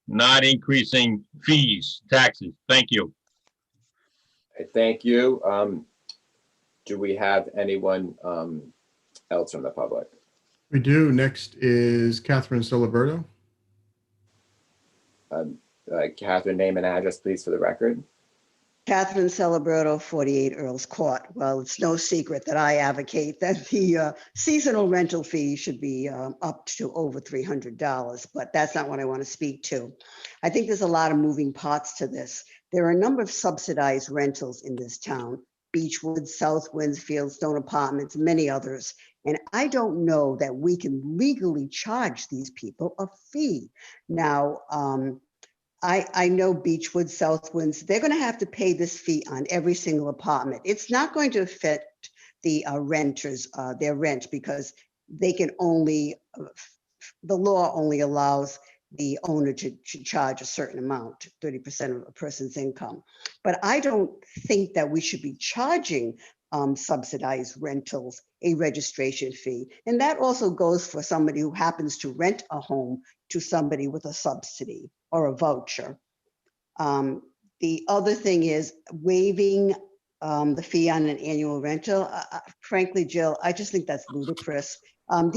not increasing fees, taxes. Thank you. Thank you. Do we have anyone else from the public? We do. Next is Catherine Ciliberto. Catherine, name and address, please, for the record. Catherine Celebrato, 48 Earls Court. Well, it's no secret that I advocate that the seasonal rental fee should be up to over $300, but that's not what I want to speak to. I think there's a lot of moving parts to this. There are a number of subsidized rentals in this town: Beechwood, South Winds, Fieldstone Apartments, many others. And I don't know that we can legally charge these people a fee. Now, I know Beechwood, South Winds, they're going to have to pay this fee on every single apartment. It's not going to affect the renters, their rent, because they can only, the law only allows the owner to charge a certain amount, 30% of a person's income. But I don't think that we should be charging subsidized rentals a registration fee. And that also goes for somebody who happens to rent a home to somebody with a subsidy or a voucher. The other thing is waiving the fee on an annual rental. Frankly, Jill, I just think that's ludicrous. A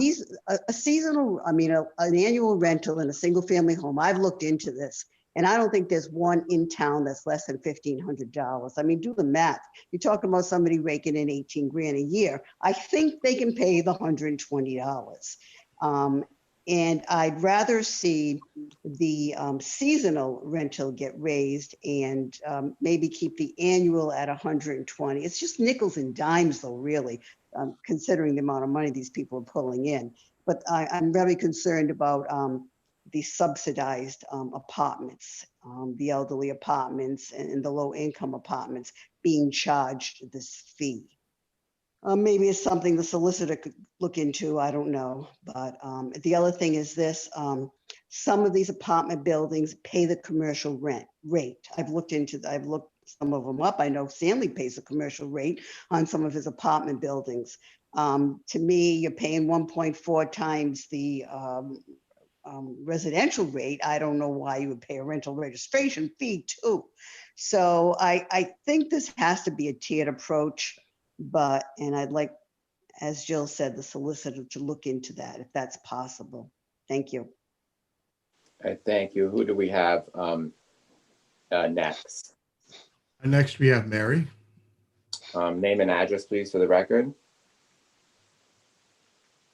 seasonal, an annual rental in a single family home, I've looked into this, and I don't think there's one in town that's less than $1,500. I mean, do the math. You're talking about somebody raking in 18 grand a year. I think they can pay the $120. And I'd rather see the seasonal rental get raised and maybe keep the annual at 120. It's just nickels and dimes though, really, considering the amount of money these people are pulling in. But I'm very concerned about the subsidized apartments, the elderly apartments and the low income apartments being charged this fee. Maybe it's something the solicitor could look into, I don't know. But the other thing is this, some of these apartment buildings pay the commercial rate. I've looked some of them up. I know Stanley pays a commercial rate on some of his apartment buildings. To me, you're paying 1.4 times the residential rate. I don't know why you would pay a rental registration fee too. So I think this has to be a tiered approach. And I'd like, as Jill said, the solicitor to look into that if that's possible. Thank you. Thank you. Who do we have next? Next, we have Mary. Name and address, please, for the record.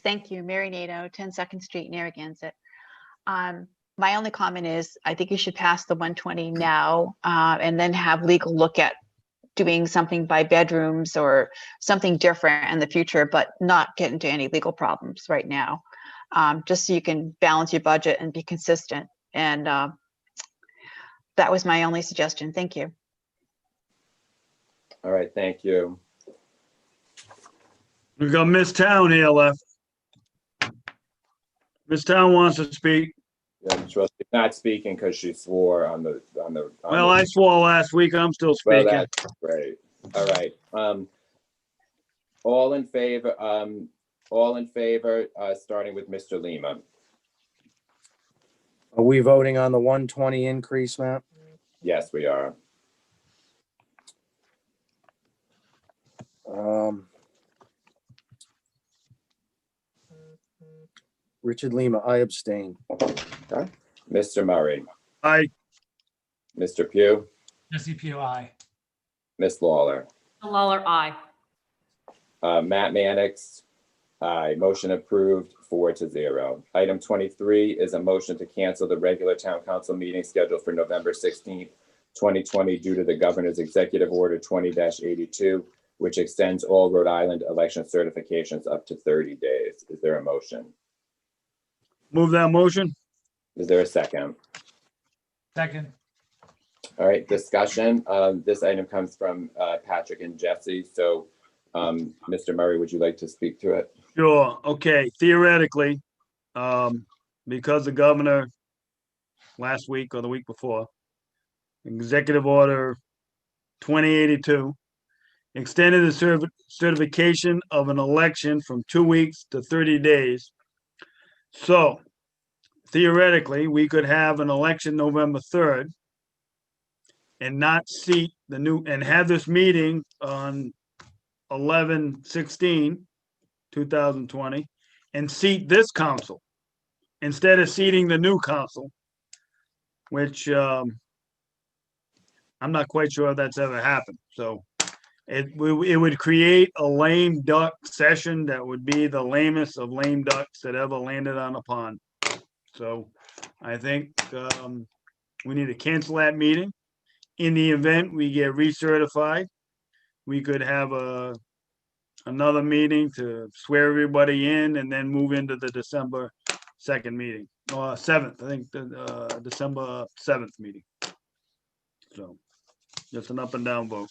Thank you, Mary Nato, 10 2nd Street, Narragansett. My only comment is I think you should pass the 120 now and then have legal look at doing something by bedrooms or something different in the future, but not get into any legal problems right now, just so you can balance your budget and be consistent. And that was my only suggestion. Thank you. All right, thank you. We've got Miss Town here left. Miss Town wants to speak. Yeah, she's not speaking because she swore on the. Well, I swore last week. I'm still speaking. Well, that's great. All right. All in favor. Starting with Mr. Lima. Are we voting on the 120 increase, Matt? Yes, we are. Richard Lima, I abstain. Okay. Mr. Murray. Aye. Mr. Pugh. Jesse Pugh, aye. Miss Lawler. Lawler, aye. Matt Mannix. Aye. Motion approved 4-0. Item 23 is a motion to cancel the regular town council meeting scheduled for November 16th, 2020 due to the governor's executive order 20-82, which extends all Rhode Island election certifications up to 30 days. Is there a motion? Move that motion. Is there a second? Second. All right, discussion. This item comes from Patrick and Jesse. So, Mr. Murray, would you like to speak to it? Sure. Okay. Theoretically, because the governor last week or the week before, Executive Order 2082, extended the certification of an election from 2 weeks to 30 days. So theoretically, we could have an election November 3rd. and not seat the new, and have this meeting on 11/16/2020 and seat this council instead of seating the new council, which I'm not quite sure if that's ever happened. So it would create a lame duck session that would be the lamest of lame ducks that ever landed on a pond. So I think we need to cancel that meeting. In the event we get recertified, we could have another meeting to swear everybody in and then move into the December 2nd meeting, or 7th, I think the December 7th meeting. So just an up and down vote.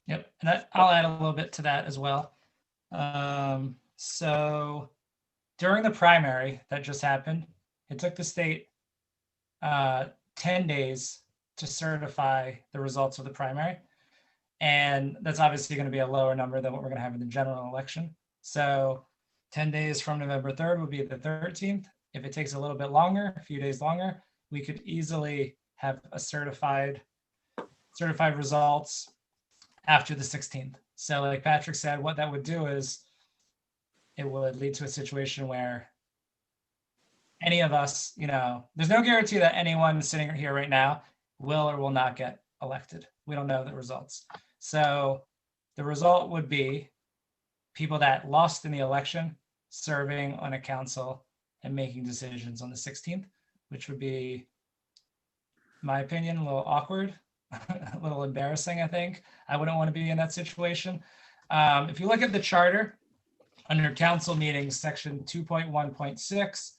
Yep, and I'll add a little bit to that as well. So during the primary that just happened, it took the state 10 days to certify the results of the primary. And that's obviously going to be a lower number than what we're going to have in the general election. So 10 days from November 3rd would be the 13th. If it takes a little bit longer, a few days longer, we could easily have a certified results after the 16th. So like Patrick said, what that would do is it would lead to a situation where any of us, there's no guarantee that anyone sitting here right now will or will not get elected. We don't know the results. So the result would be people that lost in the election serving on a council and making decisions on the 16th, which would be, in my opinion, a little awkward, a little embarrassing, I think. I wouldn't want to be in that situation. If you look at the charter, under council meetings, section 2.1.6,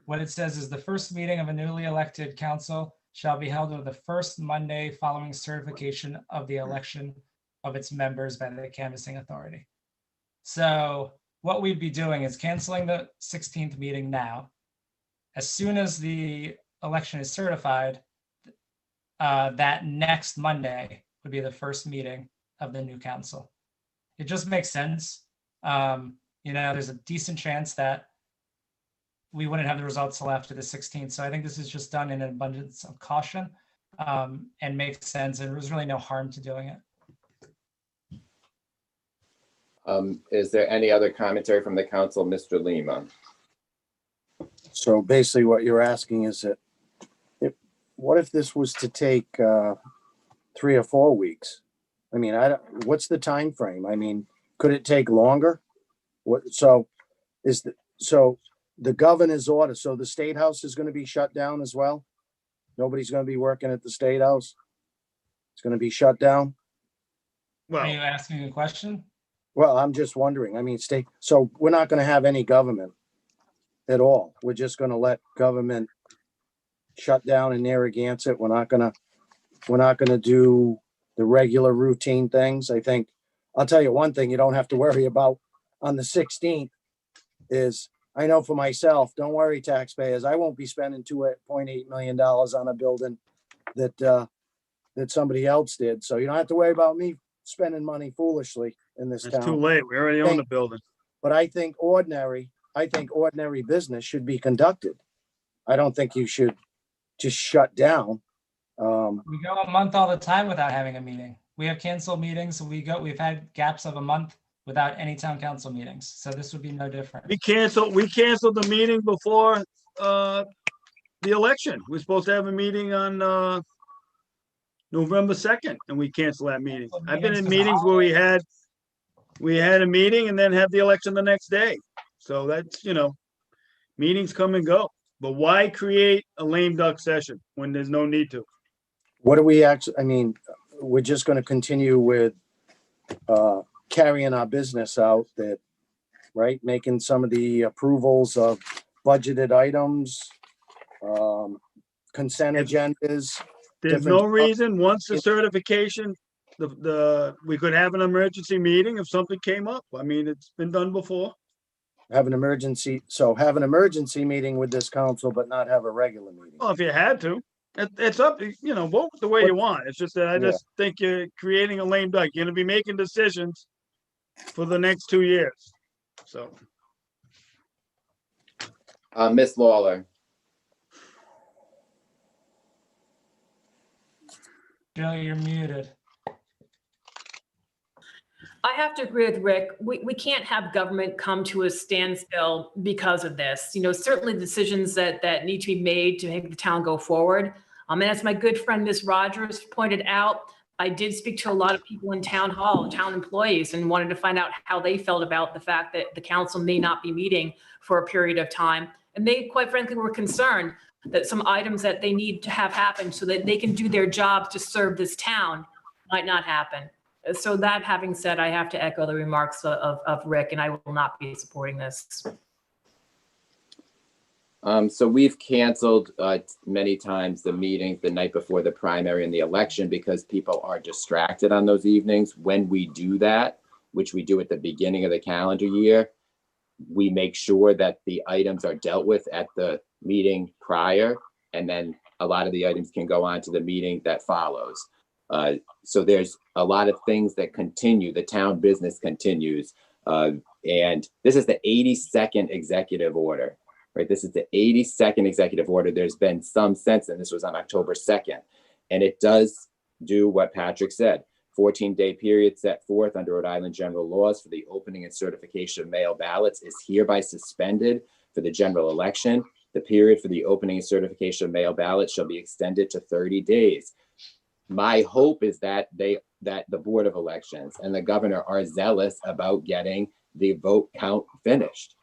what it says is the first meeting of a newly elected council shall be held on the first Monday following certification of the election of its members by the canvassing authority. So what we'd be doing is canceling the 16th meeting now. As soon as the election is certified, that next Monday would be the first meeting of the new council. It just makes sense. There's a decent chance that we wouldn't have the results till after the 16th. So I think this is just done in an abundance of caution and makes sense. And there's really no harm to doing it. Is there any other commentary from the council, Mr. Lima? So basically what you're asking is that what if this was to take 3 or 4 weeks? I mean, what's the time frame? I mean, could it take longer? So the governor's order, so the State House is going to be shut down as well? Nobody's going to be working at the State House? It's going to be shut down? Are you asking a question? Well, I'm just wondering. I mean, so we're not going to have any government at all. We're just going to let government shut down in Narragansett. We're not going to do the regular routine things. I think I'll tell you one thing you don't have to worry about on the 16th is, I know for myself, don't worry, taxpayers, I won't be spending $2.8 million on a building that somebody else did. So you don't have to worry about me spending money foolishly in this town. It's too late. We already own the building. But I think ordinary business should be conducted. I don't think you should just shut down. We go a month all the time without having a meeting. We have canceled meetings. We've had gaps of a month without any town council meetings. So this would be no different. We canceled the meeting before the election. We're supposed to have a meeting on November 2nd, and we canceled that meeting. I've been in meetings where we had a meeting and then have the election the next day. So that's, meetings come and go. But why create a lame duck session when there's no need to? What do we actually, I mean, we're just going to continue with carrying our business out, right? Making some of the approvals of budgeted items, consent agendas. There's no reason, once the certification, we could have an emergency meeting if something came up. I mean, it's been done before. Have an emergency meeting with this council, but not have a regular meeting. Well, if you had to, it's up, vote the way you want. It's just that I just think you're creating a lame duck. You're going to be making decisions for the next 2 years. So. Ms. Lawler. Jill, you're muted. I have to agree with Rick. We can't have government come to a standstill because of this. You know, certainly decisions that need to be made to make the town go forward. And as my good friend, Ms. Rogers pointed out, I did speak to a lot of people in town hall, town employees, and wanted to find out how they felt about the fact that the council may not be meeting for a period of time. And they, quite frankly, were concerned that some items that they need to have happen so that they can do their jobs to serve this town might not happen. So that having said, I have to echo the remarks of Rick, and I will not be supporting this. So we've canceled many times the meetings the night before the primary and the election because people are distracted on those evenings. When we do that, which we do at the beginning of the calendar year, we make sure that the items are dealt with at the meeting prior, and then a lot of the items can go on to the meeting that follows. So there's a lot of things that continue. The town business continues. And this is the 82nd executive order. Right, this is the 82nd executive order. There's been some since then. This was on October 2nd. And it does do what Patrick said. 14-day period set forth under Rhode Island general laws for the opening and certification of mail ballots is hereby suspended for the general election. The period for the opening and certification of mail ballots shall be extended to 30 days. My hope is that the Board of Elections and the governor are zealous about getting the vote count finished.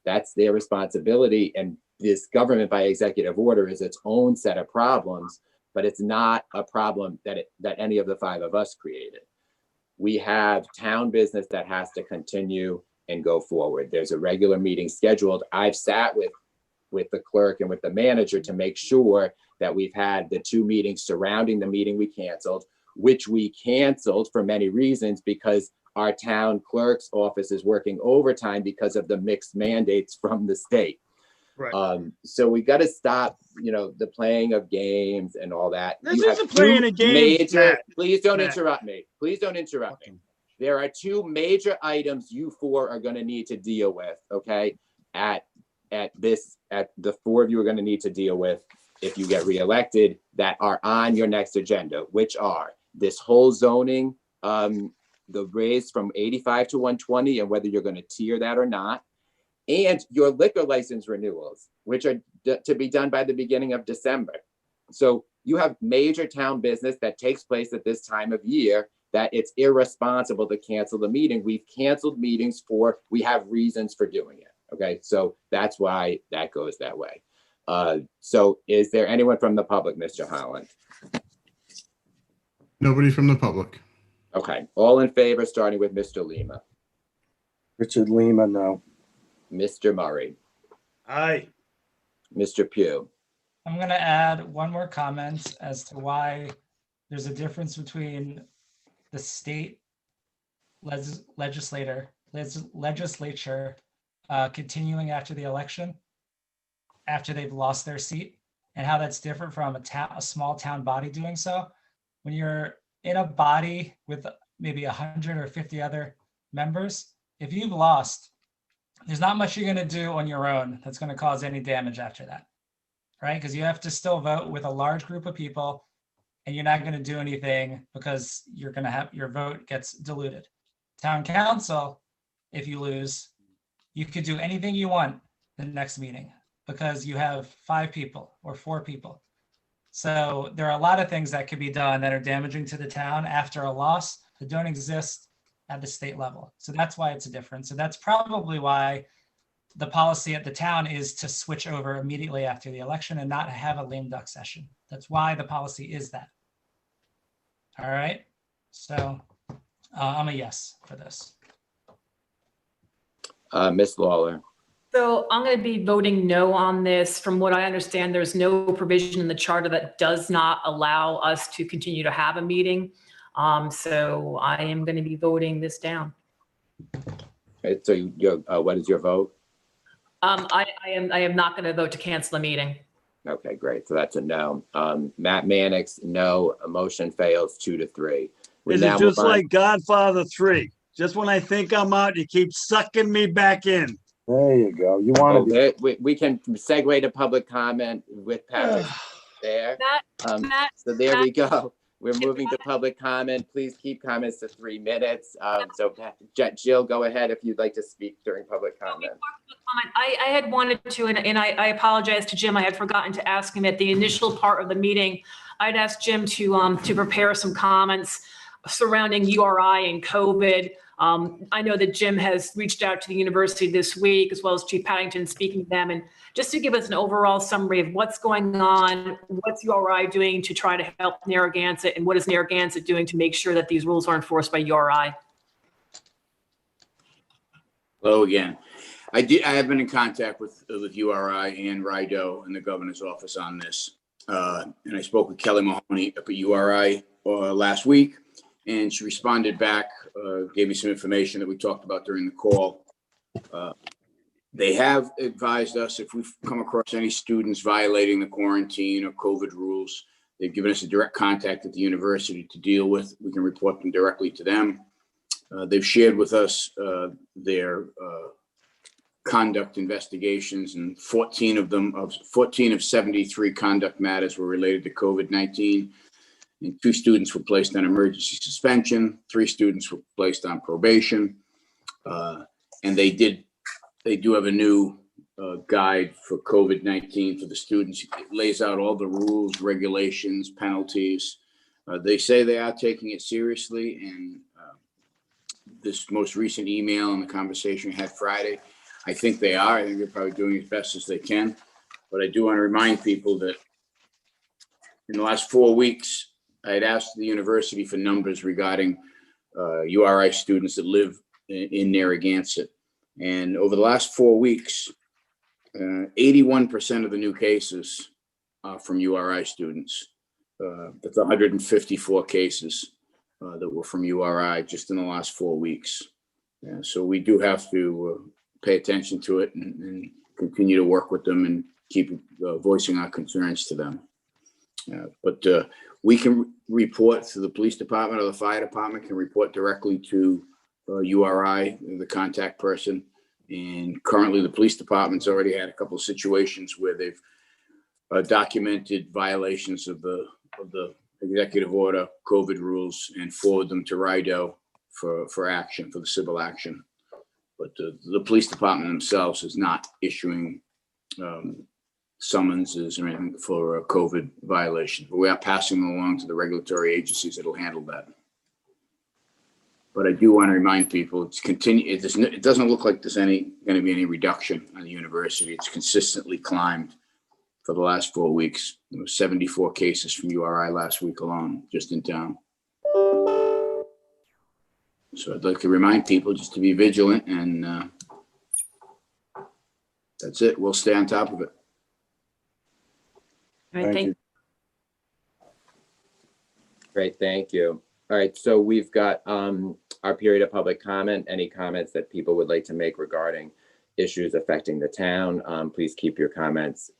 That's their responsibility. And this government by executive order is its own set of problems, but it's not a problem that any of the five of us created. We have town business that has to continue and go forward. There's a regular meeting scheduled. I've sat with the clerk and with the manager to make sure that we've had the two meetings surrounding the meeting we canceled, which we canceled for many reasons because our town clerk's office is working overtime because of the mixed mandates from the state. Right. So we got to stop, the playing of games and all that. This isn't playing a game. Please don't interrupt me. Please don't interrupt me. There are two major items you four are going to need to deal with. Okay, at the four of you are going to need to deal with if you get reelected that are on your next agenda, which are this whole zoning. The raise from 85 to 120 and whether you're going to tier that or not, and your liquor license renewals, which are to be done by the beginning of December. So you have major town business that takes place at this time of year that it's irresponsible to cancel the meeting. We've canceled meetings we have reasons for doing it. Okay, so that's why that goes that way. So is there anyone from the public, Mr. Holland? Nobody from the public. Okay, all in favor, starting with Mr. Lima. Richard Lima, no. Mr. Murray. Aye. Mr. Pugh. I'm going to add one more comment as to why there's a difference between the state legislature continuing after the election, after they've lost their seat, and how that's different from a small town body doing so. When you're in a body with maybe 100 or 50 other members, if you've lost, there's not much you're going to do on your own that's going to cause any damage after that, right? Because you have to still vote with a large group of people, and you're not going to do anything because you're going to have your vote gets diluted. Town council, if you lose, you could do anything you want the next meeting because you have 5 people or 4 people. So there are a lot of things that could be done that are damaging to the town after a loss that don't exist at the state level. So that's why it's a difference. So that's probably why the policy at the town is to switch over immediately after the election and not have a lame duck session. That's why the policy is that. All right. So I'm a yes for this. Ms. Lawler. So I'm going to be voting no on this. From what I understand, there's no provision in the charter that does not allow us to continue to have a meeting. So I am going to be voting this down. Okay, so what is your vote? I am not going to vote to cancel the meeting. Okay, great. So that's a no. Matt Mannix, no. A motion fails 2-3. This is just like Godfather 3. Just when I think I'm out, you keep sucking me back in. There you go. You want to we can segue to public comment with Patrick there. Matt, so there we go. We're moving to public comment. Please keep comments to 3 minutes. So Jill, go ahead if you'd like to speak during public comment. I had wanted to, and I apologize to Jim. I had forgotten to ask him at the initial part of the meeting. I'd asked Jim to prepare some comments surrounding URI and COVID. I know that Jim has reached out to the university this week, as well as Chief Paddington, speaking to them, and just to give us an overall summary of what's going on, what's URI doing to try to help Narragansett, and what is Narragansett doing to make sure that these rules are enforced by URI. Hello again. I have been in contact with URI and RIDO and the governor's office on this. And I spoke with Kelly Mahoney up at URI last week, and she responded back, gave me some information that we talked about during the call. They have advised us if we've come across any students violating the quarantine or COVID rules, they've given us a direct contact at the university to deal with. We can report them directly to them. They've shared with us their conduct investigations, and 14 of 73 conduct matters were related to COVID-19. And 2 students were placed on emergency suspension. 3 students were placed on probation. And they do have a new guide for COVID-19 for the students. It lays out all the rules, regulations, penalties. They say they are taking it seriously. And this most recent email and the conversation we had Friday, I think they are. I think they're probably doing as best as they can. But I do want to remind people that in the last 4 weeks, I had asked the university for numbers regarding URI students that live in Narragansett. And over the last 4 weeks, 81% of the new cases are from URI students. That's 154 cases that were from URI just in the last 4 weeks. So we do have to pay attention to it and continue to work with them and keep voicing our concerns to them. But we can report to the police department, or the fire department can report directly to URI, the contact person. And currently the police department's already had a couple of situations where they've documented violations of the executive order COVID rules and forward them to RIDO for action, for the civil action. But the police department themselves is not issuing summonses or anything for a COVID violation. But we are passing them along to the regulatory agencies that'll handle that. But I do want to remind people, it doesn't look like there's going to be any reduction on the university. It's consistently climbed for the last 4 weeks. There were 74 cases from URI last week alone, just in town. So I'd like to remind people just to be vigilant, and that's it. We'll stay on top of it. All right, thank you. Great, thank you. All right, so we've got our period of public comment. Any comments that people would like to make regarding issues affecting the town, please keep your comments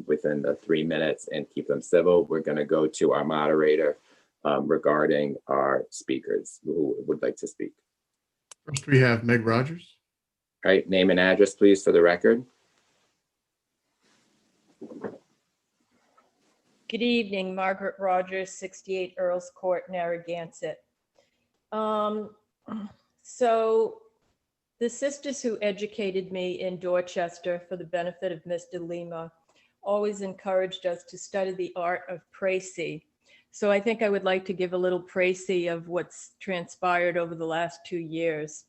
within the 3 minutes and keep them civil. We're going to go to our moderator regarding our speakers who would like to speak. First, we have Meg Rogers. All right, name and address, please, for the record. Good evening, Margaret Rogers, 68 Earls Court, Narragansett. So the sisters who educated me in Dorchester for the benefit of Mr. Lima always encouraged us to study the art of précis. So I think I would like to give a little précis of what's transpired over the last 2 years.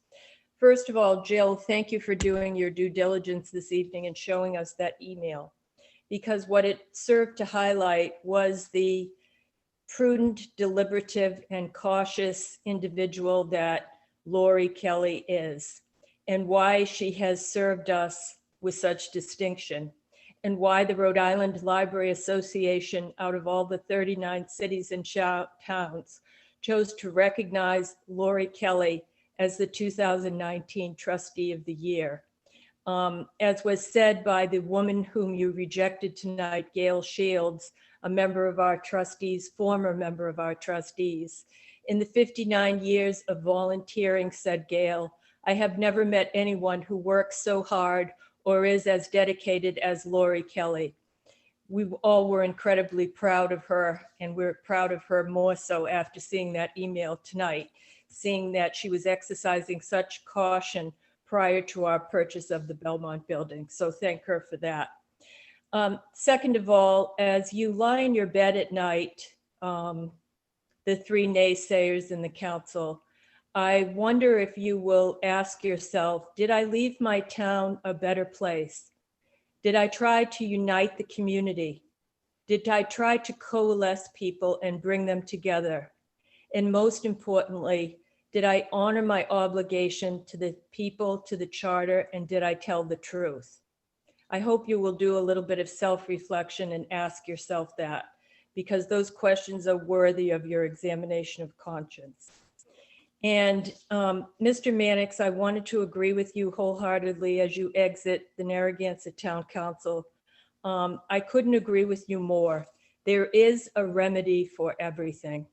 First of all, Jill, thank you for doing your due diligence this evening and showing us that email, because what it served to highlight was the prudent, deliberative, and cautious individual that Lori Kelly is, and why she has served us with such distinction, and why the Rhode Island Library Association, out of all the 39 cities and towns, chose to recognize Lori Kelly as the 2019 Trustee of the Year. As was said by the woman whom you rejected tonight, Gail Shields, a member of our trustees, former member of our trustees. In the 59 years of volunteering, said Gail, I have never met anyone who works so hard or is as dedicated as Lori Kelly. we all were incredibly proud of her, and we're proud of her more so after seeing that email tonight, seeing that she was exercising such caution prior to our purchase of the Belmont building. So thank her for that. Second of all, as you lie in your bed at night, the three naysayers in the council, I wonder if you will ask yourself, did I leave my town a better place? Did I try to unite the community? Did I try to coalesce people and bring them together? And most importantly, did I honor my obligation to the people, to the charter, and did I tell the truth? I hope you will do a little bit of self-reflection and ask yourself that, because those questions are worthy of your examination of conscience. And Mr. Mannix, I wanted to agree with you wholeheartedly as you exit the Narragansett Town Council. I couldn't agree with you more. There is a remedy for everything,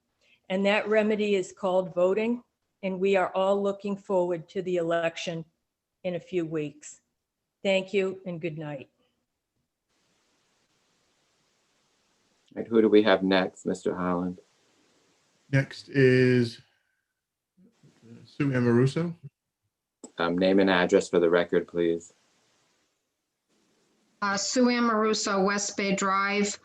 and that remedy is called voting, and we are all looking forward to the election in a few weeks. Thank you and good night. Right, who do we have next, Mr. Holland? Next is Sue Amoruso. Name and address for the record, please. Sue Amoruso, West Bay Drive.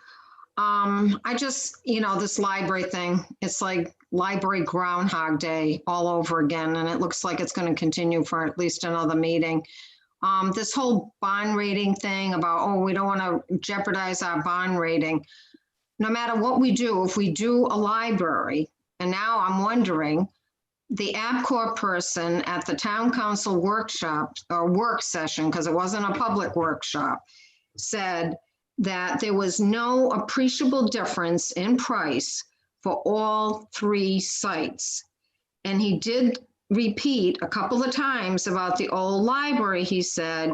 I just, this library thing, it's like library Groundhog Day all over again, and it looks like it's going to continue for at least another meeting. This whole bond rating thing about, we don't want to jeopardize our bond rating. No matter what we do, if we do a library, and now I'm wondering, the ABCOR person at the town council workshop or work session, because it wasn't a public workshop, said that there was no appreciable difference in price for all three sites. And he did repeat a couple of times about the old library. He said,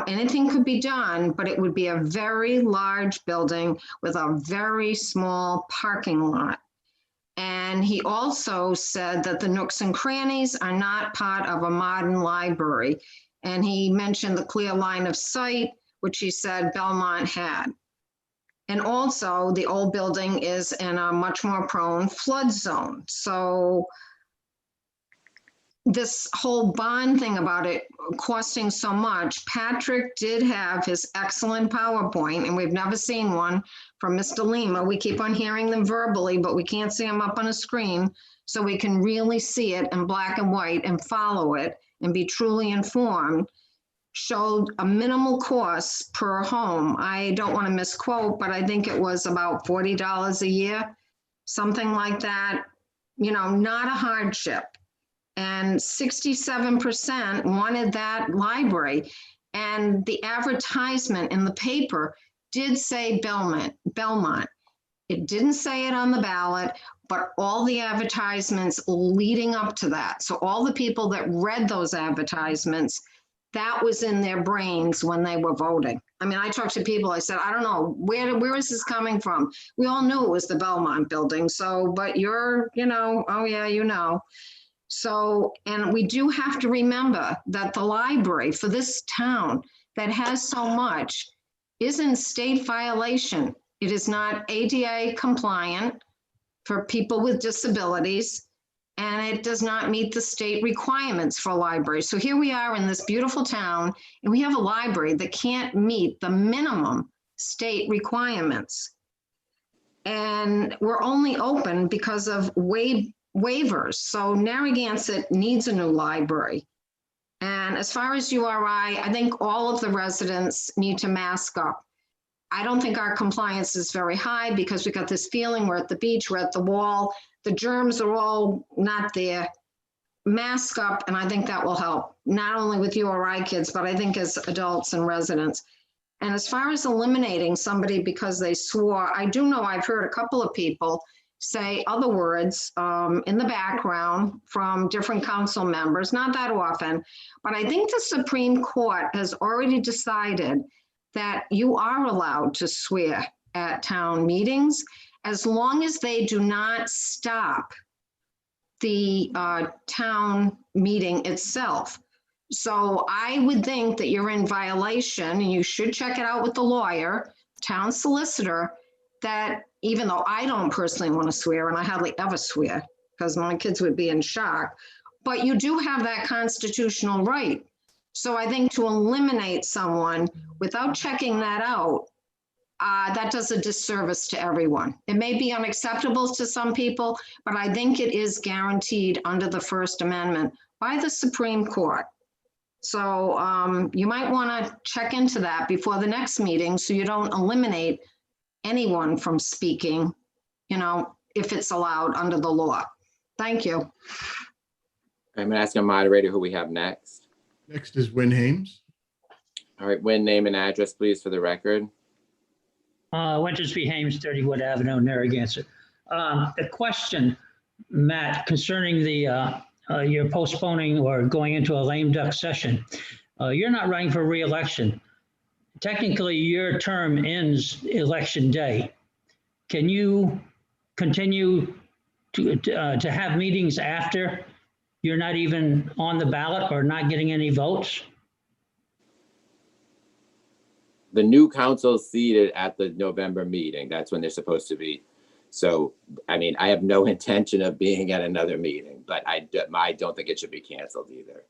anything could be done, but it would be a very large building with a very small parking lot. And he also said that the nooks and crannies are not part of a modern library. And he mentioned the clear line of sight, which he said Belmont had. And also the old building is in a much more prone flood zone. So this whole bond thing about it costing so much, Patrick did have his excellent PowerPoint, and we've never seen one from Mr. Lima. We keep on hearing them verbally, but we can't see them up on a screen, so we can really see it in black and white and follow it and be truly informed. Showed a minimal cost per home. I don't want to misquote, but I think it was about $40 a year, something like that, not a hardship. And 67% wanted that library. And the advertisement in the paper did say Belmont. It didn't say it on the ballot, but all the advertisements leading up to that. So all the people that read those advertisements, that was in their brains when they were voting. I mean, I talked to people, I said, I don't know, where is this coming from? We all knew it was the Belmont building. So, but you're, oh yeah, So, and we do have to remember that the library for this town that has so much is in state violation. It is not ADA compliant for people with disabilities, and it does not meet the state requirements for libraries. So here we are in this beautiful town, and we have a library that can't meet the minimum state requirements. And we're only open because of waivers. So Narragansett needs a new library. And as far as URI, I think all of the residents need to mask up. I don't think our compliance is very high because we got this feeling we're at the beach, we're at the wall, the germs are all not there. Mask up, and I think that will help, not only with URI kids, but I think as adults and residents. And as far as eliminating somebody because they swore, I do know I've heard a couple of people say other words in the background from different council members, not that often, but I think the Supreme Court has already decided that you are allowed to swear at town meetings as long as they do not stop the town meeting itself. So I would think that you're in violation, and you should check it out with the lawyer, town solicitor that, even though I don't personally want to swear, and I hardly ever swear because my kids would be in shock, but you do have that constitutional right. So I think to eliminate someone without checking that out, that does a disservice to everyone. It may be unacceptable to some people, but I think it is guaranteed under the First Amendment by the Supreme Court. So you might want to check into that before the next meeting so you don't eliminate anyone from speaking, you know, if it's allowed under the law. Thank you. I'm gonna ask our moderator who we have next. Next is Win Hames. All right, Win, name and address, please, for the record. Winters v. Hames, 30 Wood Avenue, Narragansett. The question, Matt, concerning the you're postponing or going into a lame duck session. You're not running for re-election. Technically, your term ends election day. Can you continue to have meetings after you're not even on the ballot or not getting any votes? The new council is seated at the November meeting. That's when they're supposed to be. So, I mean, I have no intention of being at another meeting, but I don't think it should be canceled either.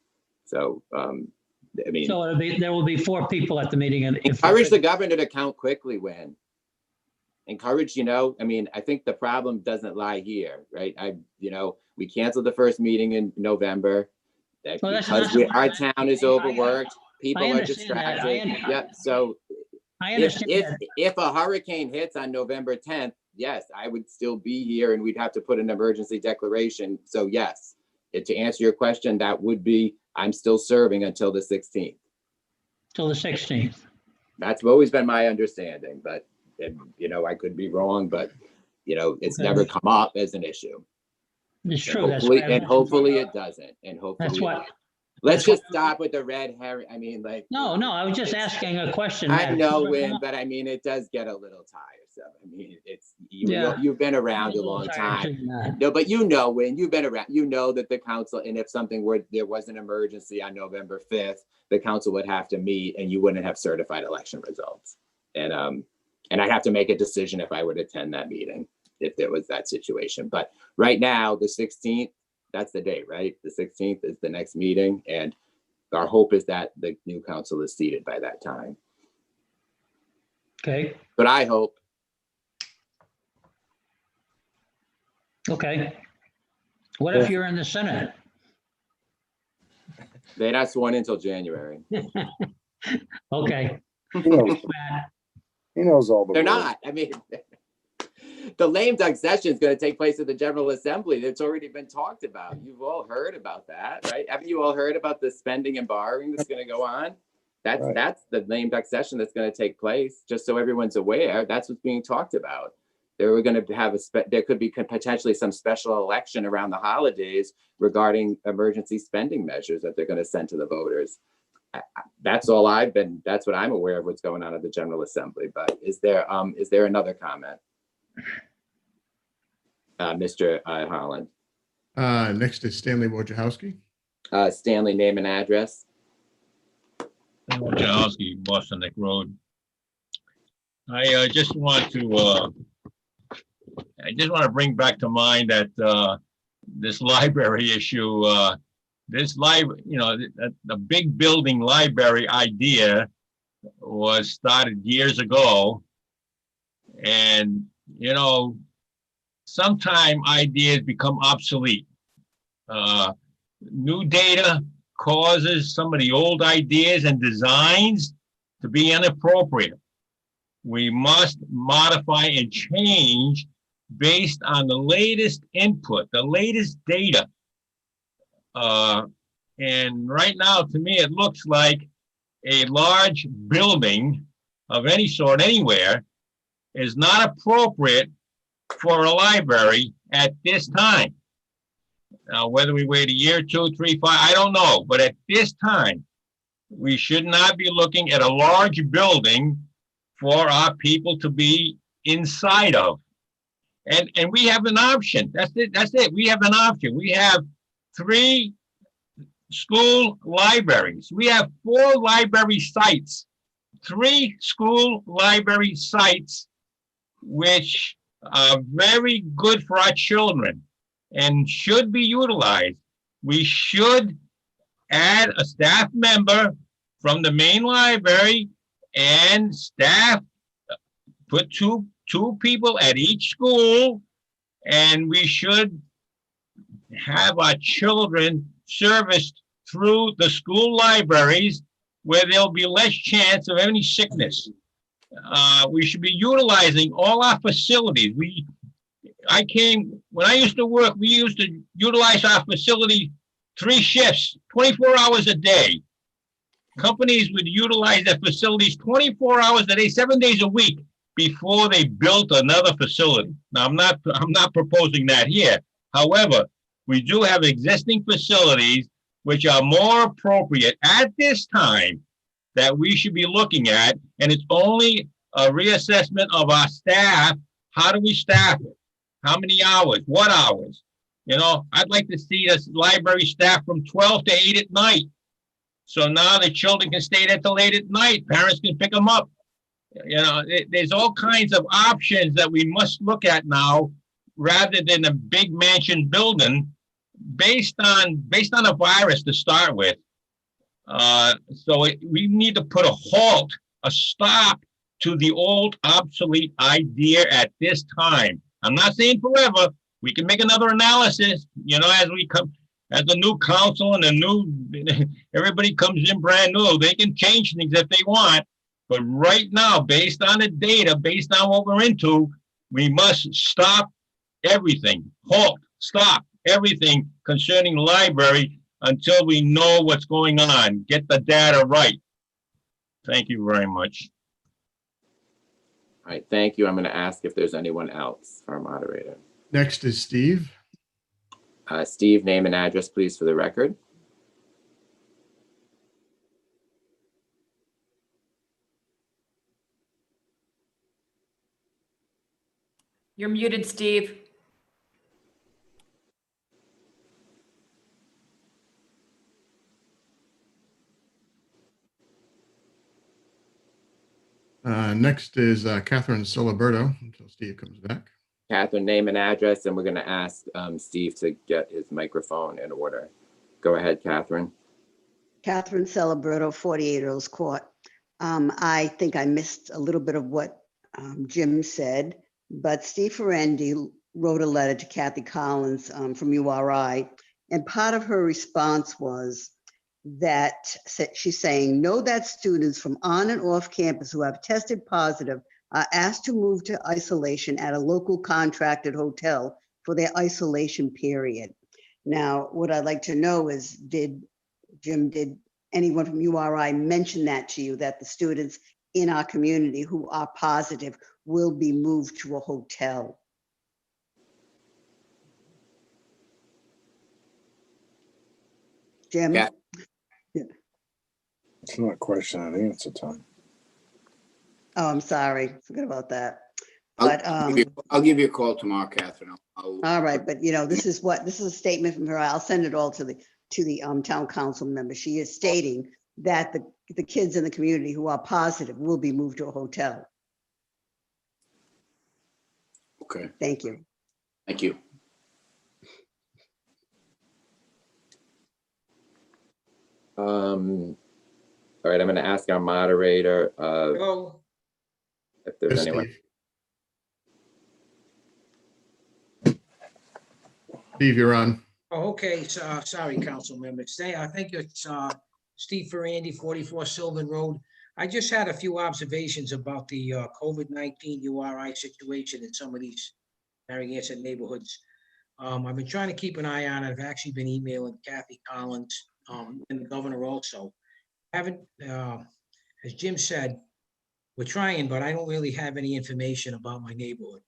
So, I mean. So there will be 4 people at the meeting. And encourage the governor to count quickly, Win. Encourage, you know, I mean, I think the problem doesn't lie here, right? We canceled the first meeting in November because our town is overworked. People are distracted. Yep. So if a hurricane hits on November 10th, yes, I would still be here and we'd have to put an emergency declaration. So yes, to answer your question, that would be, I'm still serving until the 16th. Till the 16th. That's always been my understanding, but you know, I could be wrong, but you know, it's never come up as an issue. It's true. Hopefully it doesn't. And hopefully that's what. Let's just stop with the red herring. I mean, like. No, I was just asking a question. I know, Win, but I mean, it does get a little tiresome. I mean, you've been around a long time. No, but you know, Win, you've been around. You know that the council, and if there was an emergency on November 5th, the council would have to meet, and you wouldn't have certified election results. And I'd have to make a decision if I would attend that meeting if there was that situation. But right now, the 16th. That's the date, right? The 16th is the next meeting. And our hope is that the new council is seated by that time. Okay. But I hope. Okay. What if you're in the Senate? They're not sworn in until January. Okay. He knows all the They're rules. not. I mean, the lame duck session is going to take place at the General Assembly. That's already been talked about. You've all heard about that, right? Haven't you all heard about the spending and borrowing that's going to go on? That's the lame duck session that's going to take place. Just so everyone's aware, that's what's being talked about. We're going to have there could be potentially some special election around the holidays regarding emergency spending measures that they're going to send to the voters. That's all that's what I'm aware of what's going on at the General Assembly. But is there another comment? Mr. Holland. Next is Stanley Wojciechowski. Stanley, name and address. Wojciechowski, Boston Neck Road. I just want to bring back to mind that this library issue. This library, you know, the big building library idea was started years ago, and you know, sometimes ideas become obsolete. New data causes some of the old ideas and designs to be inappropriate. We must modify and change based on the latest input, the latest data. And right now, to me, it looks like a large building of any sort anywhere is not appropriate for a library at this time. Now, whether we wait a year, 2, 3, 5, I don't know. But at this time, we should not be looking at a large building for our people to be inside of. And we have an option. That's it. We have an option. We have 3 school libraries. We have 4 library sites 3 school library sites which are very good for our children and should be utilized. We should add a staff member from the main library and staff, put two people at each school, and we should have our children serviced through the school libraries where there'll be less chance of any sickness. We should be utilizing all our facilities. When I used to work, we used to utilize our facility 3 shifts, 24 hours a day. Companies would utilize their facilities 24 hours a day, 7 days a week before they built another facility. Now, I'm not proposing that here. However, we do have existing facilities which are more appropriate at this time that we should be looking at, and it's only a reassessment of our staff. How do we staff it? How many hours? What hours? You know, I'd like to see us library staff from 12 to 8 at night. So now the children can stay there till late at night. Parents can pick them up. You know, there's all kinds of options that we must look at now, rather than a big mansion building based on a virus to start with. We need to put a halt, a stop to the old obsolete idea at this time. I'm not saying forever. We can make another analysis, you know, as the new council and everybody comes in brand new, they can change things if they want. But right now, based on the data, based on what we're into, we must stop everything, halt, stop everything concerning the library until we know what's going on, get the data right. Thank you very much. All right, thank you. I'm going to ask if there's anyone else for our moderator. Next is Steve. Steve, name and address, please, for the record. You're muted, Steve. Next is Catherine Soliberto until Steve comes back. Catherine, name and address, and we're going to ask Steve to get his microphone in order. Go ahead, Catherine. Catherine Celebrato, 48 Earls Court. I think I missed a little bit of what Jim said, but Steve Ferrendi wrote a letter to Kathy Collins from URI, and part of her response was that she's saying, know that students from on and off campus who have tested positive are asked to move to isolation at a local contracted hotel for their isolation period. Now, what I'd like to know is, did anyone from URI mention that to you, that the students in our community who are positive will be moved to a hotel? Jim? Yeah. It's not question and answer time. Oh, I'm sorry. Forget about that. I'll give you a call tomorrow, Catherine. All right, but you know, this is a statement from her. I'll send it all to the town council member. She is stating that the kids in the community who are positive will be moved to a hotel. Okay. Thank you. Thank you. All right, I'm going to ask our moderator if there's anyone. Steve, you're on. Oh, okay. So, sorry, council members. I think it's Steve Ferrandi, 44 Sylvan Road. I just had a few observations about the COVID-19 URI situation in some of these Narragansett neighborhoods. I've been trying to keep an eye on it. I've actually been emailing Kathy Collins and the governor also. Haven't, as Jim said, we're trying, but I don't really have any information about my neighborhood.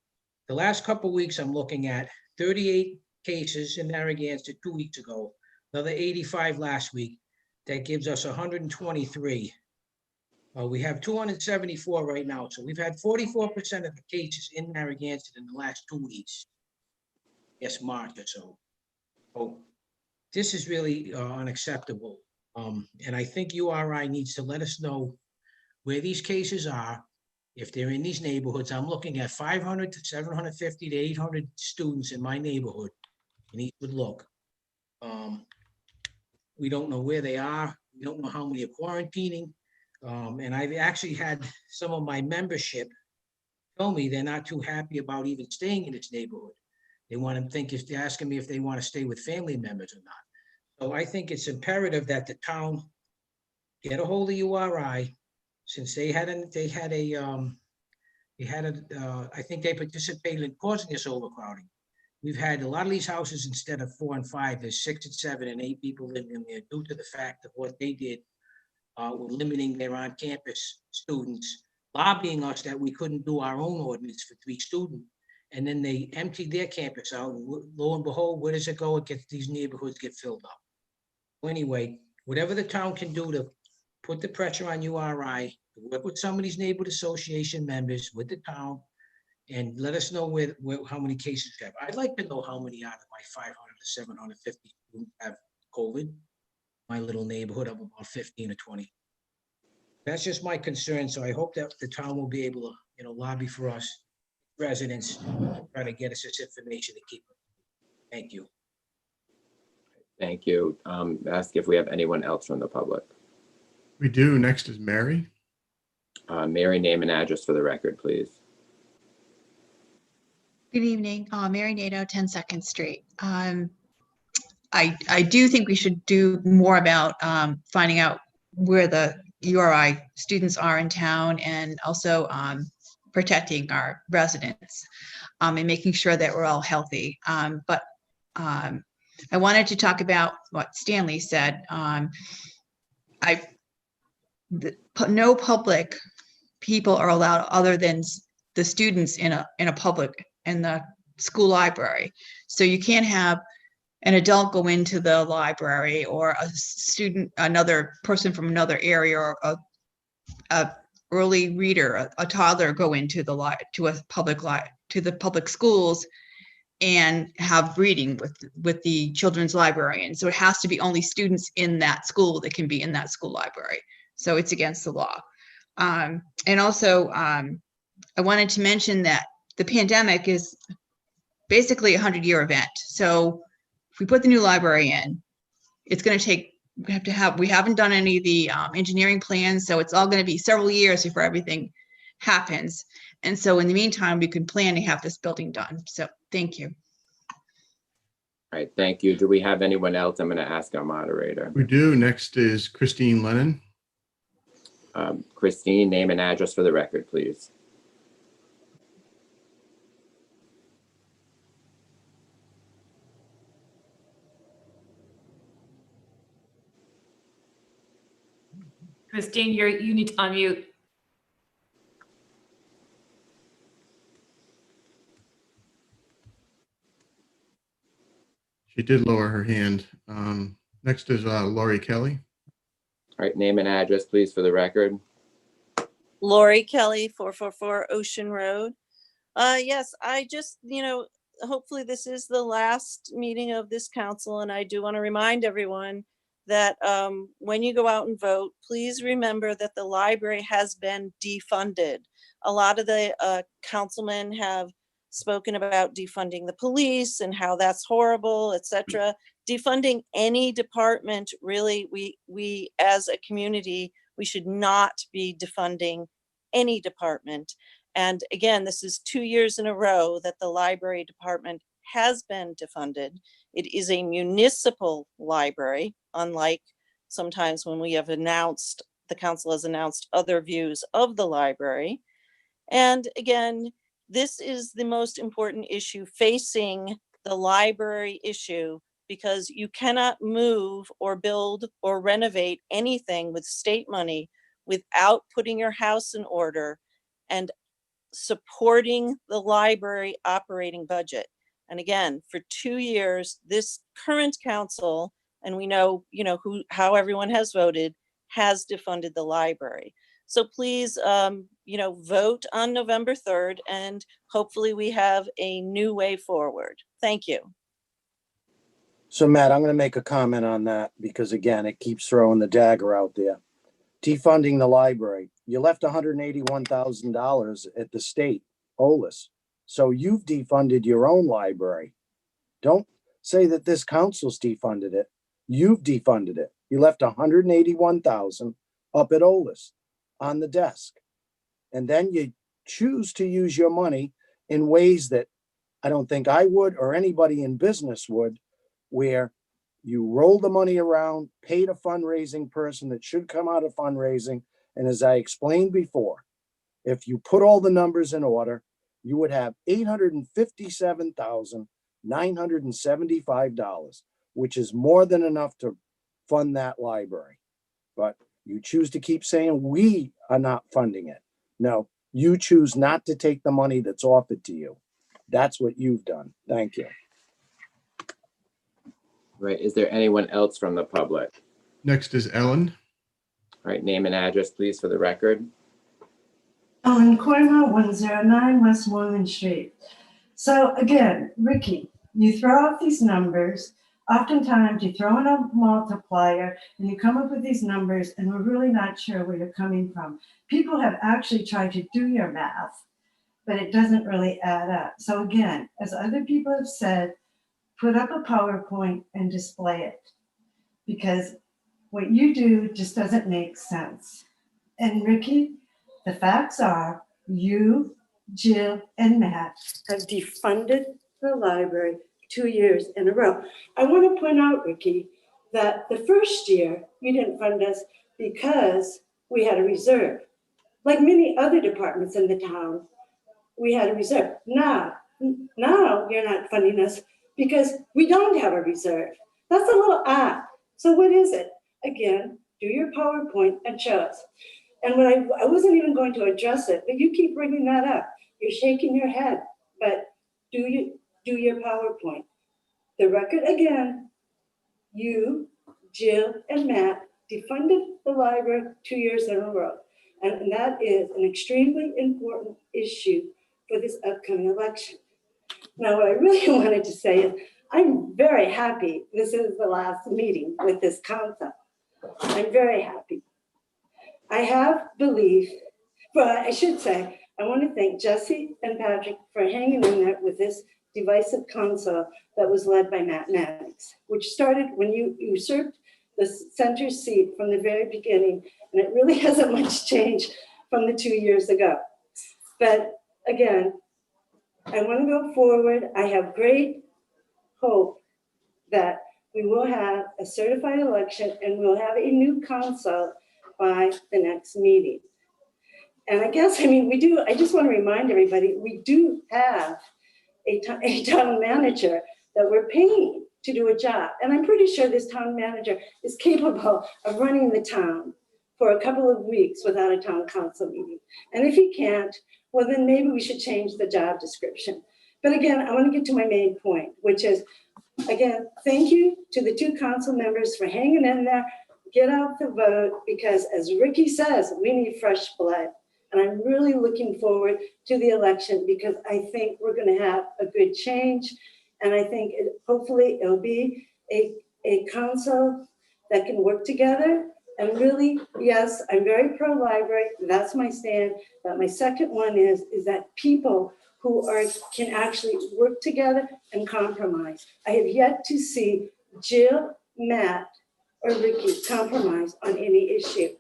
The last couple of weeks, I'm looking at 38 cases in Narragansett 2 weeks ago, another 85 last week. That gives us 123. We have 274 right now. So we've had 44% of the cases in Narragansett in the last 2 weeks. Yes, March or so. Oh, this is really unacceptable. And I think URI needs to let us know where these cases are, if they're in these neighborhoods, I'm looking at 500 to 750 to 800 students in my neighborhood in Eastwood Look. We don't know where they are. We don't know how many are quarantining. And I've actually had some of my membership tell me they're not too happy about even staying in this neighborhood. They want to think, if they're asking me if they want to stay with family members or not. So I think it's imperative that the town get a hold of URI, since I think they participated in causing this overcrowding. We've had a lot of these houses, instead of 4 and 5, there's 6 and 7 and 8 people living in there due to the fact of what they did with limiting their on-campus students, lobbying us that we couldn't do our own ordinance for 3 students. And then they emptied their campus out, and lo and behold, where does it go? It gets, these neighborhoods get filled up. Anyway, whatever the town can do to put the pressure on URI, to work with some of these neighborhood association members with the town, and let us know where how many cases we have. I'd like to know how many out of my 500 to 750 have COVID. My little neighborhood of about 15 or 20. That's just my concern. So I hope that the town will be able to, lobby for us residents, try to get us this information to keep it. Thank you. Thank you. Ask if we have anyone else from the public. We do. Next is Mary. Mary, name and address for the record, please. Good evening, Mary Nato, 10 2nd Street. I do think we should do more about finding out where the URI students are in town, and also protecting our residents and making sure that we're all healthy. But I wanted to talk about what Stanley said. No public people are allowed other than the students in the school library. So you can't have an adult go into the library, or a student, another person from another area, or a early reader, a toddler go into the public schools and have reading with the children's librarian. So it has to be only students in that school that can be in that school library. So it's against the law. And also, I wanted to mention that the pandemic is basically a 100-year event. So if we put the new library in, it's going to take, we haven't done any of the engineering plans, so it's all going to be several years before everything happens. And so in the meantime, we can plan to have this building done. So thank you. All right, thank you. Do we have anyone else? I'm going to ask our moderator. We do. Next is Christine Lennon. Christine, name and address for the record, please. Christine, you need to unmute. She did lower her hand. Next is Lori Kelly. All right, name and address, please, for the record. Lori Kelly, 444 Ocean Road. Yes, I just, hopefully this is the last meeting of this council, and I do want to remind everyone that when you go out and vote, please remember that the library has been defunded. A lot of the councilmen have spoken about defunding the police and how that's horrible, etc. Defunding any department, really, we as a community, we should not be defunding any department. And again, this is 2 years in a row that the library department has been defunded. It is a municipal library, unlike sometimes when we have announced, the council has announced other views of the library. And again, this is the most important issue facing the library issue, because you cannot move or build or renovate anything with state money without putting your house in order and supporting the library operating budget. And again, for 2 years, this current council, and we know, how everyone has voted, has defunded the library. So please, vote on November 3rd, and hopefully we have a new way forward. Thank you. So Matt, I'm going to make a comment on that, because again, it keeps throwing the dagger out there. Defunding the library. You left $181,000 at the state, OLS. So you've defunded your own library. Don't say that this council's defunded it. You've defunded it. You left $181,000 up at OLS on the desk. And then you choose to use your money in ways that I don't think I would or anybody in business would, where you roll the money around, paid a fundraising person that should come out of fundraising. And as I explained before, if you put all the numbers in order, you would have $857,975, which is more than enough to fund that library. But you choose to keep saying we are not funding it. No, you choose not to take the money that's offered to you. That's what you've done. Thank you. Right. Is there anyone else from the public? Next is Ellen. All right. Name and address, please, for the record. Ellen Corma, 109 Westmoreland Street. So again, Ricky, you throw out these numbers. Oftentimes you throw in a multiplier and you come up with these numbers and we're really not sure where you're coming from. People have actually tried to do your math, but it doesn't really add up. So again, as other people have said, put up a PowerPoint and display it, because what you do just doesn't make sense. And Ricky, the facts are you, Jill, and Matt have defunded the library 2 years in a row. I want to point out, Ricky, that the first year you didn't fund us because we had a reserve. Like many other departments in the town, we had a reserve. Now you're not funding us because we don't have a reserve. That's a little odd. So what is it? Again, do your PowerPoint and show us. And when I wasn't even going to address it, but you keep bringing that up. You're shaking your head, but do your PowerPoint. The record again, you, Jill, and Matt defunded the library 2 years in a row. And that is an extremely important issue for this upcoming election. Now, what I really wanted to say is I'm very happy this is the last meeting with this council. I'm very happy. I have belief, but I should say, I want to thank Jesse and Patrick for hanging in there with this divisive council that was led by Matt Mannix, which started when you usurped the center seat from the very beginning, and it really hasn't much changed from the 2 years ago. But again, I want to go forward. I have great hope that we will have a certified election and we'll have a new council by the next meeting. And I guess, I mean, I just want to remind everybody, we do have a town manager that we're paying to do a job. And I'm pretty sure this town manager is capable of running the town for a couple of weeks without a town council meeting. And if he can't, well, then maybe we should change the job description. But again, I want to get to my main point, which is, again, thank you to the two council members for hanging in there. Get out the vote, because as Ricky says, we need fresh blood. And I'm really looking forward to the election because I think we're going to have a good change. And I think hopefully it'll be a council that can work together. And really, yes, I'm very pro-library. That's my stand. But my second one is that people who can actually work together and compromise. I have yet to see Jill, Matt, or Ricky compromise on any issue.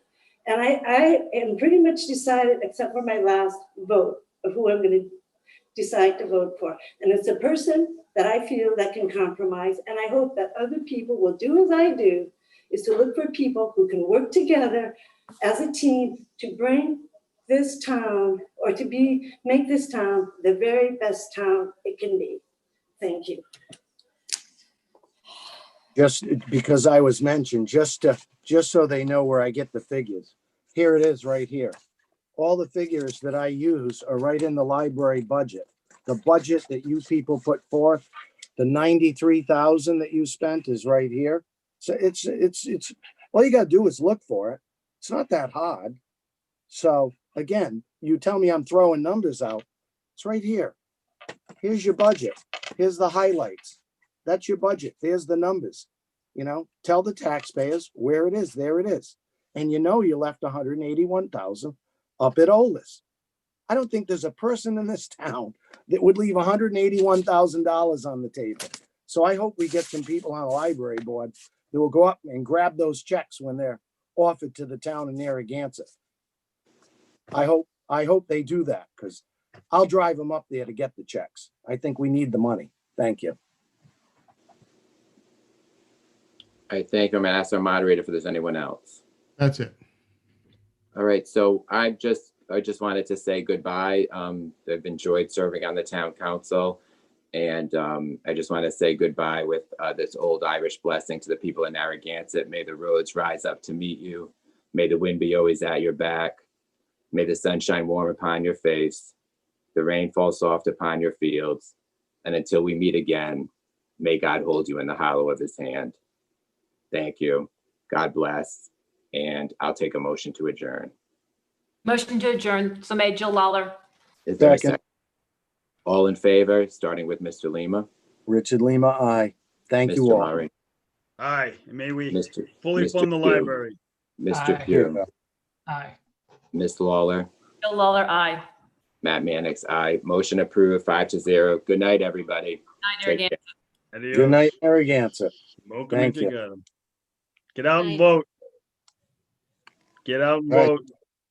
And I am pretty much decided, except for my last vote, of who I'm going to decide to vote for. And it's a person that I feel that can compromise. And I hope that other people will do as I do, is to look for people who can work together as a team to bring this town, or to make this town the very best town it can be. Thank you. Just because I was mentioned, just so they know where I get the figures. Here it is right here. All the figures that I use are right in the library budget. The budget that you people put forth, the 93,000 that you spent is right here. So it's all you got to do is look for it. It's not that hard. So again, you tell me I'm throwing numbers out. It's right here. Here's your budget. Here's the highlights. That's your budget. There's the numbers. Tell the taxpayers where it is. There it is. And you left $181,000 up at Olis. I don't think there's a person in this town that would leave $181,000 on the table. So I hope we get some people on the library board that will go up and grab those checks when they're offered to the town of Narragansett. I hope they do that, because I'll drive them up there to get the checks. I think we need the money. Thank you. I think I'm gonna ask our moderator if there's anyone else. That's it. All right, so I just wanted to say goodbye. I've enjoyed serving on the town council, and I just want to say goodbye with this old Irish blessing to the people in Narragansett. May the roads rise up to meet you. May the wind be always at your back. May the sun shine warm upon your face. The rain fall soft upon your fields. And until we meet again, may God hold you in the hollow of his hand. Thank you. God bless. And I'll take a motion to adjourn. Motion to adjourn. So made, Jill Lawler. Is there a Second. second? All in favor, starting with Mr. Lima, Richard Lima, aye. Thank you Mr. all. Murray, Aye, and may we Mr. fully Mr. fund the Pugh. library. Mr. Aye. Pugh, Aye. Ms. Lawler, Jill Lawler, aye. Matt Mannix, aye. Motion approved 5-0. Good night, everybody. Night, Take Narragansett. care. Adios. Good night, Narragansett. Smoke 'em Thank and you. together. Get out and Night. vote. Get out and Right. vote.